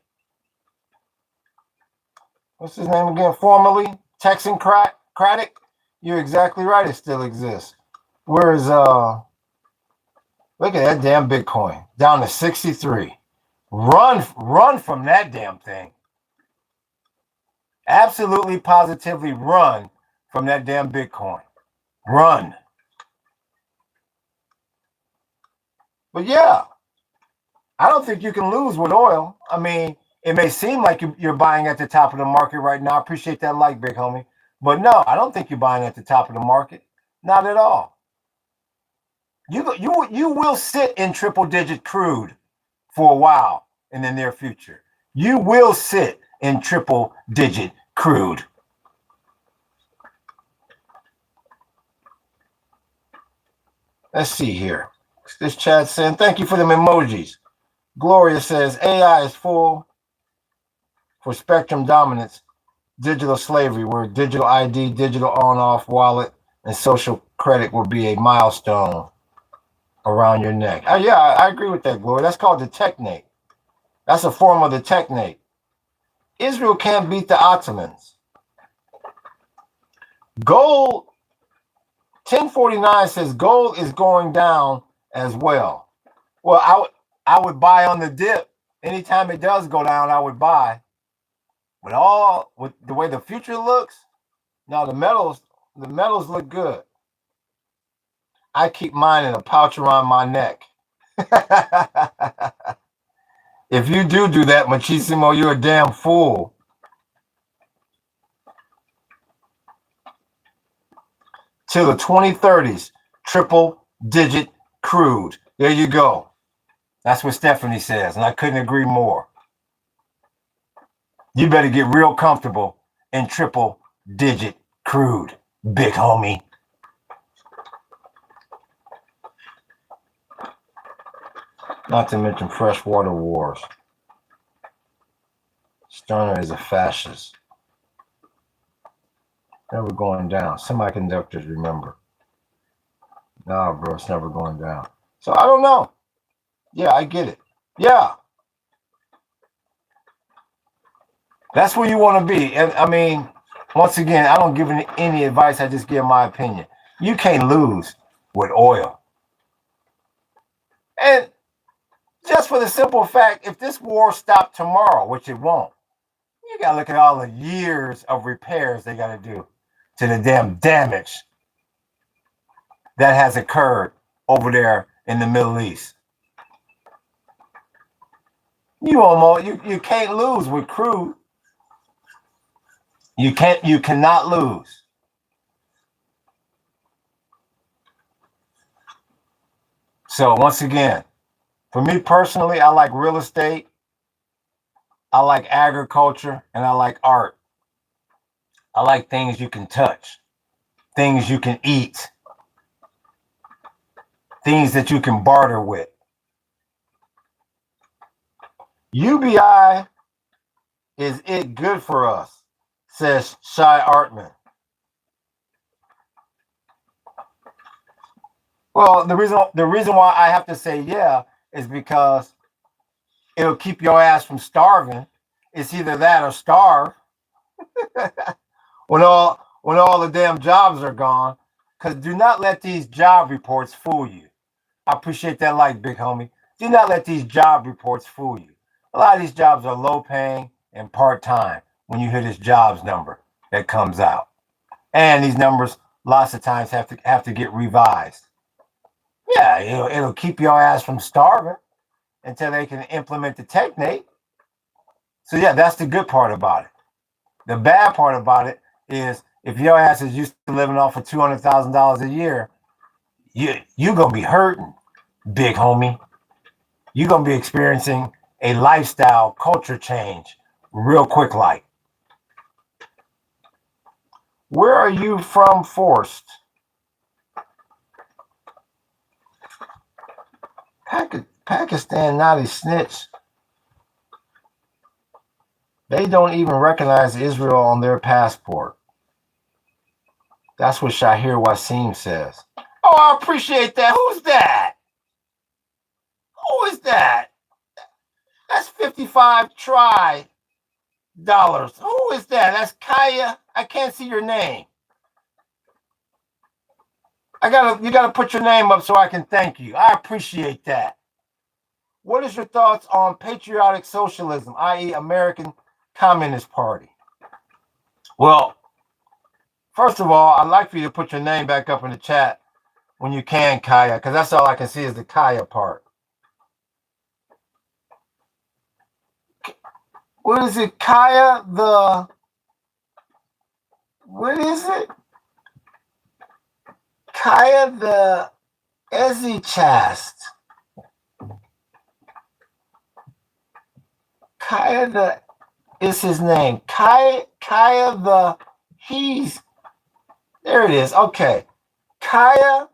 What's his name again? Formerly Texancratic. You're exactly right. It still exists. Where's look at that damn Bitcoin down to 63. Run from that damn thing. Absolutely, positively run from that damn Bitcoin. Run. But yeah, I don't think you can lose with oil. I mean, it may seem like you're buying at the top of the market right now. I appreciate that like, big homie. But no, I don't think you're buying at the top of the market. Not at all. You will sit in triple-digit crude for a while in the near future. You will sit in triple-digit crude. Let's see here. This chat saying, thank you for them emojis. Gloria says, AI is full for spectrum dominance, digital slavery, where digital ID, digital on-off wallet, and social credit will be a milestone around your neck. Yeah, I agree with that, Gloria. That's called the technate. That's a form of the technate. Israel can't beat the Ottomans. Gold, 1049 says gold is going down as well. Well, I would buy on the dip. Anytime it does go down, I would buy. But with the way the future looks, no, the metals look good. I keep mine in a pouch around my neck. If you do that, Machisimo, you're a damn fool. Till the 2030s, triple-digit crude. There you go. That's what Stephanie says, and I couldn't agree more. You better get real comfortable in triple-digit crude, big homie. Not to mention freshwater wars. Sterner is a fascist. Never going down. Semiconductors, remember. Nah, bro, it's never going down. So I don't know. Yeah, I get it. Yeah. That's where you want to be. And I mean, once again, I don't give any advice. I just give my opinion. You can't lose with oil. And just for the simple fact, if this war stopped tomorrow, which it won't, you got to look at all the years of repairs they got to do to the damn damage that has occurred over there in the Middle East. You can't lose with crude. You cannot lose. So once again, for me personally, I like real estate, I like agriculture, and I like art. I like things you can touch, things you can eat, things that you can barter with. UBI is it good for us, says Shy Artman. Well, the reason why I have to say yeah is because it'll keep your ass from starving. It's either that or starve. when all the damn jobs are gone. Because do not let these job reports fool you. I appreciate that like, big homie. Do not let these job reports fool you. A lot of these jobs are low paying and part-time when you hear this jobs number that comes out. And these numbers lots of times have to get revised. Yeah, it'll keep your ass from starving until they can implement the technate. So yeah, that's the good part about it. The bad part about it is if your ass is used to living off of $200,000 a year, you're gonna be hurting, big homie. You're gonna be experiencing a lifestyle culture change real quick like. Where are you from, Forced? Pakistan, not a snitch. They don't even recognize Israel on their passport. That's what Shahir Wasim says. Oh, I appreciate that. Who's that? Who is that? That's 55 try dollars. Who is that? That's Kaya. I can't see your name. You gotta put your name up so I can thank you. I appreciate that. What is your thoughts on patriotic socialism, i.e. American Communist Party? Well, first of all, I'd like for you to put your name back up in the chat when you can, Kaya, because that's all I can see is the Kaya part. What is it, Kaya? What is it? Kaya the Ezichast. Kaya the is his name. Kaya the he's there it is. Okay. Kaya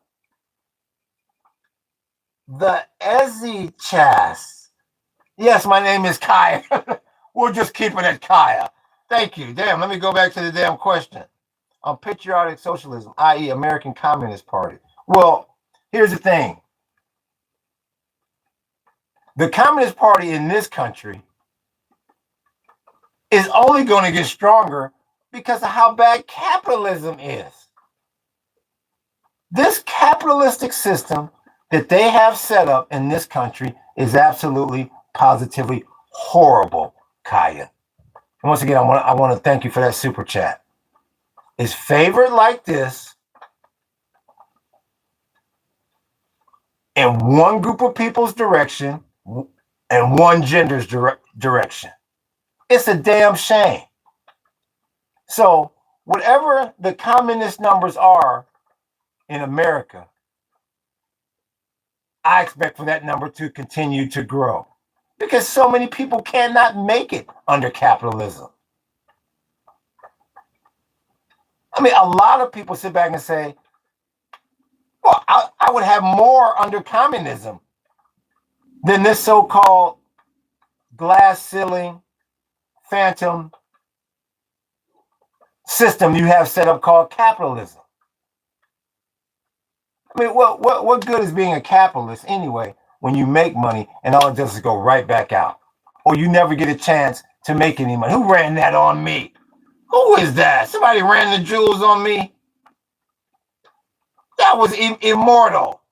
the Ezichast. Yes, my name is Kaya. We'll just keep it at Kaya. Thank you. Damn, let me go back to the damn question. On patriotic socialism, i.e. American Communist Party. Well, here's the thing. The Communist Party in this country is only going to get stronger because of how bad capitalism is. This capitalistic system that they have set up in this country is absolutely, positively horrible, Kaya. And once again, I want to thank you for that super chat. Is favored like this in one group of people's direction and one gender's direction. It's a damn shame. So whatever the communist numbers are in America, I expect for that number to continue to grow because so many people cannot make it under capitalism. I mean, a lot of people sit back and say, well, I would have more under communism than this so-called glass ceiling, phantom system you have set up called capitalism. I mean, what good is being a capitalist anyway when you make money and all it does is go right back out? Or you never get a chance to make any money. Who ran that on me? Who is that? Somebody ran the jewels on me? That was immortal,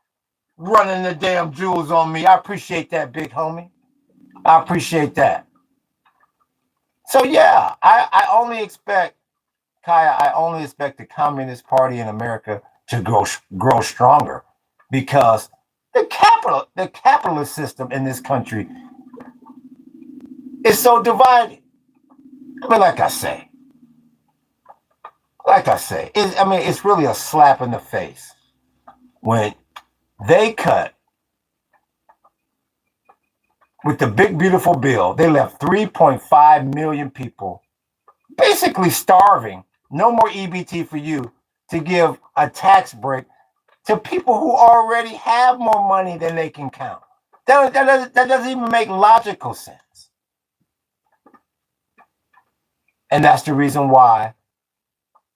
running the damn jewels on me. I appreciate that, big homie. I appreciate that. So yeah, I only expect, Kaya, I only expect the Communist Party in America to grow stronger because the capitalist system in this country is so divided. I mean, like I say, it's really a slap in the face when they cut with the big beautiful bill. They left 3.5 million people basically starving. No more EBT for you to give a tax break to people who already have more money than they can count. That doesn't even make logical sense. And that's the reason why,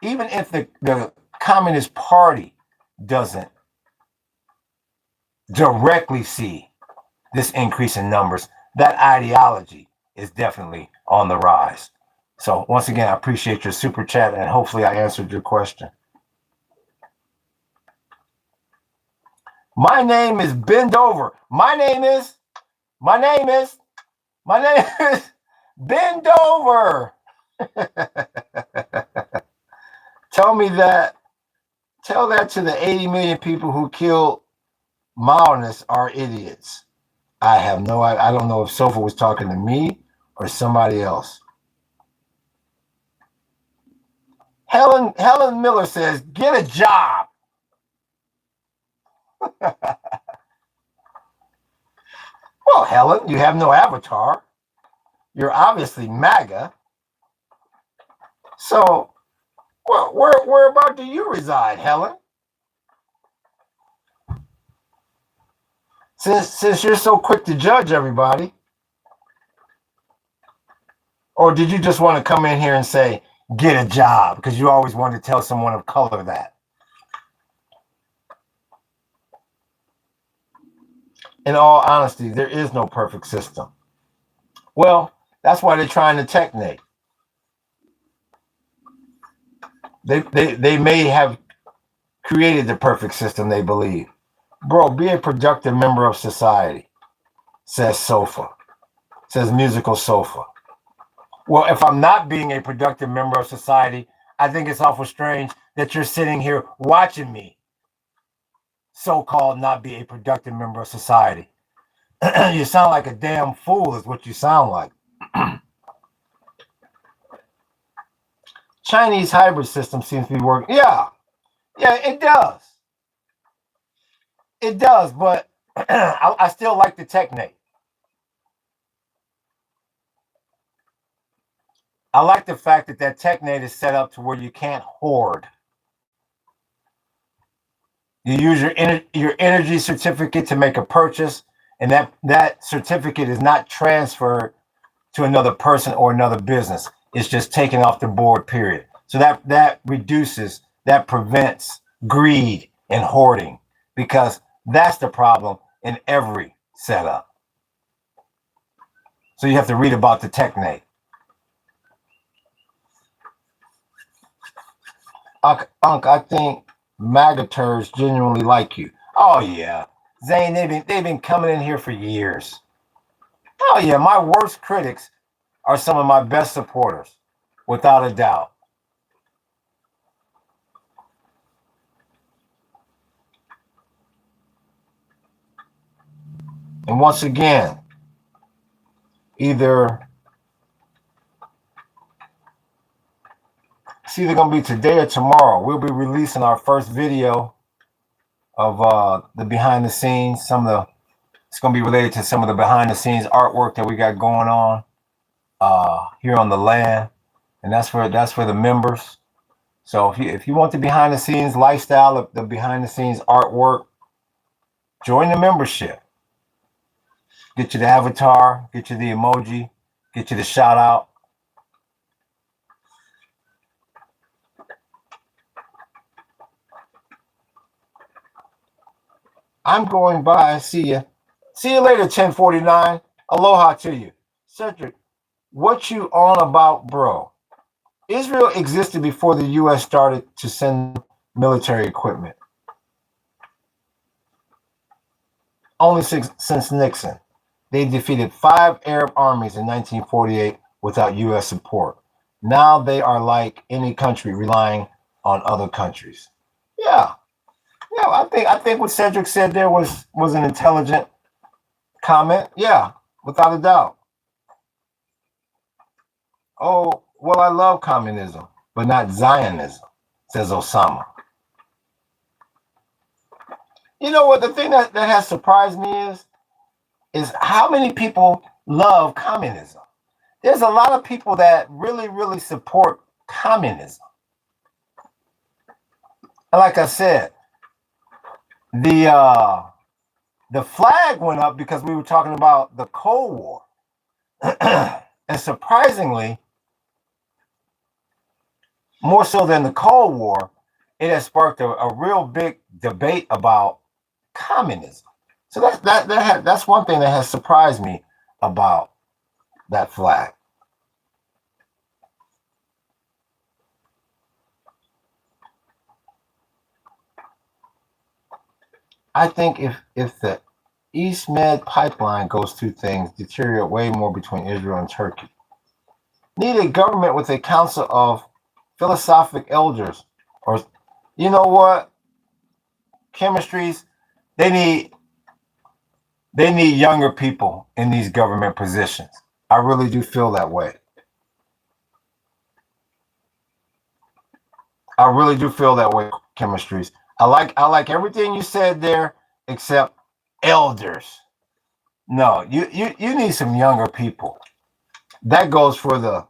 even if the Communist Party doesn't directly see this increase in numbers, that ideology is definitely on the rise. So once again, I appreciate your super chat and hopefully I answered your question. My name is Bend Over. My name is Bend Over. Tell that to the 80 million people who killed Maoists are idiots. I don't know if Sofa was talking to me or somebody else. Helen Miller says, get a job. Well, Helen, you have no avatar. You're obviously MAGA. So Well, where about do you reside, Helen? Since you're so quick to judge everybody, or did you just want to come in here and say, get a job, because you always wanted to tell someone of color that? In all honesty, there is no perfect system. Well, that's why they're trying to technate. They may have created the perfect system, they believe. Bro, be a productive member of society, says Sofa, says Musical Sofa. Well, if I'm not being a productive member of society, I think it's awful strange that you're sitting here watching me, so-called not be a productive member of society. You sound like a damn fool is what you sound like. Chinese hybrid system seems to be working. Yeah, it does. It does, but I still like the technate. I like the fact that technate is set up to where you can't hoard. You use your energy certificate to make a purchase, and that certificate is not transferred to another person or another business. It's just taken off the board, period. So that reduces, that prevents greed and hoarding, because that's the problem in every setup. So you have to read about the technate. Unc, I think magateurs genuinely like you. Oh yeah, Zane, they've been coming in here for years. Oh yeah, my worst critics are some of my best supporters, without a doubt. And once again, it's either going to be today or tomorrow. We'll be releasing our first video of the behind the scenes. It's going to be related to some of the behind the scenes artwork that we got going on here on the land, and that's for the members. So if you want the behind the scenes lifestyle, the behind the scenes artwork, join the membership. Get you the avatar, get you the emoji, get you the shout out. I'm going by. See you. See you later, 1049. Aloha to you. Cedric, what you on about, bro? Israel existed before the U.S. started to send military equipment. Only since Nixon. They defeated 5 Arab armies in 1948 without U.S. support. Now they are like any country, relying on other countries. Yeah. Yeah, I think what Cedric said there was an intelligent comment. Yeah, without a doubt. Oh, well, I love communism, but not Zionism, says Osama. You know what? The thing that has surprised me is how many people love communism. There's a lot of people that really, really support communism. And like I said, the flag went up because we were talking about the Cold War. And surprisingly, more so than the Cold War, it has sparked a real big debate about communism. So that's one thing that has surprised me about that flag. I think if the East Med pipeline goes through, things deteriorate way more between Israel and Turkey. Need a government with a council of philosophic elders, or you know what? Chemistries, they need younger people in these government positions. I really do feel that way. I really do feel that way, chemistries. I like everything you said there, except elders. No, you need some younger people. That goes for I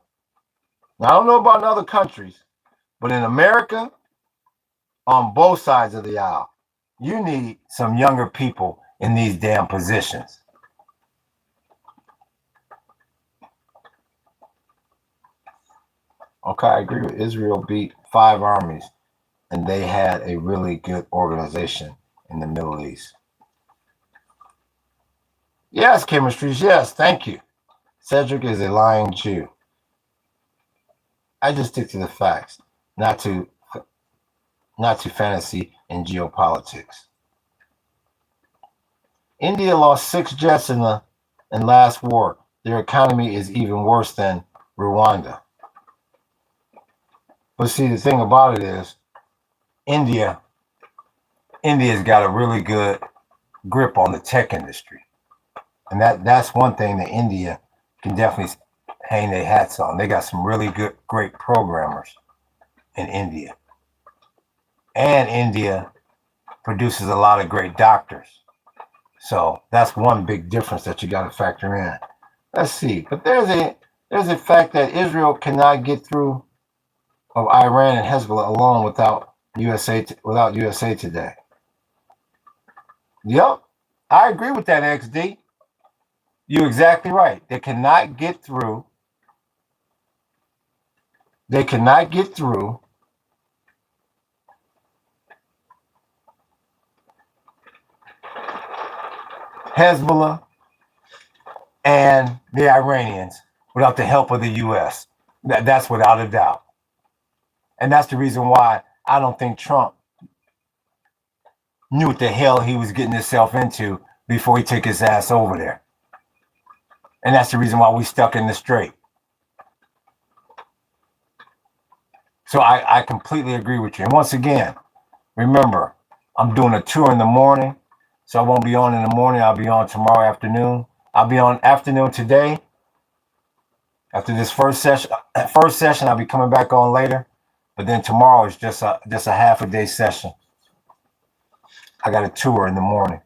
don't know about in other countries, But in America, on both sides of the aisle, you need some younger people in these damn positions. Okay, I agree with Israel beat 5 armies, and they had a really good organization in the Middle East. Yes, chemistries, yes, thank you. Cedric is a lying Jew. I just stick to the facts, not to fantasy and geopolitics. India lost 6 jets in last war. Their economy is even worse than Rwanda. But see, the thing about it is, India's got a really good grip on the tech industry. And that's one thing that India can definitely hang their hats on. They got some really great programmers in India. And India produces a lot of great doctors. So that's one big difference that you got to factor in. Let's see. But there's a fact that Israel cannot get through of Iran and Hezbollah alone without USA Today. Yep, I agree with that, XD. You're exactly right. They cannot get through. Hezbollah and the Iranians without the help of the U.S. That's without a doubt. And that's the reason why I don't think Trump knew what the hell he was getting himself into before he took his ass over there. And that's the reason why we stuck in the strait. So I completely agree with you. And once again, remember, I'm doing a tour in the morning. So I won't be on in the morning. I'll be on tomorrow afternoon. I'll be on afternoon today. After this first session, I'll be coming back on later. But then tomorrow is just a half a day session. I got a tour in the morning.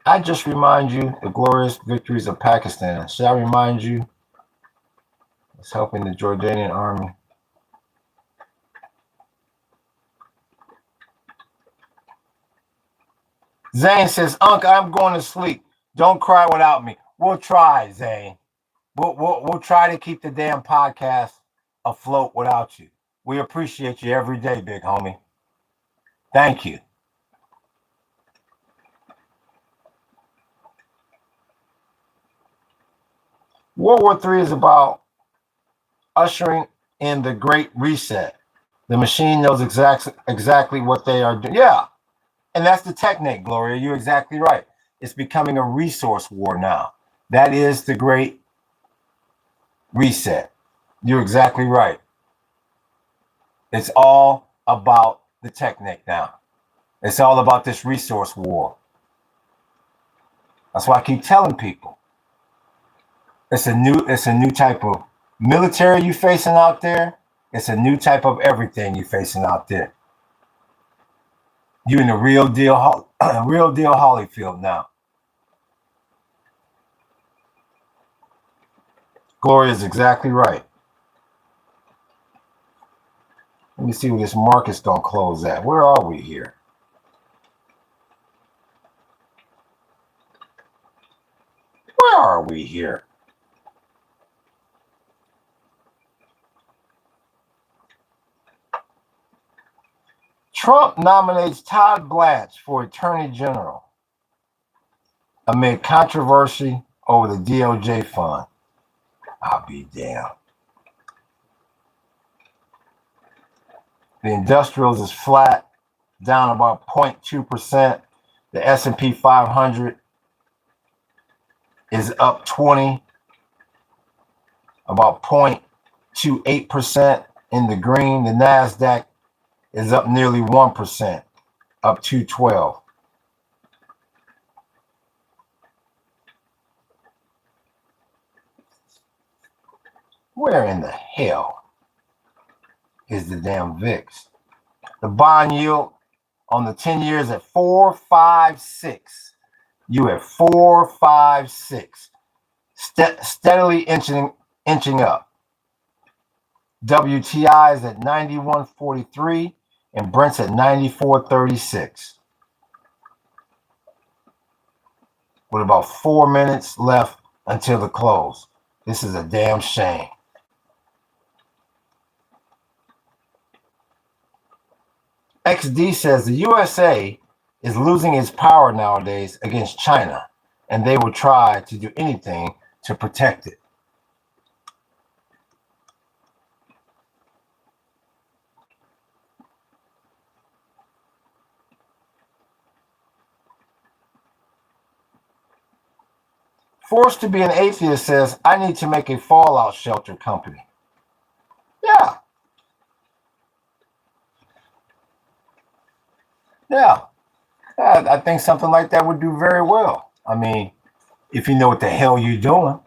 I just remind you the glorious victories of Pakistan. Should I remind you? It's helping the Jordanian army. Zane says, Unc, I'm going to sleep. Don't cry without me. We'll try, Zane. We'll try to keep the damn podcast afloat without you. We appreciate you every day, big homie. Thank you. World War III is about ushering in the Great Reset. The machine knows exactly what they are doing. Yeah. And that's the technique, Gloria. You're exactly right. It's becoming a resource war now. That is the Great Reset. You're exactly right. It's all about the technique now. It's all about this resource war. That's why I keep telling people. It's a new type of military you're facing out there. It's a new type of everything you're facing out there. You're in the real deal Holyfield now. Gloria is exactly right. Let me see where this market's gonna close at. Where are we here? Where are we here? Trump nominates Todd Blanche for Attorney General amid controversy over the DOJ fund. I'll be damned. The industrials is flat, down about 0.2%. The S&P 500 is up 20, about 0.28% in the green. The NASDAQ is up nearly 1%, up 212. Where in the hell is the damn VIX? The bond yield on the 10 years at 4.56. You at 4.56, steadily inching up. WTI is at 91.43 and Brent's at 94.36. With about 4 minutes left until the close. This is a damn shame. XD says the USA is losing its power nowadays against China, and they will try to do anything to protect it. Forced to be an atheist says, I need to make a fallout shelter company. Yeah. Yeah. I think something like that would do very well. I mean, if you know what the hell you're doing.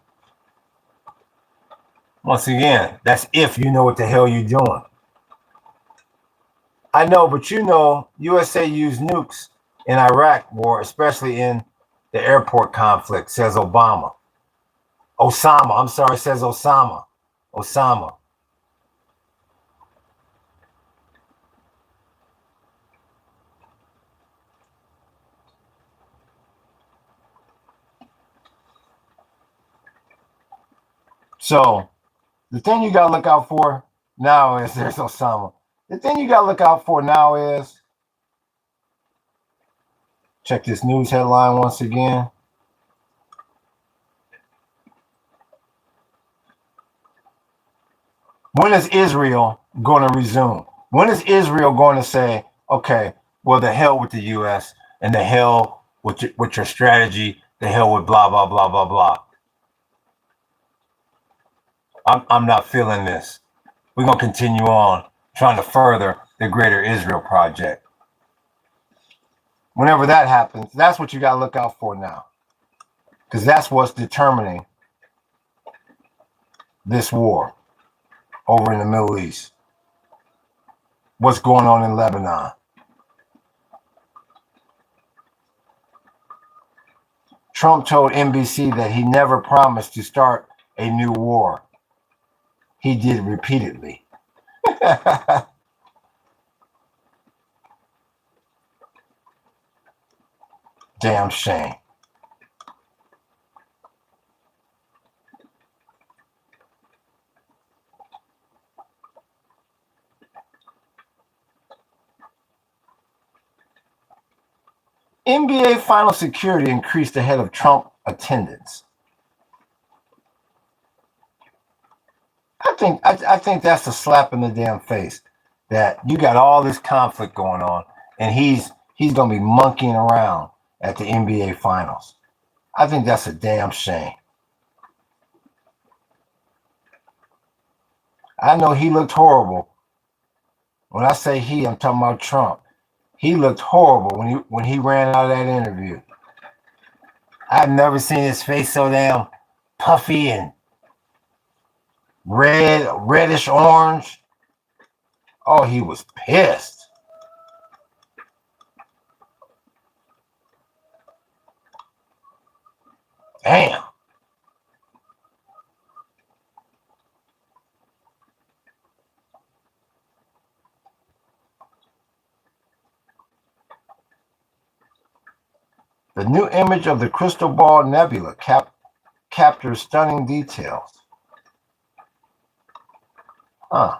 Once again, that's if you know what the hell you're doing. I know, but you know, USA used nukes in Iraq war, especially in the airport conflict, says Obama. Osama, I'm sorry, says Osama. Osama. So the thing you got to look out for now is there's Osama. The thing you got to look out for now is, check this news headline once again. When is Israel going to resume? When is Israel going to say, okay, well, the hell with the U.S. and the hell with your strategy, the hell with blah, blah, blah, blah, blah. I'm not feeling this. We're going to continue on trying to further the greater Israel project. Whenever that happens, that's what you got to look out for now. Because that's what's determining this war over in the Middle East. What's going on in Lebanon. Trump told NBC that he never promised to start a new war. He did repeatedly. Damn shame. NBA final security increased ahead of Trump attendance. I think that's a slap in the damn face that you got all this conflict going on and he's gonna be monkeying around at the NBA finals. I think that's a damn shame. I know he looked horrible. When I say he, I'm talking about Trump. He looked horrible when he ran out of that interview. I've never seen his face so damn puffy and reddish orange. Oh, he was pissed. Damn. The new image of the Crystal Ball Nebula captures stunning details. Huh.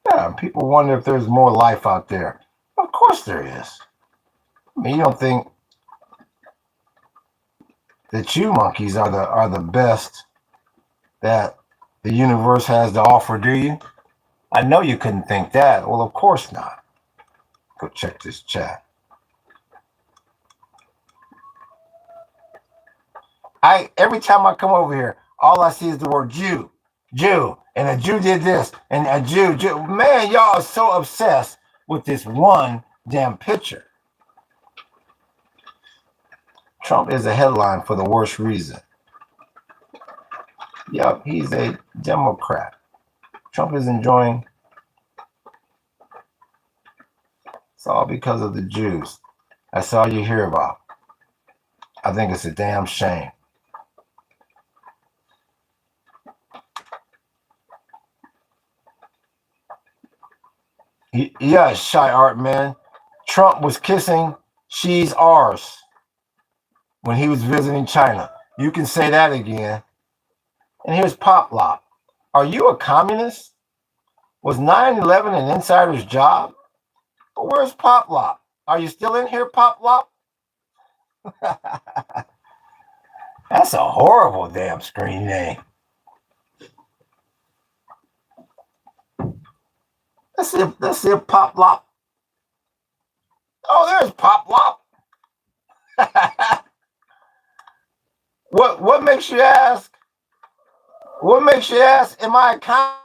Yeah, people wonder if there's more life out there. Of course there is. I mean, you don't think that you monkeys are the best that the universe has to offer, do you? I know you couldn't think that. Well, of course not. Go check this chat. Every time I come over here, all I see is the word Jew, and a Jew did this, and a Jew. Man, y'all are so obsessed with this one damn picture. Trump is a headline for the worst reason. Yep, he's a Democrat. Trump is enjoying. It's all because of the Jews. That's all you hear about. I think it's a damn shame. Yeah, shy art man. Trump was kissing she's ours when he was visiting China. You can say that again. And here's Pop Lop. Are you a communist? Was 9/11 an insider's job? But where's Pop Lop? Are you still in here, Pop Lop? That's a horrible damn screen name. Let's see if Pop Lop. Oh, there's Pop Lop. What makes you ask? What makes you ask? Am I a communist?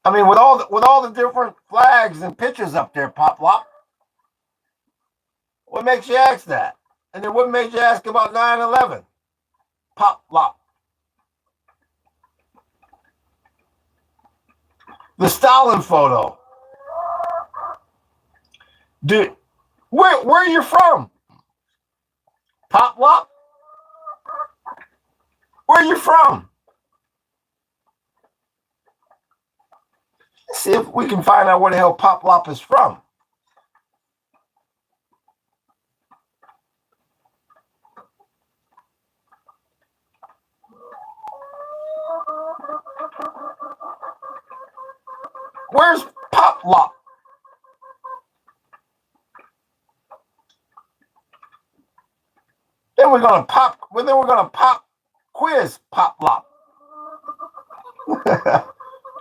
I mean, with all the different flags and pictures up there, Pop Lop. What makes you ask that? And then what made you ask about 9/11? Pop Lop. The Stalin photo. Dude, where are you from? Pop Lop? Where are you from? Let's see if we can find out where the hell Pop Lop is from. Where's Pop Lop? Then we're gonna pop quiz Pop Lop.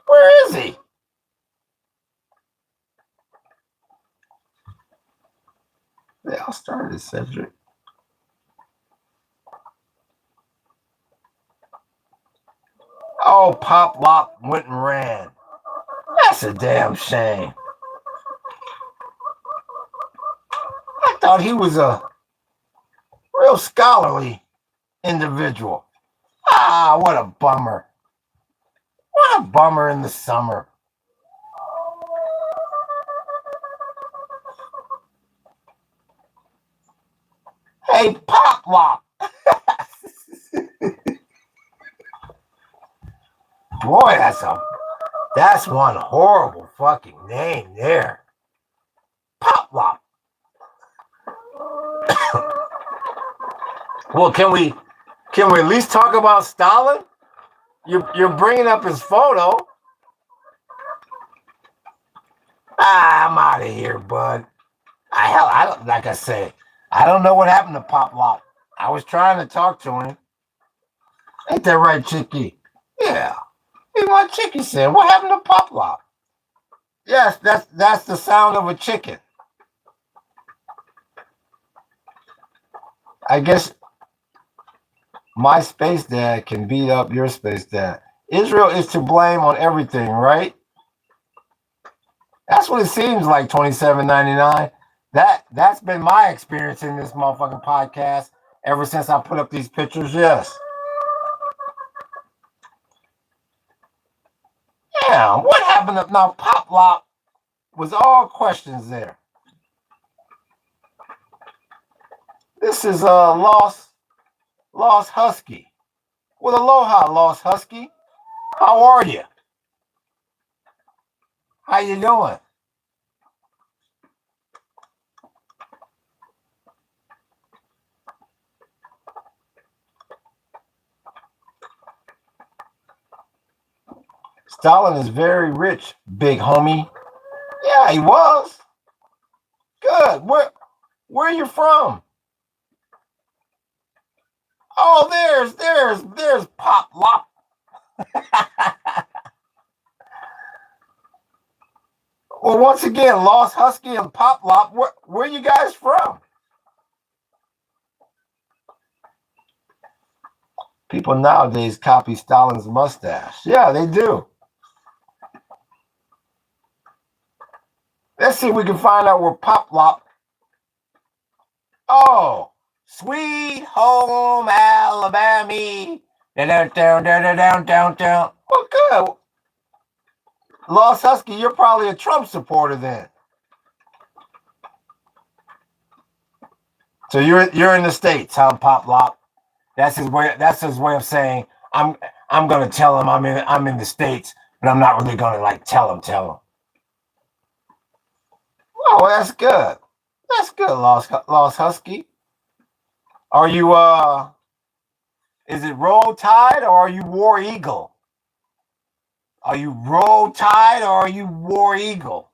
Where is he? They all started, Cedric. Oh, Pop Lop went and ran. That's a damn shame. I thought he was a real scholarly individual. Ah, what a bummer. What a bummer in the summer. Hey, Pop Lop. Boy, that's one horrible fucking name there. Pop Lop. Well, can we at least talk about Stalin? You're bringing up his photo. I'm out of here, bud. I don't, like I said, I don't know what happened to Pop Lop. I was trying to talk to him. Ain't that right, Chicky? Yeah. Even my Chicky said, what happened to Pop Lop? Yes, that's the sound of a chicken. I guess my space dad can beat up your space dad. Israel is to blame on everything, right? That's what it seems like, $27.99. That's been my experience in this motherfucking podcast ever since I put up these pictures, yes. Yeah, what happened to now Pop Lop was all questions there. This is a lost husky. Well, aloha, lost husky. How are you? How you doing? Stalin is very rich, big homie. Yeah, he was. Good. Where are you from? Oh, there's Pop Lop. Well, once again, Lost Husky and Pop Lop, where you guys from? People nowadays copy Stalin's mustache. Yeah, they do. Let's see if we can find out where Pop Lop. Oh, Sweet Home Alabama. Down. Well, good. Lost Husky, you're probably a Trump supporter then. So you're in the States, huh, Pop Lop? That's his way of saying I'm gonna tell him I'm in the States, but I'm not really gonna like tell him. Oh, that's good. That's good, Lost Husky. Are you is it Roll Tide or are you War Eagle? Are you Roll Tide or are you War Eagle?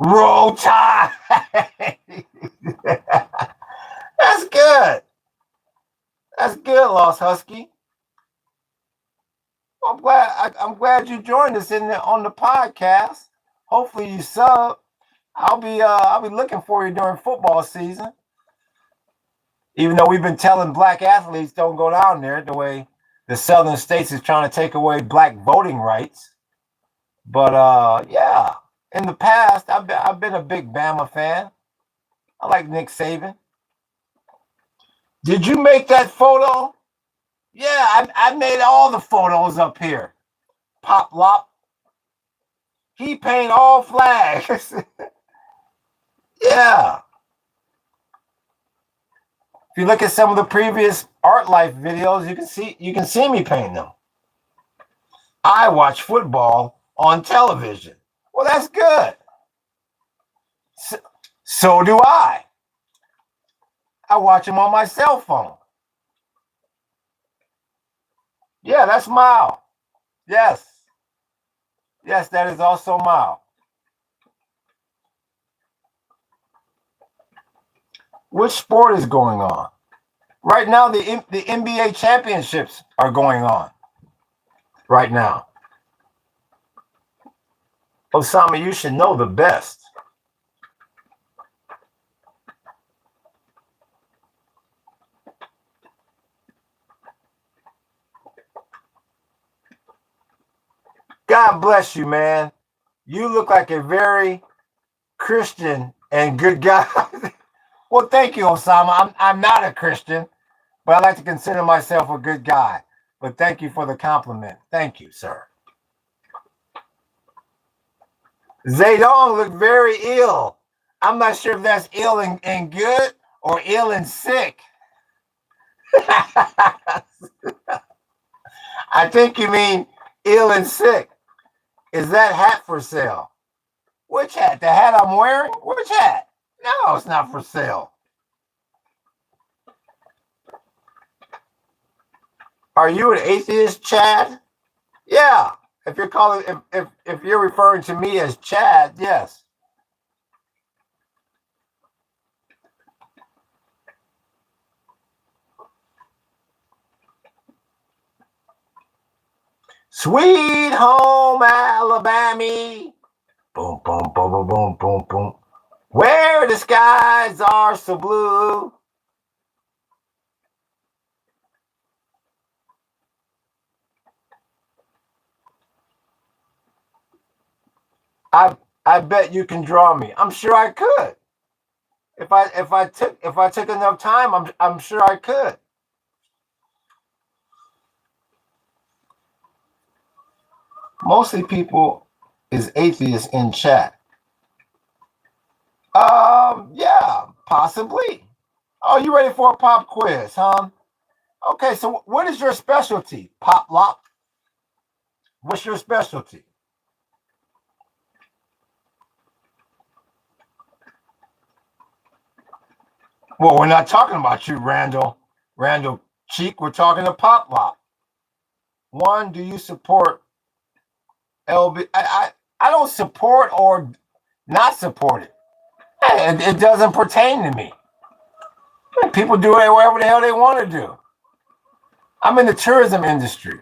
Roll Tide. That's good. That's good, Lost Husky. I'm glad you joined us on the podcast. Hopefully you sub. I'll be looking for you during football season. Even though we've been telling black athletes don't go down there, the way the southern states is trying to take away black voting rights. But yeah, in the past I've been a big Bama fan. I like Nick Saban. Did you make that photo? Yeah, I made all the photos up here. Pop Lop. He paint all flags. Yeah. If you look at some of the previous Art Life videos, you can see me paint them. I watch football on television. Well, that's good. So do I. I watch them on my cell phone. Yeah, that's Mao. Yes. Yes, that is also Mao. Which sport is going on? Right now, the NBA championships are going on. Right now. Osama, you should know the best. God bless you, man. You look like a very Christian and good guy. Well, thank you, Osama. I'm not a Christian, but I like to consider myself a good guy. But thank you for the compliment. Thank you, sir. Zedong looked very ill. I'm not sure if that's ill and good or ill and sick. I think you mean ill and sick. Is that hat for sale? Which hat? The hat I'm wearing? Which hat? No, it's not for sale. Are you an atheist, Chad? Yeah. If you're calling, if you're referring to me as Chad, yes. Sweet home Alabama. Boom, boom, boom, boom, boom, boom, boom. Where the skies are so blue. I bet you can draw me. I'm sure I could. If I took enough time, I'm sure I could. Mostly people is atheists in chat. Yeah, possibly. Oh, you ready for a pop quiz, huh? Okay, so what is your specialty, Pop Lop? What's your specialty? Well, we're not talking about you, Randall. Randall Cheek, we're talking to Pop Lop. One, do you support LB? I don't support or not support it. It doesn't pertain to me. People do it whatever the hell they want to do. I'm in the tourism industry.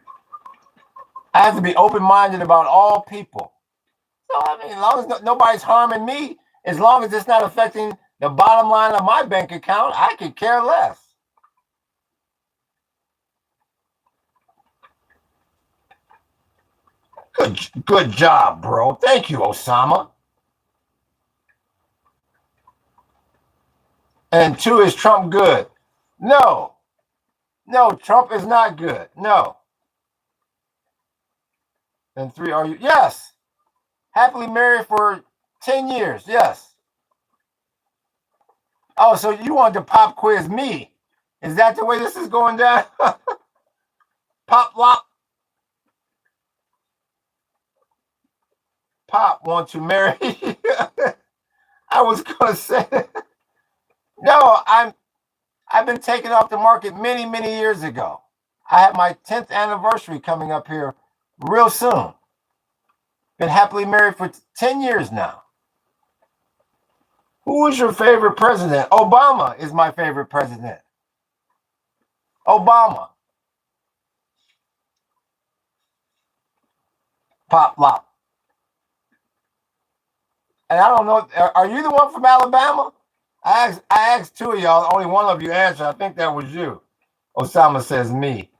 I have to be open-minded about all people. So, I mean, as long as nobody's harming me, as long as it's not affecting the bottom line of my bank account, I could care less. Good job, bro. Thank you, Osama. And two, is Trump good? No. No, Trump is not good. No. And three, are you? Yes. Happily married for 10 years. Yes. Oh, so you want to pop quiz me? Is that the way this is going down? Pop Lop. Pop want to marry. I was gonna say no. I've been taken off the market many years ago. I have my 10th anniversary coming up here real soon. Been happily married for 10 years now. Who is your favorite president? Obama is my favorite president. Obama. Pop Lop. And I don't know, are you the one from Alabama? I asked two of y'all, only one of you answered. I think that was you. Osama says me.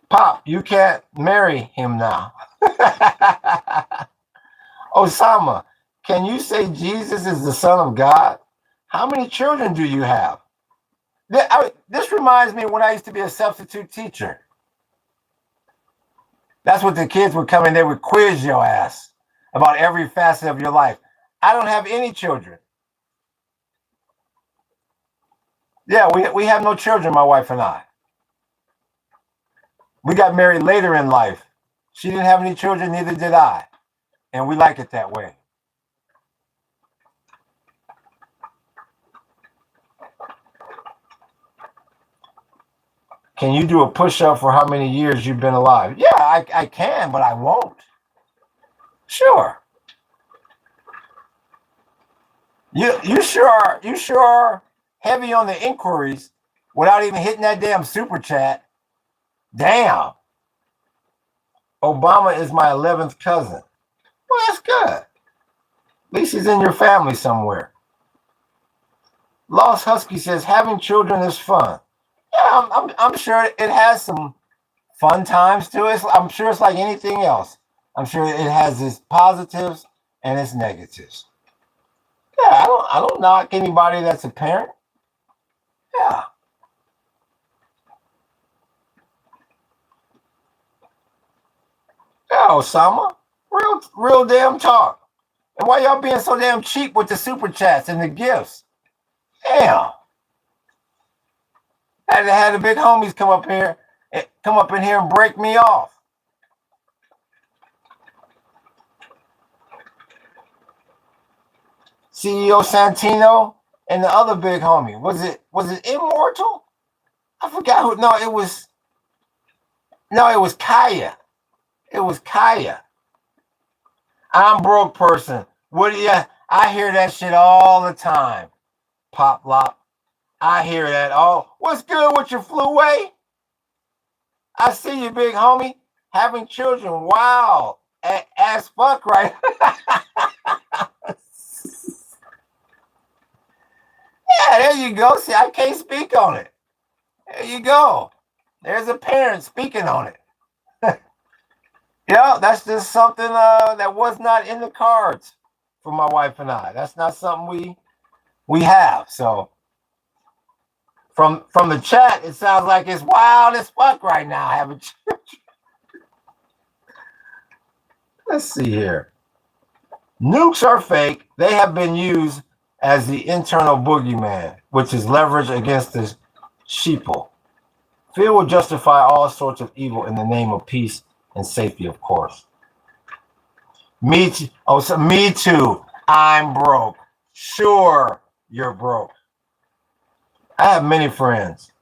Pop, you can't marry him now. Osama, can you say Jesus is the Son of God? How many children do you have? This reminds me when I used to be a substitute teacher. That's what the kids would come in, they would quiz your ass about every facet of your life. I don't have any children. Yeah, we have no children, my wife and I. We got married later in life. She didn't have any children, neither did I. And we like it that way. Can you do a push-up for how many years you've been alive? Yeah, I can, but I won't. Sure. You sure are heavy on the inquiries without even hitting that damn super chat. Damn. Obama is my 11th cousin. Well, that's good. At least he's in your family somewhere. Lost Husky says having children is fun. Yeah, I'm sure it has some fun times to it. I'm sure it's like anything else. I'm sure it has its positives and its negatives. Yeah, I don't knock anybody that's a parent. Yeah. Yeah, Osama. Real damn talk. And why y'all being so damn cheap with the super chats and the gifts? Damn. Had the big homies come up in here and break me off. CEO Santino and the other big homie. Was it Immortal? I forgot who. No, it was Kaya. It was Kaya. I'm broke person. What do you? I hear that shit all the time. Pop Lop. I hear that. Oh, what's good with your flu way? I see you, big homie. Having children. Wow. As fuck, right? Yeah, there you go. See, I can't speak on it. There you go. There's a parent speaking on it. Yeah, that's just something that was not in the cards for my wife and I. That's not something we have. So from the chat, it sounds like it's wild as fuck right now having children. Let's see here. Nukes are fake. They have been used as the internal boogeyman, which is leverage against the sheeple. Fear will justify all sorts of evil in the name of peace and safety, of course. Me too. Oh, so me too. I'm broke. Sure, you're broke. I have many friends.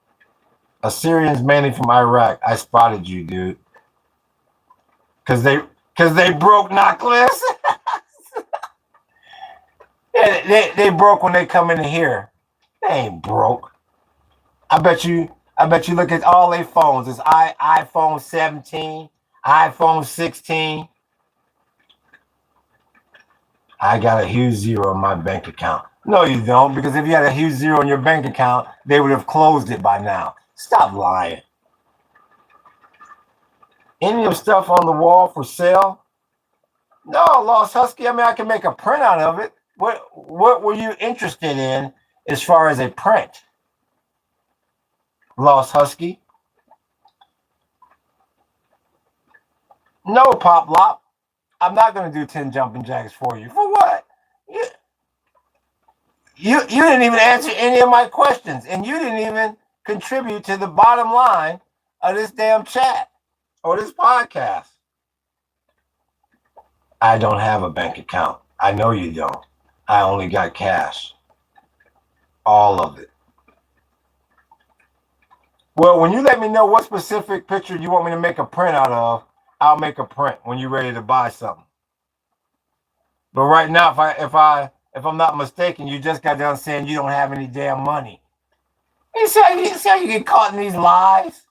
Assyrians, mainly from Iraq. I spotted you, dude. Cause they broke necklace. Yeah, they broke when they come into here. They ain't broke. I bet you look at all their phones. It's iPhone 17, iPhone 16. I got a huge zero in my bank account. No, you don't, because if you had a huge zero in your bank account, they would have closed it by now. Stop lying. Any of stuff on the wall for sale? No, Lost Husky. I mean, I can make a printout of it. What were you interested in as far as a print? Lost Husky? No, Pop Lop. I'm not going to do 10 jumping jacks for you. For what? You didn't even answer any of my questions, and you didn't even contribute to the bottom line of this damn chat or this podcast. I don't have a bank account. I know you don't. I only got cash. All of it. Well, when you let me know what specific picture you want me to make a print out of, I'll make a print when you're ready to buy something. But right now, if I'm not mistaken, you just got done saying you don't have any damn money. You see how you get caught in these lies?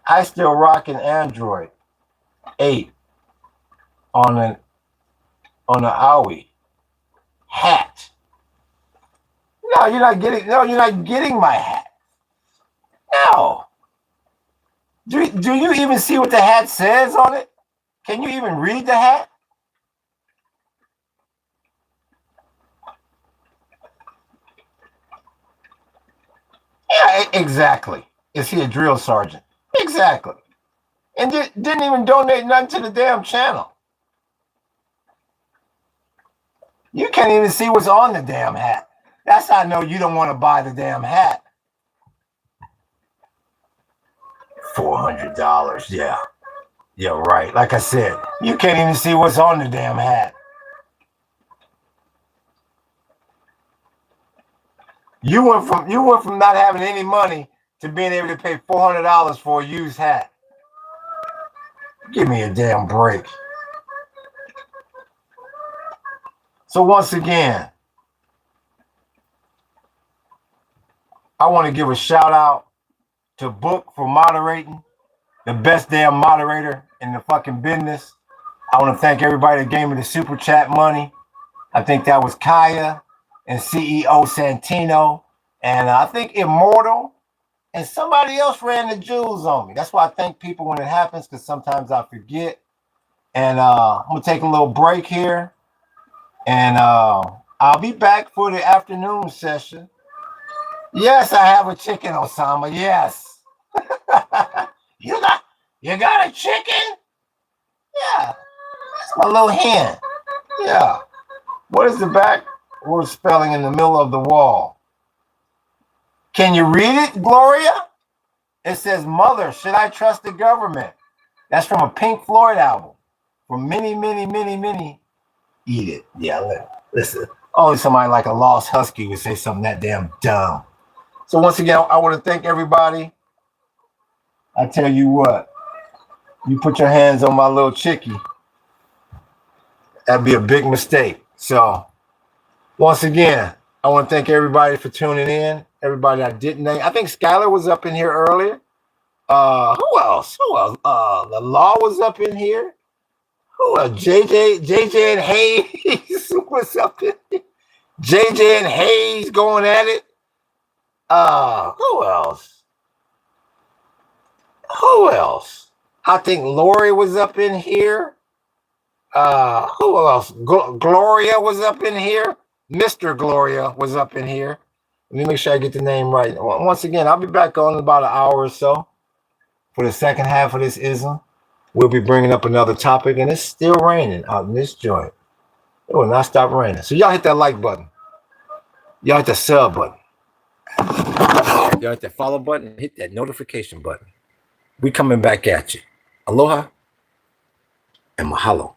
I still rock an Android 8 on an HAWAIIAN hat. No, you're not getting my hat. No. Do you even see what the hat says on it? Can you even read the hat? Yeah, exactly. Is he a drill sergeant? Exactly. And didn't even donate nothing to the damn channel. You can't even see what's on the damn hat. That's how I know you don't want to buy the damn hat. $400. Yeah. Yeah, right. Like I said, you can't even see what's on the damn hat. You went from not having any money to being able to pay $400 for a used hat. Give me a damn break. So once again, I want to give a shout out to Book for moderating, the best damn moderator in the fucking business. I want to thank everybody that gave me the super chat money. I think that was Kaya and CEO Santino, and I think Immortal, and somebody else ran the jewels on me. That's why I thank people when it happens, because sometimes I forget. And I'm going to take a little break here, and I'll be back for the afternoon session. Yes, I have a chicken, Osama. Yes. You got a chicken? Yeah. That's my little hen. Yeah. What is the backward spelling in the middle of the wall? Can you read it, Gloria? It says, Mother, should I trust the government? That's from a Pink Floyd album. From many, many, many, many. Eat it. Yeah, listen. Only somebody like a lost husky would say something that damn dumb. So once again, I want to thank everybody. I tell you what, you put your hands on my little chickie, that'd be a big mistake. So once again, I want to thank everybody for tuning in. Everybody I didn't name. I think Skylar was up in here earlier. Who else? The Law was up in here. Who else? JJ and Hayes was up in here. JJ and Hayes going at it. Who else? I think Lori was up in here. Who else? Gloria was up in here. Mr. Gloria was up in here. Let me make sure I get the name right. Once again, I'll be back on in about an hour or so for the second half of this ism. We'll be bringing up another topic, and it's still raining out in this joint. It will not stop raining. So y'all hit that like button. Y'all hit the sub button. Y'all hit that follow button. Hit that notification button. We coming back at you. Aloha and mahalo.